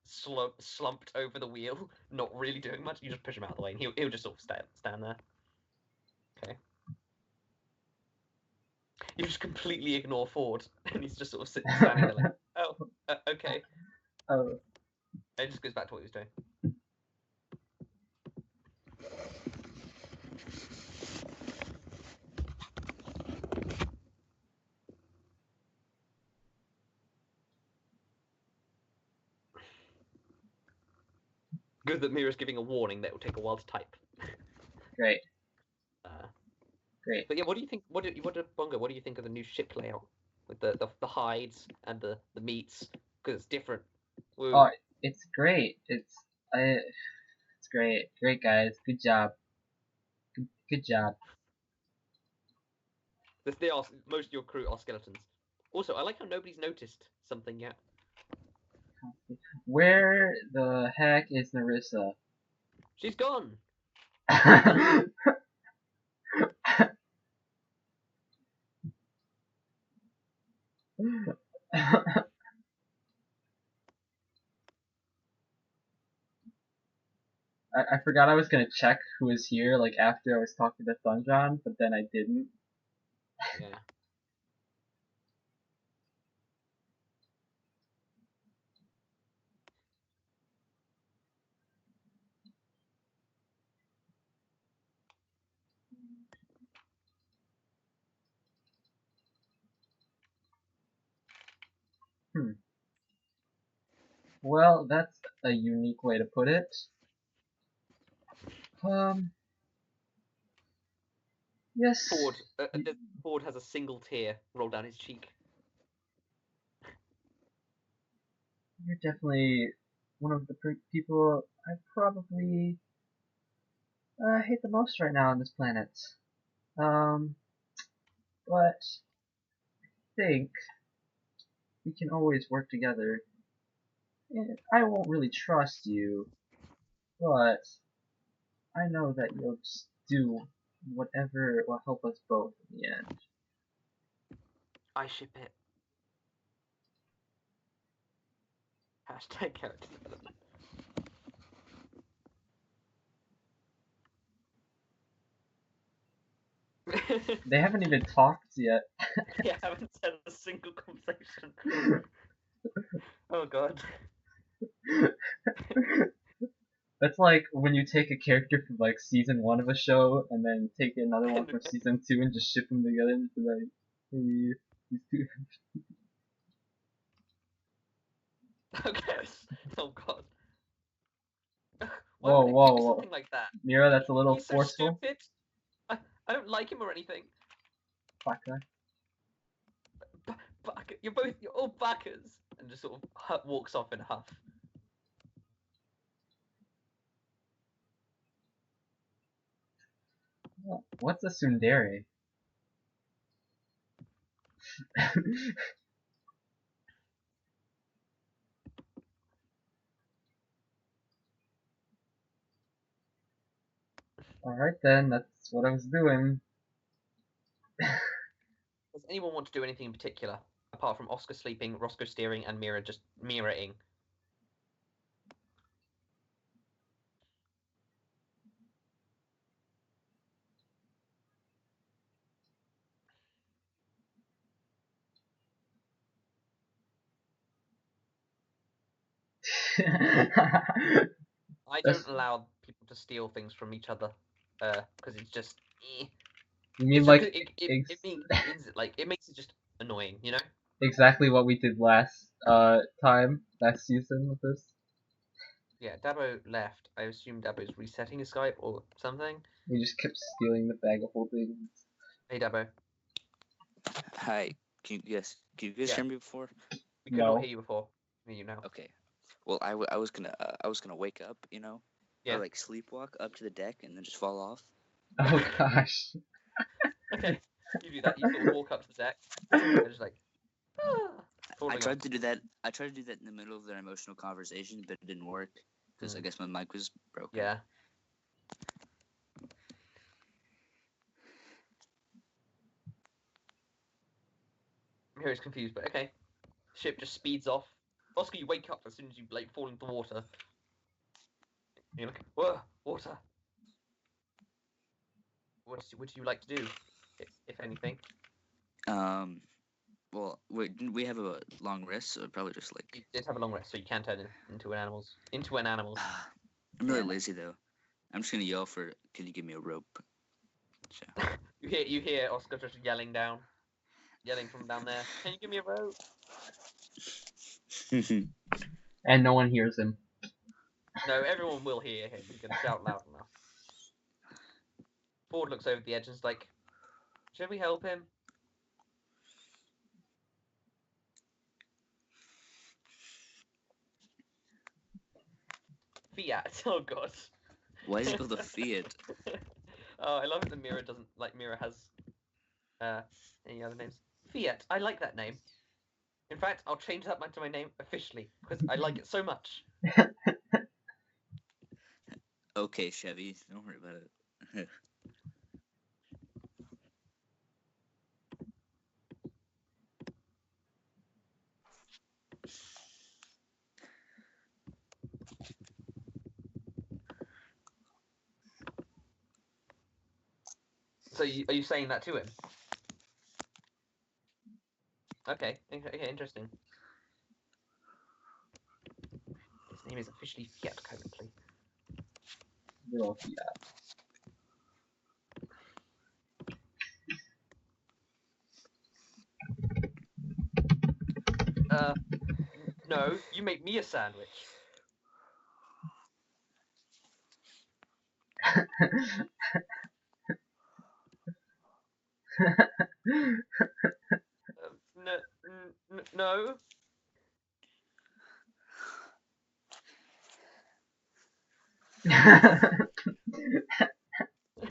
Speaker 1: slumped over the wheel, not really doing much. You just push him out of the way, and he'll just sort of stand there. Okay. You just completely ignore Ford, and he's just sort of standing there like, "Oh, okay."
Speaker 2: Oh.
Speaker 1: And it just goes back to what he was doing. Good that Mira's giving a warning that it will take a while to type.
Speaker 2: Great.
Speaker 1: Uh,
Speaker 2: Great.
Speaker 1: But yeah, what do you think? Bongo? What do you think of the new ship layout with the hides and the meats? Because it's different. Woo.
Speaker 2: Oh, it's great. It's great. Great guys. Good job. Good job.
Speaker 1: Most of your crew are skeletons. Also, I like how nobody's noticed something yet.
Speaker 2: Where the heck is Narissa?
Speaker 1: She's gone.
Speaker 2: I forgot I was gonna check who was here like after I was talking to Thunjon, but then I didn't.
Speaker 1: Yeah.
Speaker 2: Well, that's a unique way to put it. Yes.
Speaker 1: Ford has a single tear roll down his cheek.
Speaker 2: You're definitely one of the people I probably hate the most right now on this planet. But I think we can always work together. And I won't really trust you, but I know that you'll just do whatever will help us both in the end.
Speaker 1: I ship it. Hashtag character development.
Speaker 2: They haven't even talked yet.
Speaker 1: Yeah, I haven't said a single conversation. Oh god.
Speaker 2: That's like when you take a character from like season 1 of a show and then take another one from season 2 and just ship them together and be like, hey, these two.
Speaker 1: Okay. Oh god. Why
Speaker 2: Whoa,
Speaker 1: would it
Speaker 2: whoa,
Speaker 1: do
Speaker 2: whoa.
Speaker 1: something like that?
Speaker 2: Mira, that's a little
Speaker 1: He's so
Speaker 2: forceful.
Speaker 1: stupid. I don't like him or anything.
Speaker 2: Baka.
Speaker 1: You're all backers. And just sort of walks off in a huff.
Speaker 2: What's a tsundere? Alright then, that's what I was doing.
Speaker 1: Does anyone want to do anything in particular? Apart from Oskar sleeping, Roscoe steering, and Mera just mirroring. I
Speaker 2: That's-
Speaker 1: don't allow people to steal things from each other, because it's just.
Speaker 2: You mean
Speaker 1: It's
Speaker 2: like
Speaker 1: just, it makes it just annoying, you know?
Speaker 2: exactly what we did last last season with this?
Speaker 1: Yeah, Dabo left. I assume Dabo's resetting his Skype or something.
Speaker 2: We just kept stealing the bag of holdings.
Speaker 1: Hey Dabo,
Speaker 3: Hi. Can you guys
Speaker 1: Yeah.
Speaker 3: hear me before?
Speaker 1: we could
Speaker 2: No.
Speaker 1: not hear you before. I hear you now.
Speaker 3: Okay. Well, I was gonna wake up, you know,
Speaker 1: Yeah.
Speaker 3: or like sleepwalk up to the deck and then just fall off.
Speaker 2: Oh gosh.
Speaker 1: Okay, you do that. You sort of walk up to the deck, and just like.
Speaker 3: I
Speaker 1: falling
Speaker 3: tried
Speaker 1: off.
Speaker 3: to do that. I tried to do that in the middle of their emotional conversation, but it didn't work because I guess my mic was broken.
Speaker 1: Yeah. Mary's confused, but okay. Ship just speeds off. Oskar, you wake up as soon as you like fall into the water. You're like, whoa, water. What would you like to do, if anything?
Speaker 3: Well, wait, didn't we have a long rest? So probably just
Speaker 1: You
Speaker 3: like.
Speaker 1: did have a long rest, so you can turn into an animal. Into an animal.
Speaker 3: I'm really
Speaker 2: Yeah.
Speaker 3: lazy though. I'm just gonna yell for. Can you give me a rope? So.
Speaker 1: You hear Oskar just yelling from down there. Can you give me a rope?
Speaker 2: And no one hears him.
Speaker 1: No, everyone will hear him. He can shout loud enough. Ford looks over the edge and is like, "Should we help him?" Fiat. Oh god.
Speaker 3: Why is it called a Fiat?
Speaker 1: Oh, I love it that Mera doesn't like Mera has any other names. Fiat. I like that name. In fact, I'll change that to my name officially because I like it so much.
Speaker 3: Okay, Chevy, don't worry about it.
Speaker 1: So are you saying that to him? Okay, interesting. His name is officially Fiat currently.
Speaker 2: Little Fiat.
Speaker 1: No, you make me a sandwich. No.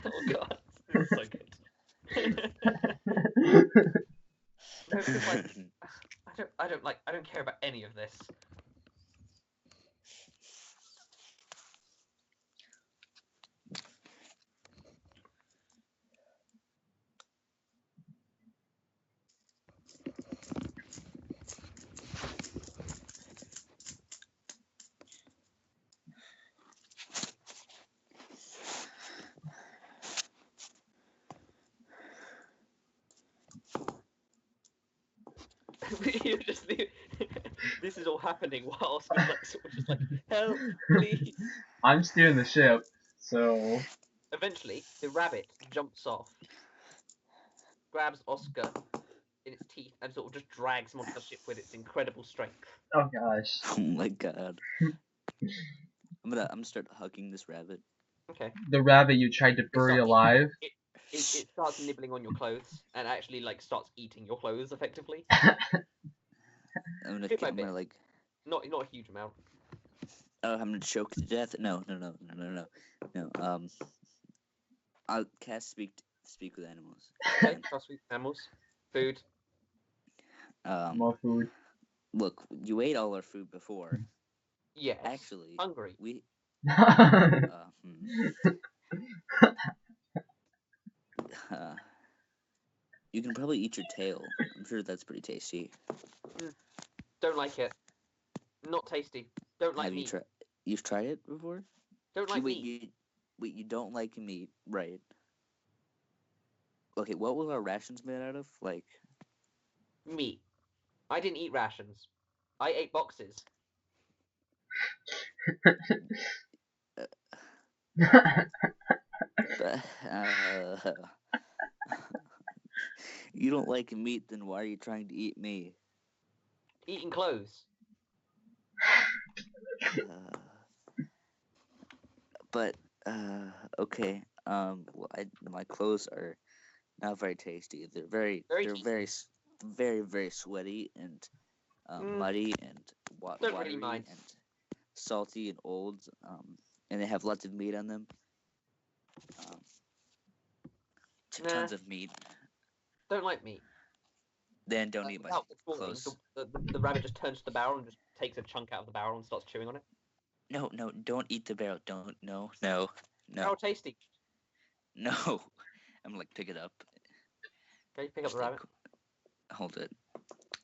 Speaker 1: Oh god, this is so good. No, because like I don't care about any of this. You just this is all happening while Oscar's like sort of just like help, please.
Speaker 2: I'm steering the ship, so
Speaker 1: Eventually, the rabbit jumps off, grabs Oscar in its teeth, and sort of just drags him onto the ship with its incredible strength.
Speaker 2: oh gosh.
Speaker 3: Oh my god. I'm gonna start hugging this rabbit.
Speaker 1: Okay.
Speaker 2: The rabbit you tried to bury alive.
Speaker 1: It starts nibbling on your clothes and actually like starts eating your clothes effectively.
Speaker 3: I'm
Speaker 1: Bit by bit.
Speaker 3: gonna like.
Speaker 1: Not a huge amount.
Speaker 3: Oh, I'm gonna choke to death. No. I'll cast speak with animals.
Speaker 1: Okay, trust with animals. Food.
Speaker 2: More food.
Speaker 3: Look, you ate all our food before.
Speaker 1: Yes.
Speaker 3: Actually,
Speaker 1: Hungry.
Speaker 3: we. You can probably eat your tail. I'm sure that's pretty tasty.
Speaker 1: Don't like it. Not tasty. Don't like
Speaker 3: Have
Speaker 1: meat.
Speaker 3: You've tried it before?
Speaker 1: Don't like meat.
Speaker 3: You don't like meat, right? Okay, what were our rations made out of? Like
Speaker 1: Meat. I didn't eat rations. I ate boxes.
Speaker 3: You don't like meat, then why are you trying to eat me?
Speaker 1: Eating clothes.
Speaker 3: But okay. Well, my clothes are not very tasty.
Speaker 1: Very
Speaker 3: they're
Speaker 1: tasty.
Speaker 3: very sweaty and muddy and
Speaker 1: Don't really
Speaker 3: watery
Speaker 1: mind.
Speaker 3: and salty and old. And they have lots of meat on them. Um,
Speaker 1: Nah.
Speaker 3: Tons of meat.
Speaker 1: Don't like meat.
Speaker 3: Then don't eat my
Speaker 1: Without warning,
Speaker 3: clothes.
Speaker 1: the rabbit just turns to the barrel and just takes a chunk out of the barrel and starts chewing on it.
Speaker 3: No, don't eat the barrel. Don't. No.
Speaker 1: How tasty.
Speaker 3: No. I'm gonna like pick it up.
Speaker 1: Okay, pick up the
Speaker 3: Like,
Speaker 1: rabbit.
Speaker 3: hold it.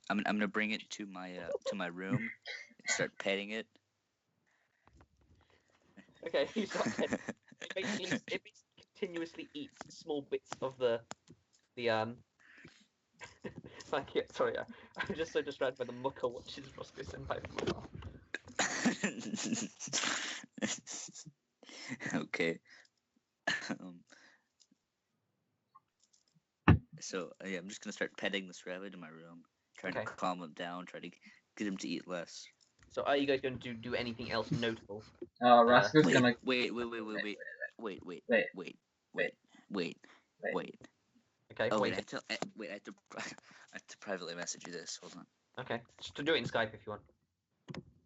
Speaker 3: I'm gonna bring it to my room and start petting it.
Speaker 1: Okay, you start petting. It basically continuously eats small bits of the Like, yeah, sorry, I'm just so distracted by the mucker watches Roscoe Senpai from afar.
Speaker 3: Okay. So yeah, I'm just gonna start petting this rabbit in my room, trying to calm him down, try to get him to eat less.
Speaker 1: So are you guys going to do anything else notable?
Speaker 2: Roscoe's
Speaker 3: wait,
Speaker 2: gonna
Speaker 3: wait.
Speaker 1: Okay,
Speaker 3: oh,
Speaker 1: wait.
Speaker 3: I have to privately message you this. Hold on.
Speaker 1: Okay, just to do it in Skype if you want.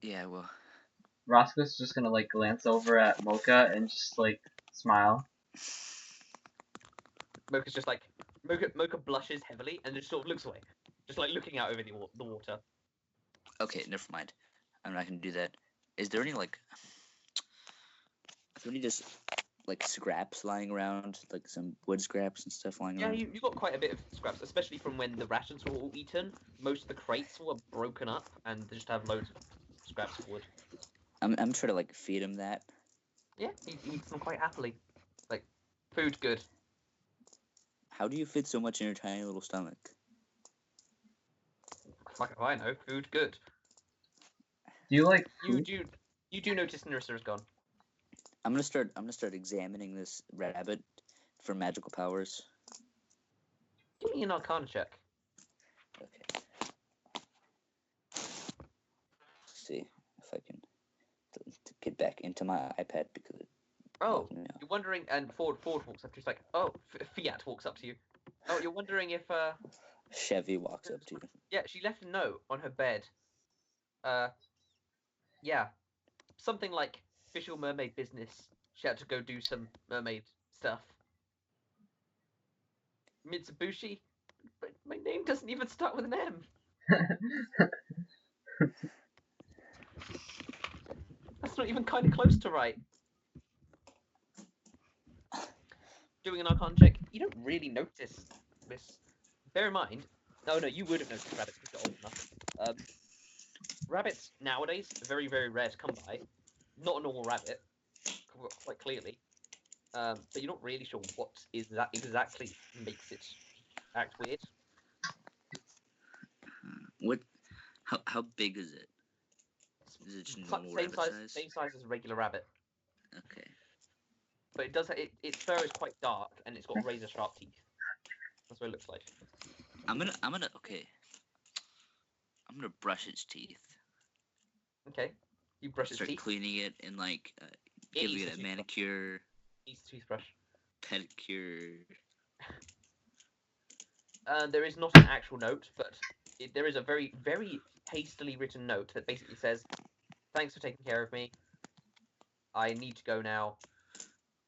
Speaker 3: Yeah, well.
Speaker 2: Roscoe's just gonna like glance over at Mocha and just like smile.
Speaker 1: Mocha's just like Mocha blushes heavily and just sort of looks away, just like looking out over the water.
Speaker 3: Okay, never mind. I'm not gonna do that. Is there any just like scraps lying around, like some wood scraps and stuff lying around?
Speaker 1: Yeah, you got quite a bit of scraps, especially from when the rations were all eaten. Most of the crates were broken up, and they just have loads of scraps of wood.
Speaker 3: I'm trying to like feed him that.
Speaker 1: Yeah, he eats them quite happily. Like, food good.
Speaker 3: How do you fit so much in your tiny little stomach?
Speaker 1: Fuck if I know. Food good.
Speaker 2: Do you like
Speaker 1: food? You do notice Nerissa is gone.
Speaker 3: I'm gonna start examining this rabbit for magical powers.
Speaker 1: Give me an Arcana check.
Speaker 3: Okay. Let's see if I can to get back into my iPad because it.
Speaker 1: Oh, you're wondering, and Ford walks up to you. He's like, oh, Fiat walks up to you. Oh, you're wondering if
Speaker 3: Chevy walks up to you.
Speaker 1: Yeah, she left a note on her bed. Yeah, something like official mermaid business. She had to go do some mermaid stuff. Mitsubishi, but my name doesn't even start with an M. That's not even kind of close to right. Doing an Arcana check, you don't really notice this. Bear in mind, no, you would have noticed rabbits because you're old enough. Rabbits nowadays are very, very rare to come by. Not a normal rabbit, quite clearly. But you're not really sure what is that exactly makes it act weird.
Speaker 3: What? How big is it? Is it just normal rabbit size?
Speaker 1: Same size as a regular rabbit.
Speaker 3: Okay.
Speaker 1: But it does. Its fur is quite dark and it's got razor sharp teeth. That's what it looks like.
Speaker 3: I'm gonna brush its teeth.
Speaker 1: Okay. You brush its teeth.
Speaker 3: Start cleaning it and like giving it a manicure.
Speaker 1: Eats the toothbrush.
Speaker 3: Pedicure.
Speaker 1: There is not an actual note, but there is a very, very hastily written note that basically says, "Thanks for taking care of me. I need to go now.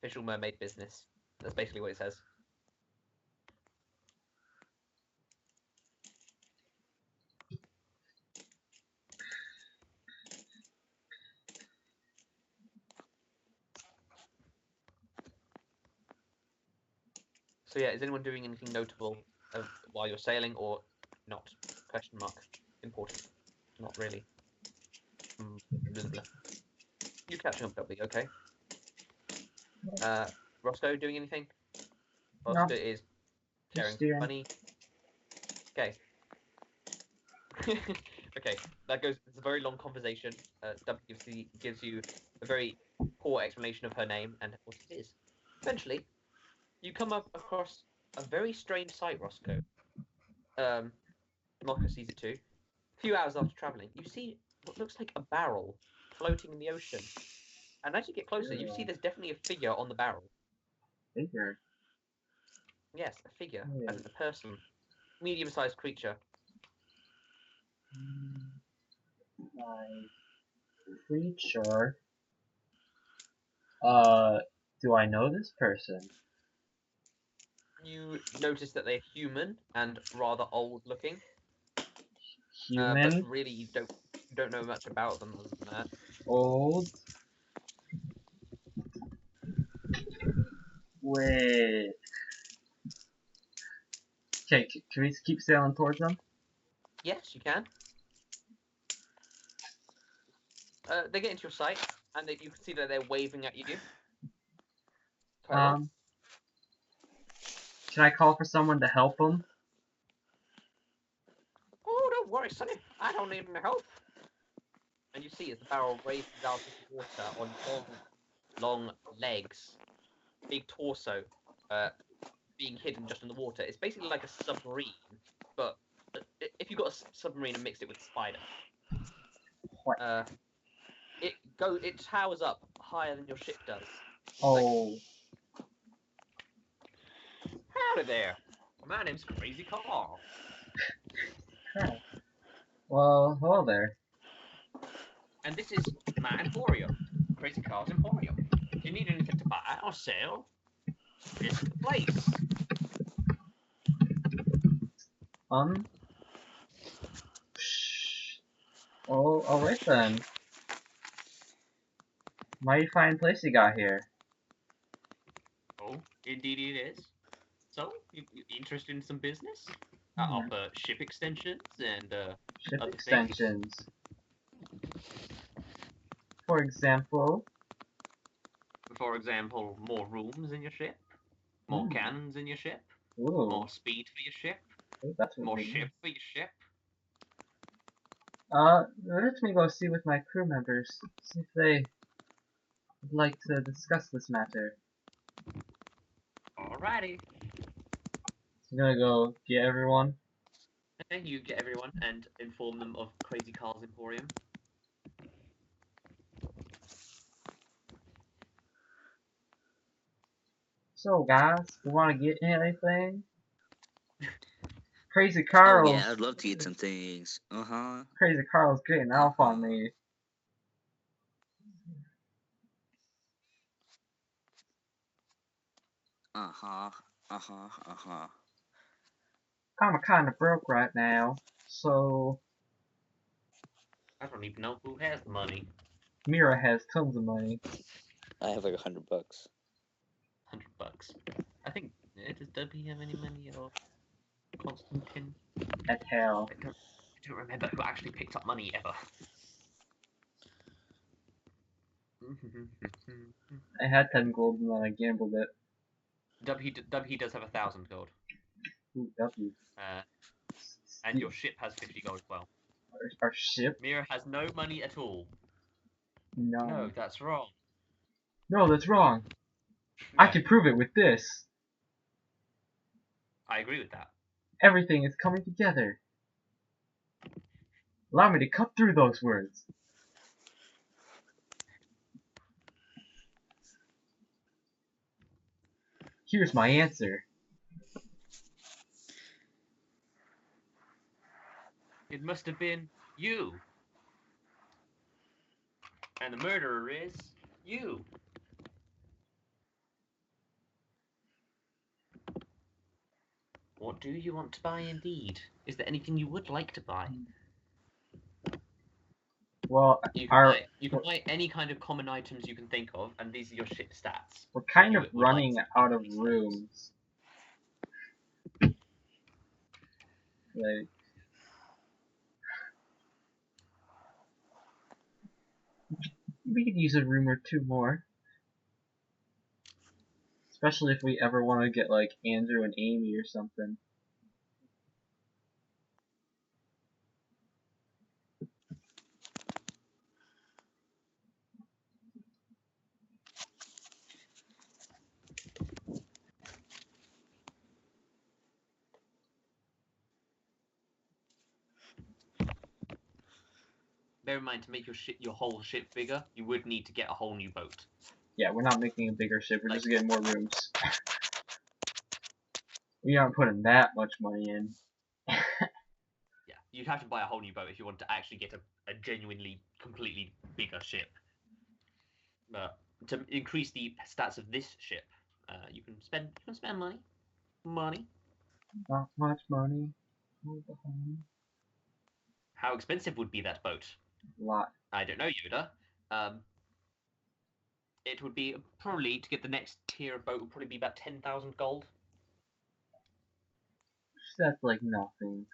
Speaker 1: Official mermaid business." That's basically what it says. So yeah, is anyone doing anything notable while you're sailing or not? Question mark. Important. Not really. Blah, blah. You catching up, W, okay? Roscoe doing anything? Roscoe is carrying money. Okay. Okay, that goes. It's a very long conversation. W gives you a very poor explanation of her name and what it is. Eventually, you come up across a very strange sight, Roscoe. Mocha sees it too. A few hours after traveling, you see what looks like a barrel floating in the ocean. And as you get closer, you see there's definitely a figure on the barrel.
Speaker 2: Figure.
Speaker 1: Yes, a figure,
Speaker 2: Yeah.
Speaker 1: as in a person, medium-sized creature.
Speaker 2: My creature. Do I know this person?
Speaker 1: You notice that they're human and rather old-looking. But
Speaker 2: Human,
Speaker 1: really, you don't know much about them other than that.
Speaker 2: old. Wait. Okay, can we keep sailing towards them?
Speaker 1: Yes, you can. They get into your sight, and you can see that they're waving at you. Quite a lot.
Speaker 2: Can I call for someone to help them?
Speaker 1: Oh, don't worry, Sonny. I don't need any help. And you see as the barrel raises out of the water on long legs, big torso, being hidden just in the water. It's basically like a submarine, but if you got a submarine and mixed it with a spider,
Speaker 2: What?
Speaker 1: it towers up higher than your ship does.
Speaker 2: Oh.
Speaker 1: Howdy there. My name's Crazy Carl.
Speaker 2: Huh. Well, hello there.
Speaker 1: And this is my Emporium, Crazy Carl's Emporium. If you need anything to buy or sell, this is the place.
Speaker 2: Oh, alright then. Mighty fine place you got here.
Speaker 1: Oh, indeed it is. So, you interested in some business? I
Speaker 2: Hmm.
Speaker 1: offer ship extensions and
Speaker 2: Ship
Speaker 1: other
Speaker 2: extensions. For example.
Speaker 1: For example, more rooms in your ship, more cannons in your ship,
Speaker 2: Ooh.
Speaker 1: more speed for your ship,
Speaker 2: Ooh, that's what
Speaker 1: more
Speaker 2: we
Speaker 1: ship
Speaker 2: need.
Speaker 1: for your ship.
Speaker 2: Let me go see with my crew members. See if they would like to discuss this matter.
Speaker 1: Alrighty.
Speaker 2: So I'm gonna go get everyone.
Speaker 1: And you get everyone and inform them of Crazy Carl's Emporium.
Speaker 2: So guys, we wanna get anything? Crazy
Speaker 3: Oh
Speaker 2: Carl's
Speaker 3: yeah, I'd love to get some things.
Speaker 2: Crazy Carl's getting off on me. I'm kinda broke right now, so
Speaker 1: I don't even know who has the money.
Speaker 2: Mera has tons of money.
Speaker 3: I have like $100.
Speaker 1: $100. I think does W have any money at all? Constantine?
Speaker 2: At hell.
Speaker 1: I don't remember who actually picked up money ever.
Speaker 2: I had 10 gold and then I gambled it.
Speaker 1: W does have 1,000 gold.
Speaker 2: Ooh, W.
Speaker 1: And your ship has 50 gold as well.
Speaker 2: Our ship?
Speaker 1: Mera has no money at all.
Speaker 2: No.
Speaker 1: No, that's wrong.
Speaker 2: No, that's wrong.
Speaker 1: No,
Speaker 2: I can prove it with this.
Speaker 1: I agree with that.
Speaker 2: Everything is coming together. Allow me to cut through those words. Here's my answer.
Speaker 1: It must have been you. And the murderer is you. What do you want to buy indeed? Is there anything you would like to buy?
Speaker 2: Well,
Speaker 1: You can buy any kind of common items you can think of, and these are your ship stats.
Speaker 2: we're kind
Speaker 1: You
Speaker 2: of
Speaker 1: would like
Speaker 2: running
Speaker 1: to
Speaker 2: out of
Speaker 1: increase those.
Speaker 2: rooms. Like, we could use a room or two more. Especially if we ever want to get like Andrew and Amy or something.
Speaker 1: bear in mind to make your whole ship bigger, you would need to get a whole new boat.
Speaker 2: Yeah, we're not making a bigger ship. We're
Speaker 1: Like-
Speaker 2: just getting more rooms. We aren't putting that much money in.
Speaker 1: Yeah, you'd have to buy a whole new boat if you want to actually get a genuinely, completely bigger ship. But to increase the stats of this ship, you can spend money.
Speaker 2: Not much money.
Speaker 1: How expensive would be that boat?
Speaker 2: A lot.
Speaker 1: I don't know, Yoda. It would be probably to get the next tier of boat would probably be about 10,000 gold.
Speaker 2: That's like nothing.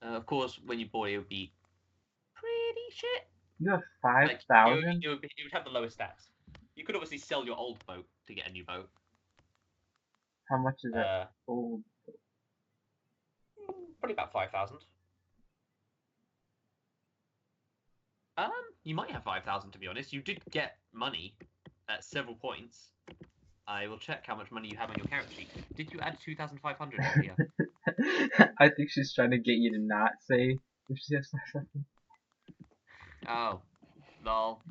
Speaker 1: Of course, when you bought it, it would be pretty shit.
Speaker 2: You have
Speaker 1: Like,
Speaker 2: 5,000?
Speaker 1: it would have the lowest stats. You could obviously sell your old boat to get a new boat.
Speaker 2: How much is that old?
Speaker 1: Probably about 5,000. You might have 5,000 to be honest. You did get money at several points. I will check how much money you have on your character sheet. Did you add 2,500 earlier?
Speaker 2: I think she's trying to get you to not say if she has 5,000.
Speaker 1: Oh, lol.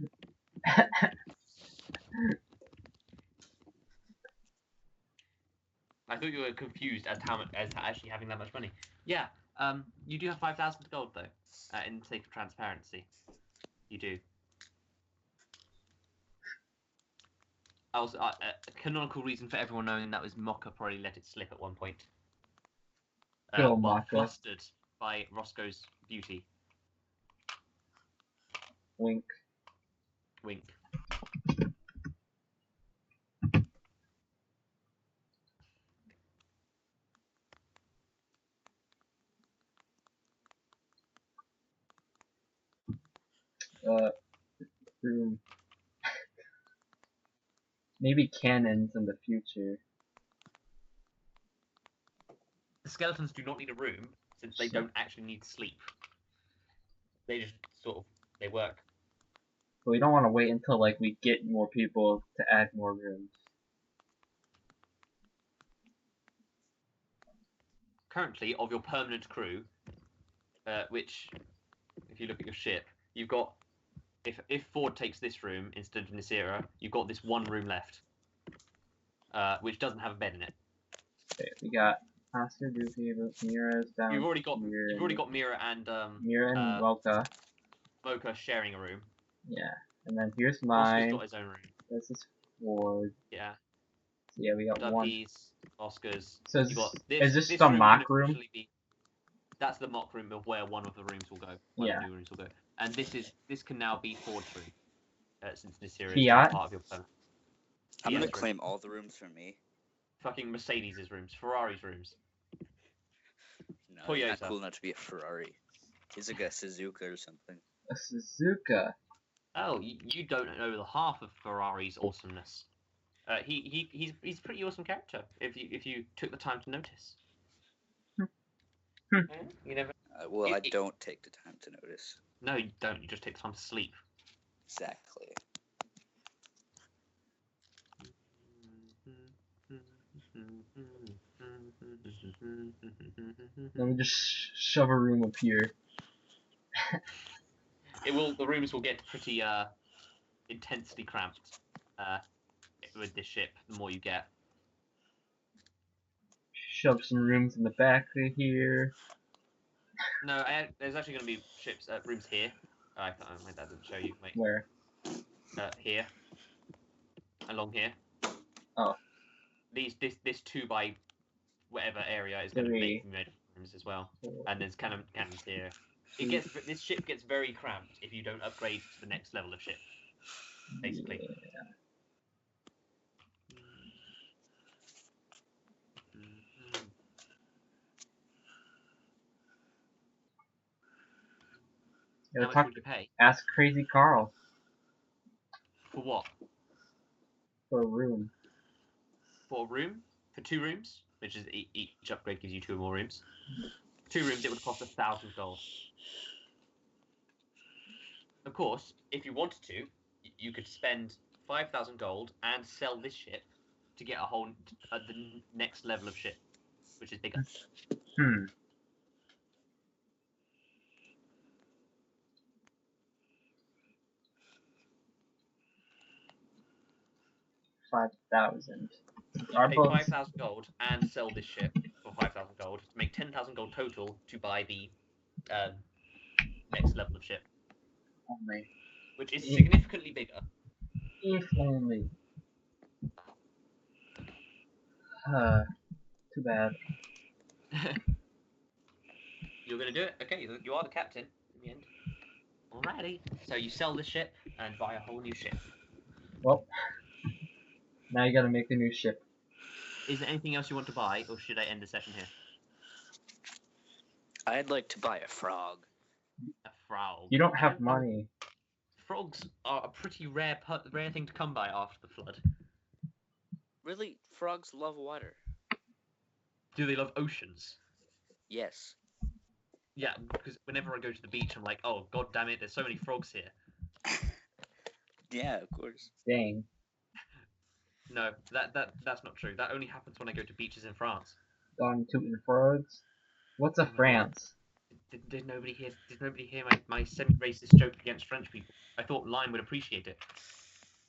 Speaker 1: I thought you were confused as to actually having that much money. Yeah, you do have 5,000 gold though, in sake of transparency. You do. Also, a canonical reason for everyone knowing that was Mocha probably let it slip at one point.
Speaker 2: Go,
Speaker 1: While
Speaker 2: Mocha.
Speaker 1: flustered by Roscoe's beauty.
Speaker 2: Wink.
Speaker 1: Wink.
Speaker 2: Room. Maybe cannons in the future.
Speaker 1: The skeletons do not need a room, since they don't actually need sleep. They just they work.
Speaker 2: But we don't want to wait until like we get more people to add more rooms.
Speaker 1: Currently, of your permanent crew, which, if you look at your ship, you've got, if Ford takes this room instead of Nasira, you've got this one room left, which doesn't have a bed in it.
Speaker 2: Okay, we got Oskar, Dookie, but Mera's down
Speaker 1: You've already got Mera and
Speaker 2: Mera and Mocha.
Speaker 1: Mocha sharing a room.
Speaker 2: Yeah, and then here's
Speaker 1: Oscar's
Speaker 2: mine.
Speaker 1: got his own room.
Speaker 2: This is Ford.
Speaker 1: Yeah.
Speaker 2: So yeah, we got one.
Speaker 1: Duckies, Oscars.
Speaker 2: So
Speaker 1: You got
Speaker 2: is this the
Speaker 1: room
Speaker 2: mock
Speaker 1: can
Speaker 2: room?
Speaker 1: officially be- that's the mock room of where one of the rooms will go. One of the new rooms will go. And this can now be Ford's room. Since this series is
Speaker 2: Fiat?
Speaker 1: part of your plan.
Speaker 3: I'm gonna
Speaker 1: Fiat's room.
Speaker 3: claim all the rooms for me.
Speaker 1: Fucking Mercedes' rooms, Ferrari's rooms.
Speaker 3: No, it's not
Speaker 1: Toyota.
Speaker 3: cool enough to be a Ferrari. He's like a Suzuka or something.
Speaker 2: A Suzuka.
Speaker 1: Oh, you don't know the half of Ferrari's awesomeness. He's a pretty awesome character if you took the time to notice. You never.
Speaker 3: Well, I don't take the time to notice.
Speaker 1: No, you don't. You just take the time to sleep.
Speaker 3: Exactly.
Speaker 2: Let me just shove a room up here.
Speaker 1: The rooms will get pretty intensely cramped with this ship. The more you get.
Speaker 2: Shove some rooms in the back of here.
Speaker 1: No, there's actually going to be rooms here. I can't. My dad didn't show you. Wait.
Speaker 2: Where?
Speaker 1: Here. Along here.
Speaker 2: Oh.
Speaker 1: This 2 by whatever area is going to be made of rooms as well. And there's cannons here. This ship gets very cramped if you don't upgrade to the next level of ship. Basically.
Speaker 2: Yeah.
Speaker 1: How much would you pay?
Speaker 2: Ask Crazy Carl.
Speaker 1: For what?
Speaker 2: For a room.
Speaker 1: For a room? For 2 rooms? Which is each upgrade gives you 2 more rooms. 2 rooms, it would cost 1,000 gold. Of course, if you wanted to, you could spend 5,000 gold and sell this ship to get the next level of ship, which is bigger.
Speaker 2: 5,000.
Speaker 1: You pay 5,000 gold and sell this ship for 5,000 gold to make 10,000 gold total to buy the next level of ship,
Speaker 2: Only.
Speaker 1: which is significantly bigger.
Speaker 2: If only. Too bad.
Speaker 1: You're gonna do it? Okay, you are the captain in the end. Alrighty. So you sell the ship and buy a whole new ship.
Speaker 2: Well, now you gotta make a new ship.
Speaker 1: Is there anything else you want to buy, or should I end the session here?
Speaker 3: I'd like to buy a frog.
Speaker 1: A frog.
Speaker 2: You don't have money.
Speaker 1: Frogs are a pretty rare thing to come by after the flood.
Speaker 3: Really, frogs love water.
Speaker 1: Do they love oceans?
Speaker 3: Yes.
Speaker 1: Yeah, because whenever I go to the beach, I'm like, oh god damn it, there's so many frogs here.
Speaker 3: Yeah, of course.
Speaker 2: Dang.
Speaker 1: No, that's not true. That only happens when I go to beaches in France.
Speaker 2: Gone tooting frogs. What's a
Speaker 1: Oh my
Speaker 2: France?
Speaker 1: Did nobody hear my semi-racist joke against French people? I thought Lime would appreciate it.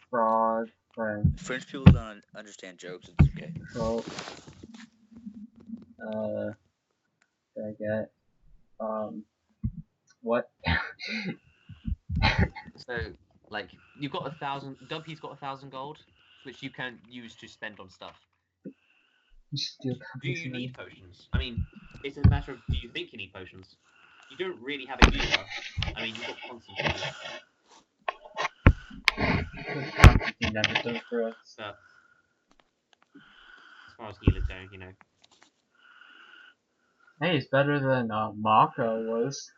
Speaker 2: Frog. French.
Speaker 3: French people don't understand jokes. It's okay.
Speaker 2: So, did I get? What?
Speaker 1: So, like, you've got 1,000. Dumpy's got 1,000 gold, which you can use to spend on stuff.
Speaker 2: You steal
Speaker 1: Do
Speaker 2: company's
Speaker 1: you
Speaker 2: money.
Speaker 1: need potions? I mean, it's a matter of do you think you need potions? You don't really have a healer. I mean, you've got Constantine.
Speaker 2: Constantine never done for us.
Speaker 1: But as far as healers go, you know.
Speaker 2: Hey, it's better than Maka was.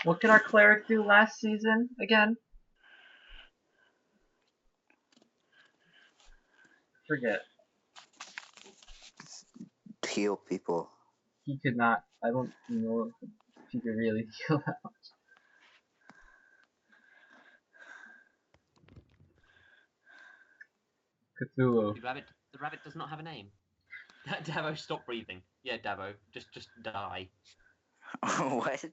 Speaker 2: What could our cleric do last season again? Forget.
Speaker 3: Heal people.
Speaker 2: He could not. I don't know if he could really heal that much. Cthulhu.
Speaker 1: The rabbit does not have a name. Dabo, stop breathing. Yeah, Dabo, just die.
Speaker 3: What?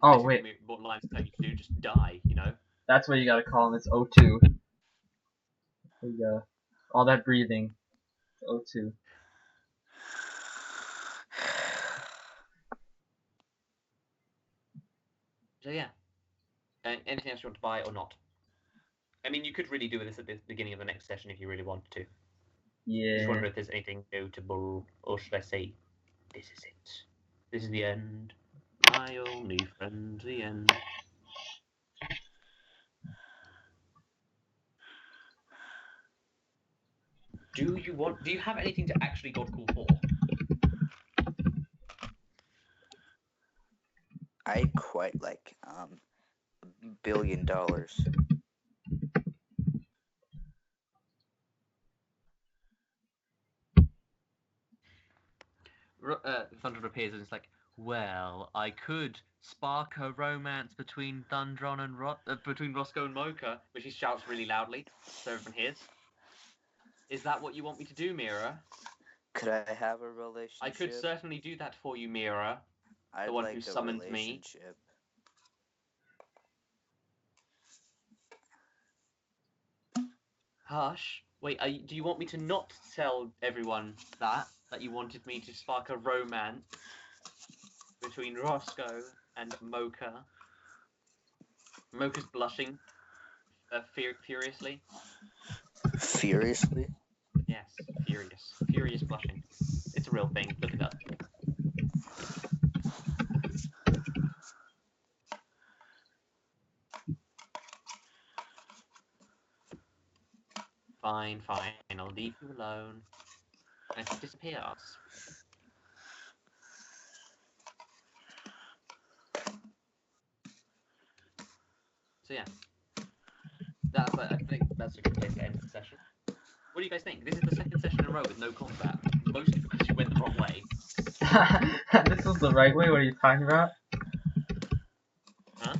Speaker 2: Oh, wait.
Speaker 1: What Lime's telling you to do, just die, you know?
Speaker 2: That's what you gotta call him. It's O2. There you go. All that breathing. O2.
Speaker 1: So yeah. Anything else you want to buy or not? I mean, you could really do this at the beginning of the next session if you really wanted to.
Speaker 2: Yeah.
Speaker 1: Just wonder if there's anything notable, or should I say, this is it. This is the end. My only friend, the end. Do you have anything to actually God call for?
Speaker 3: I'd quite like $1 billion.
Speaker 1: Thunder appears and it's like, well, I could spark a romance between Thundron and between Roscoe and Mocha, which he shouts really loudly so everyone hears. Is that what you want me to do, Mera?
Speaker 3: Could I have a relationship?
Speaker 1: I could certainly do that for you, Mera.
Speaker 3: I'd
Speaker 1: the one
Speaker 3: like
Speaker 1: who
Speaker 3: a
Speaker 1: summoned me.
Speaker 3: relationship.
Speaker 1: Hush. Wait, do you want me to not tell everyone that you wanted me to spark a romance between Roscoe and Mocha? Mocha's blushing furiously.
Speaker 3: Furiously?
Speaker 1: Yes, furious blushing. It's a real thing. Look it up. Fine, I'll leave you alone. And she disappears. So yeah, I think that's a good place to end the session. What do you guys think? This is the second session in a row with no combat, mostly because you went the wrong way.
Speaker 2: This is the right way? What are you talking about?
Speaker 1: Huh?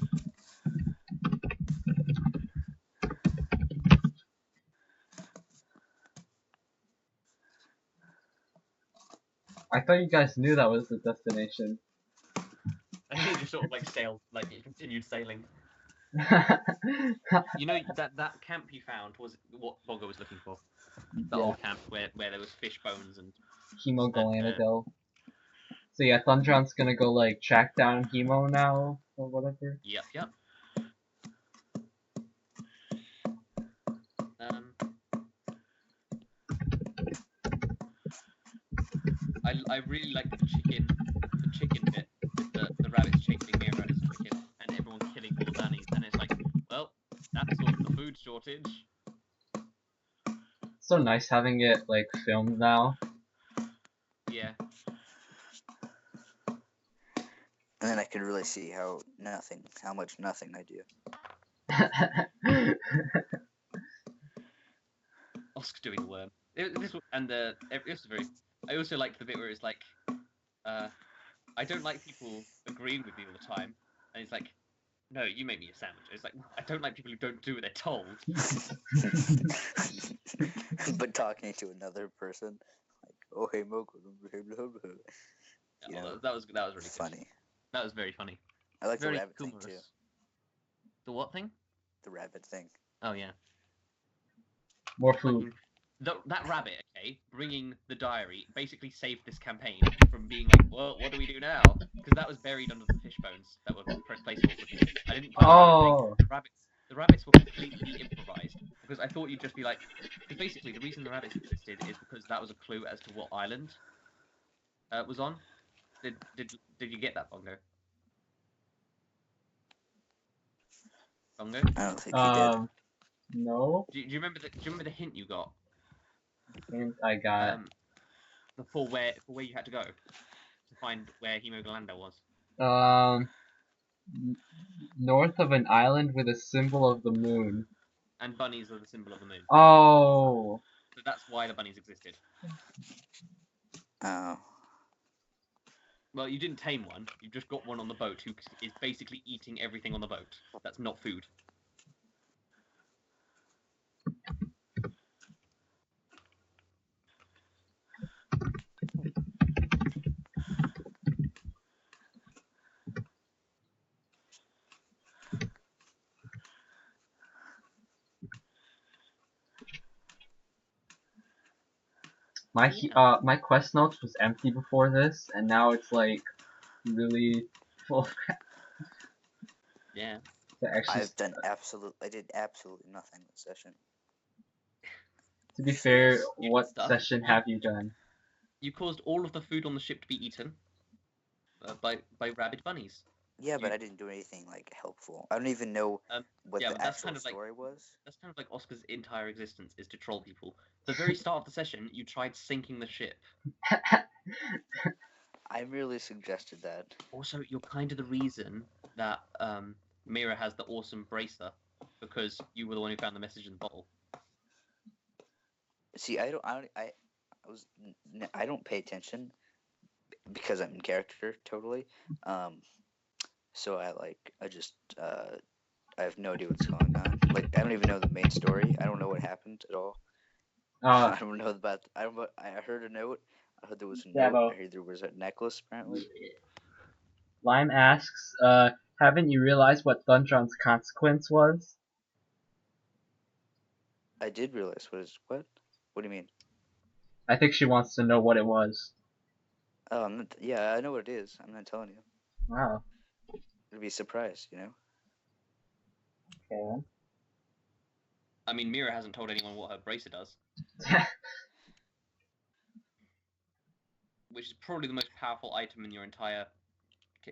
Speaker 2: I thought you guys knew that was the destination.
Speaker 1: just sort of like sailed, like it continued sailing. You know that camp you found was what Bongo was looking for. The
Speaker 2: Yeah,
Speaker 1: old camp where there was fish bones and
Speaker 2: Hemogalanigo. So yeah, Thundron's gonna go like track down Hemo now or whatever.
Speaker 1: yep. I really like the chicken bit with the rabbits chasing Mera and his chicken and everyone killing all the bunnies, and it's like, well, that's sort of the food shortage.
Speaker 2: So nice having it like filmed now.
Speaker 1: Yeah.
Speaker 3: And then I could really see how much nothing I do.
Speaker 1: Oskar doing the worm. This was very. I also liked the bit where it's like, I don't like people agreeing with me all the time, and it's like, no, you make me a sandwich. It's like, I don't like people who don't do what they're told.
Speaker 3: But talking to another person, like, oh hey Mogo, blah blah blah. You know,
Speaker 1: that was really
Speaker 3: funny.
Speaker 1: Good. That was very funny.
Speaker 3: I like
Speaker 1: very
Speaker 3: the rabbit
Speaker 1: humorous.
Speaker 3: thing too.
Speaker 1: The what thing?
Speaker 3: The rabbit thing.
Speaker 1: Oh yeah.
Speaker 2: More food.
Speaker 1: That rabbit, okay, bringing the diary, basically saved this campaign from being like, well, what do we do now? Because that was buried under the fish bones that were placed awkwardly. I didn't put the rabbits were completely improvised, because I thought you'd just be like, because basically the reason the rabbits existed is because that was a clue as to what island it was on. Did you get that, Bongo? Bongo?
Speaker 3: I don't think he did.
Speaker 2: No.
Speaker 1: Do you remember the hint you got?
Speaker 2: Hint I got.
Speaker 1: For where you had to go to find where Hemogalanda was.
Speaker 2: North of an island with a symbol of the moon.
Speaker 1: And bunnies are the symbol of the moon.
Speaker 2: Oh.
Speaker 1: So that's why the bunnies existed.
Speaker 3: Oh.
Speaker 1: Well, you didn't tame one. You just got one on the boat who is basically eating everything on the boat. That's not food.
Speaker 2: My quest notes was empty before this, and now it's like really full of crap.
Speaker 1: Yeah.
Speaker 3: I did absolutely nothing this session.
Speaker 2: To be fair, what session have you done?
Speaker 1: You caused all of the food on the ship to be eaten by rabid bunnies.
Speaker 3: Yeah, but I didn't do anything like helpful. I don't even know what the actual story was.
Speaker 1: That's kind of like Oscar's entire existence is to troll people. The very start of the session, you tried sinking the ship.
Speaker 3: I merely suggested that.
Speaker 1: Also, you're kind of the reason that Mera has the awesome bracer, because you were the one who found the message in the bottle.
Speaker 3: See, I don't pay attention because I'm in character totally. So I have no idea what's going on. Like, I don't even know the main story. I don't know what happened at all. I don't know about. I heard a note. I heard there was a note.
Speaker 2: Dabo.
Speaker 3: I heard there was a necklace apparently.
Speaker 2: Lime asks, haven't you realized what Thundron's consequence was?
Speaker 3: I did realize what? What do you mean?
Speaker 2: I think she wants to know what it was.
Speaker 3: Oh, yeah, I know what it is. I'm not telling you.
Speaker 2: Wow.
Speaker 3: It'd be a surprise, you know.
Speaker 2: Okay.
Speaker 1: I mean, Mera hasn't told anyone what her bracer does. Which is probably the most powerful item in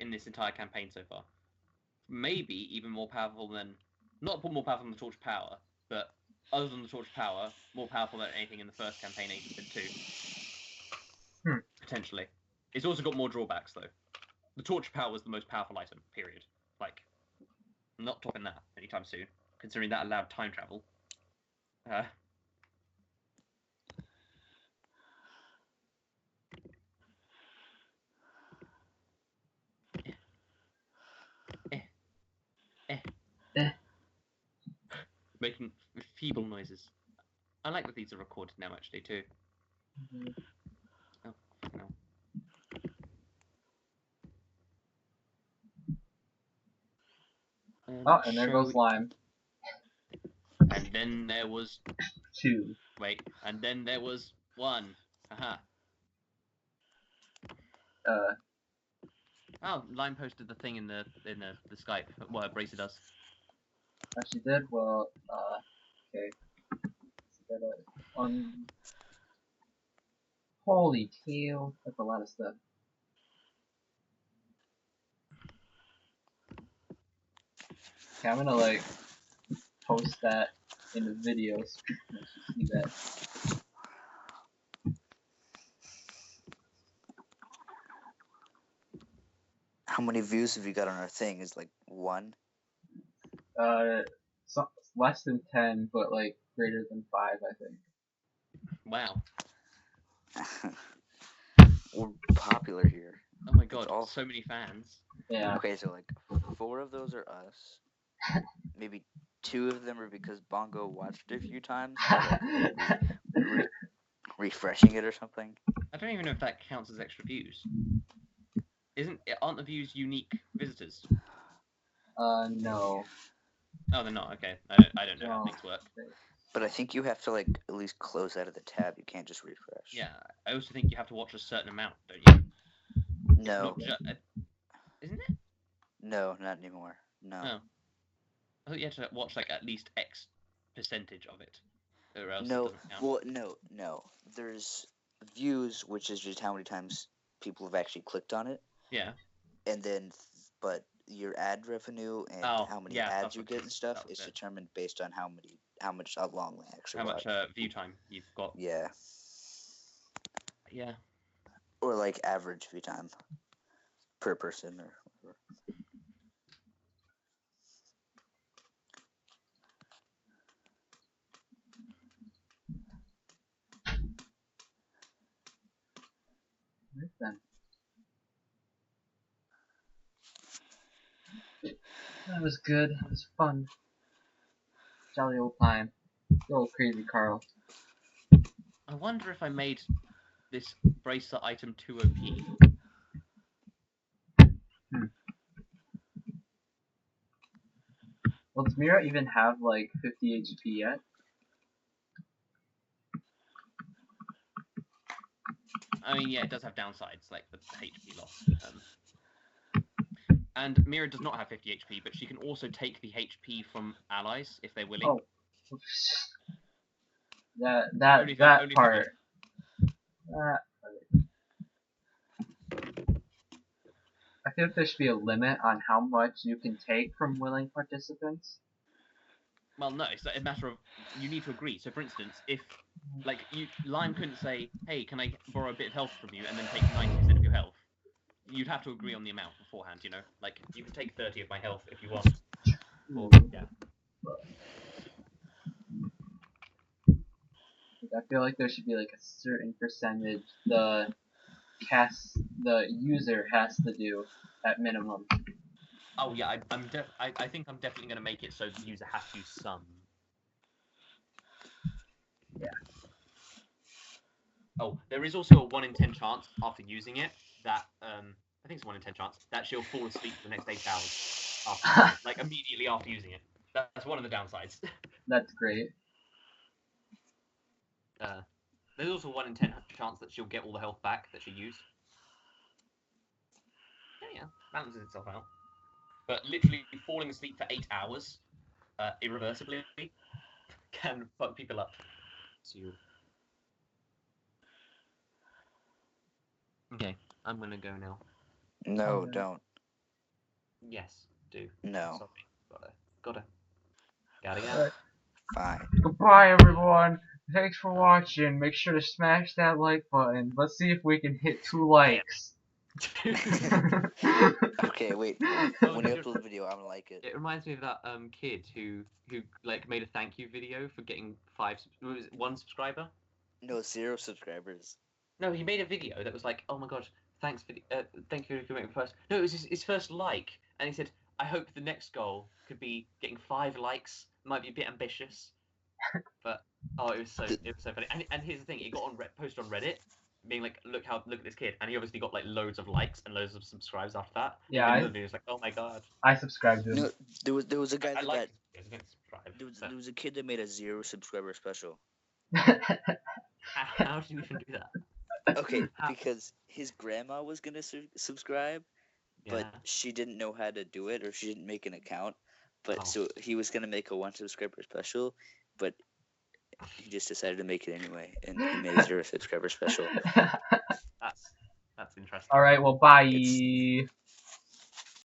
Speaker 1: this entire campaign so far. Maybe even more powerful than, not more powerful than the Torch of Power, but other than the Torch of Power, more powerful than anything in the first campaign, 18.2. Potentially. It's also got more drawbacks though. The Torch of Power was the most powerful item, period. Like, I'm not topping that anytime soon, considering that allowed time travel. Making feeble noises. I like that these are recorded now, actually, too. Oh, no.
Speaker 2: Oh, and there goes
Speaker 1: showed.
Speaker 2: Lime.
Speaker 1: And then there was
Speaker 2: 2.
Speaker 1: wait, and then there was 1. Haha. Oh, Lime posted the thing in the Skype. What Bracer does.
Speaker 2: She did? Well, okay. Holy cow, that's a lot of stuff. Okay, I'm gonna like post that in the video so people can actually see that.
Speaker 3: How many views have you got on our thing? Is like 1?
Speaker 2: So, less than 10, but like greater than 5, I think.
Speaker 1: Wow.
Speaker 3: We're popular here.
Speaker 1: Oh my god,
Speaker 3: all-
Speaker 1: so many fans.
Speaker 2: Yeah.
Speaker 3: Okay, so like 4 of those are us. Maybe 2 of them are because Bongo watched it a few times, like, refreshing it or something.
Speaker 1: I don't even know if that counts as extra views. Aren't the views unique visitors?
Speaker 2: No.
Speaker 1: Oh, they're not. Okay, I don't know how things work.
Speaker 3: But I think you have to like at least close out of the tab. You can't just refresh.
Speaker 1: Yeah, I also think you have to watch a certain amount, don't you?
Speaker 3: No.
Speaker 1: Isn't it?
Speaker 3: No, not anymore. No.
Speaker 1: Oh. I thought you had to watch like at least X percentage of it, or else it
Speaker 3: No.
Speaker 1: doesn't count.
Speaker 3: Well, no. There's views, which is just how many times people have actually clicked on it.
Speaker 1: Yeah.
Speaker 3: And then, but your ad revenue and how many ads you get and stuff is determined based on how long they actually watch.
Speaker 1: How much view time you've got.
Speaker 3: Yeah.
Speaker 1: Yeah.
Speaker 3: Or like average view time per person or whatever.
Speaker 2: Right then. That was good. It was fun. Jolly old time. Good old crazy Carl.
Speaker 1: I wonder if I made this bracelet item too OP.
Speaker 2: Well, does Mera even have like 50 HP yet?
Speaker 1: I mean, yeah, it does have downsides, like the HP loss. And Mera does not have 50 HP, but she can also take the HP from allies if they're willing.
Speaker 2: Oh. That part. I think there should be a limit on how much you can take from willing participants.
Speaker 1: Well, no, it's a matter of you need to agree. So, for instance, if like Lime couldn't say, "Hey, can I borrow a bit of health from you?" and then take 90% of your health. You'd have to agree on the amount beforehand. You know, like you can take 30 of my health if you want. Or, yeah.
Speaker 2: I feel like there should be like a certain percentage the user has to do at minimum.
Speaker 1: Oh yeah, I think I'm definitely going to make it so the user has to use some.
Speaker 2: Yeah.
Speaker 1: Oh, there is also a 1 in 10 chance after using it that I think it's a 1 in 10 chance that she'll fall asleep for the next 8 hours after using it, like immediately after using it. That's one of the downsides.
Speaker 2: That's great.
Speaker 1: There's also a 1 in 10 chance that she'll get all the health back that she used. Yeah, balances itself out. But literally falling asleep for 8 hours, irreversibly, can fuck people up. So okay, I'm gonna go now.
Speaker 3: No, don't.
Speaker 1: Yes, do.
Speaker 3: No.
Speaker 1: Sorry. Gotta. Gotta go.
Speaker 2: Alright.
Speaker 3: Fine.
Speaker 2: Goodbye, everyone. Thanks for watching. Make sure to smash that like button. Let's see if we can hit 2 likes.
Speaker 3: Okay, wait.
Speaker 1: Oh,
Speaker 3: when you upload the video, I'm gonna like it.
Speaker 1: It reminds me of that kid who like made a thank you video for getting 1 subscriber.
Speaker 3: No, 0 subscribers.
Speaker 1: No, he made a video that was like, oh my god, thank you for making first. No, it was his first like, and he said, I hope the next goal could be getting 5 likes. Might be a bit ambitious, but it was so funny. And here's the thing, it got posted on Reddit, being like, look at this kid, and he obviously got like loads of likes and loads of subscribes after that.
Speaker 2: Yeah,
Speaker 1: Even though he was like, oh my god,
Speaker 2: I subscribed to him.
Speaker 3: No, there was a guy
Speaker 1: I
Speaker 3: that
Speaker 1: like
Speaker 3: got
Speaker 1: I didn't subscribe.
Speaker 3: there was a kid that made a 0 subscriber special.
Speaker 1: How did you even do that?
Speaker 3: Okay,
Speaker 2: How-
Speaker 3: because his grandma was gonna subscribe, but
Speaker 1: Yeah.
Speaker 3: she didn't know how to do it, or she didn't make an account. But
Speaker 1: Oh.
Speaker 3: so he was gonna make a 1 subscriber special, but he just decided to make it anyway, and he made a 0 subscriber special.
Speaker 1: That's interesting.
Speaker 2: All right, well, bye.
Speaker 3: It's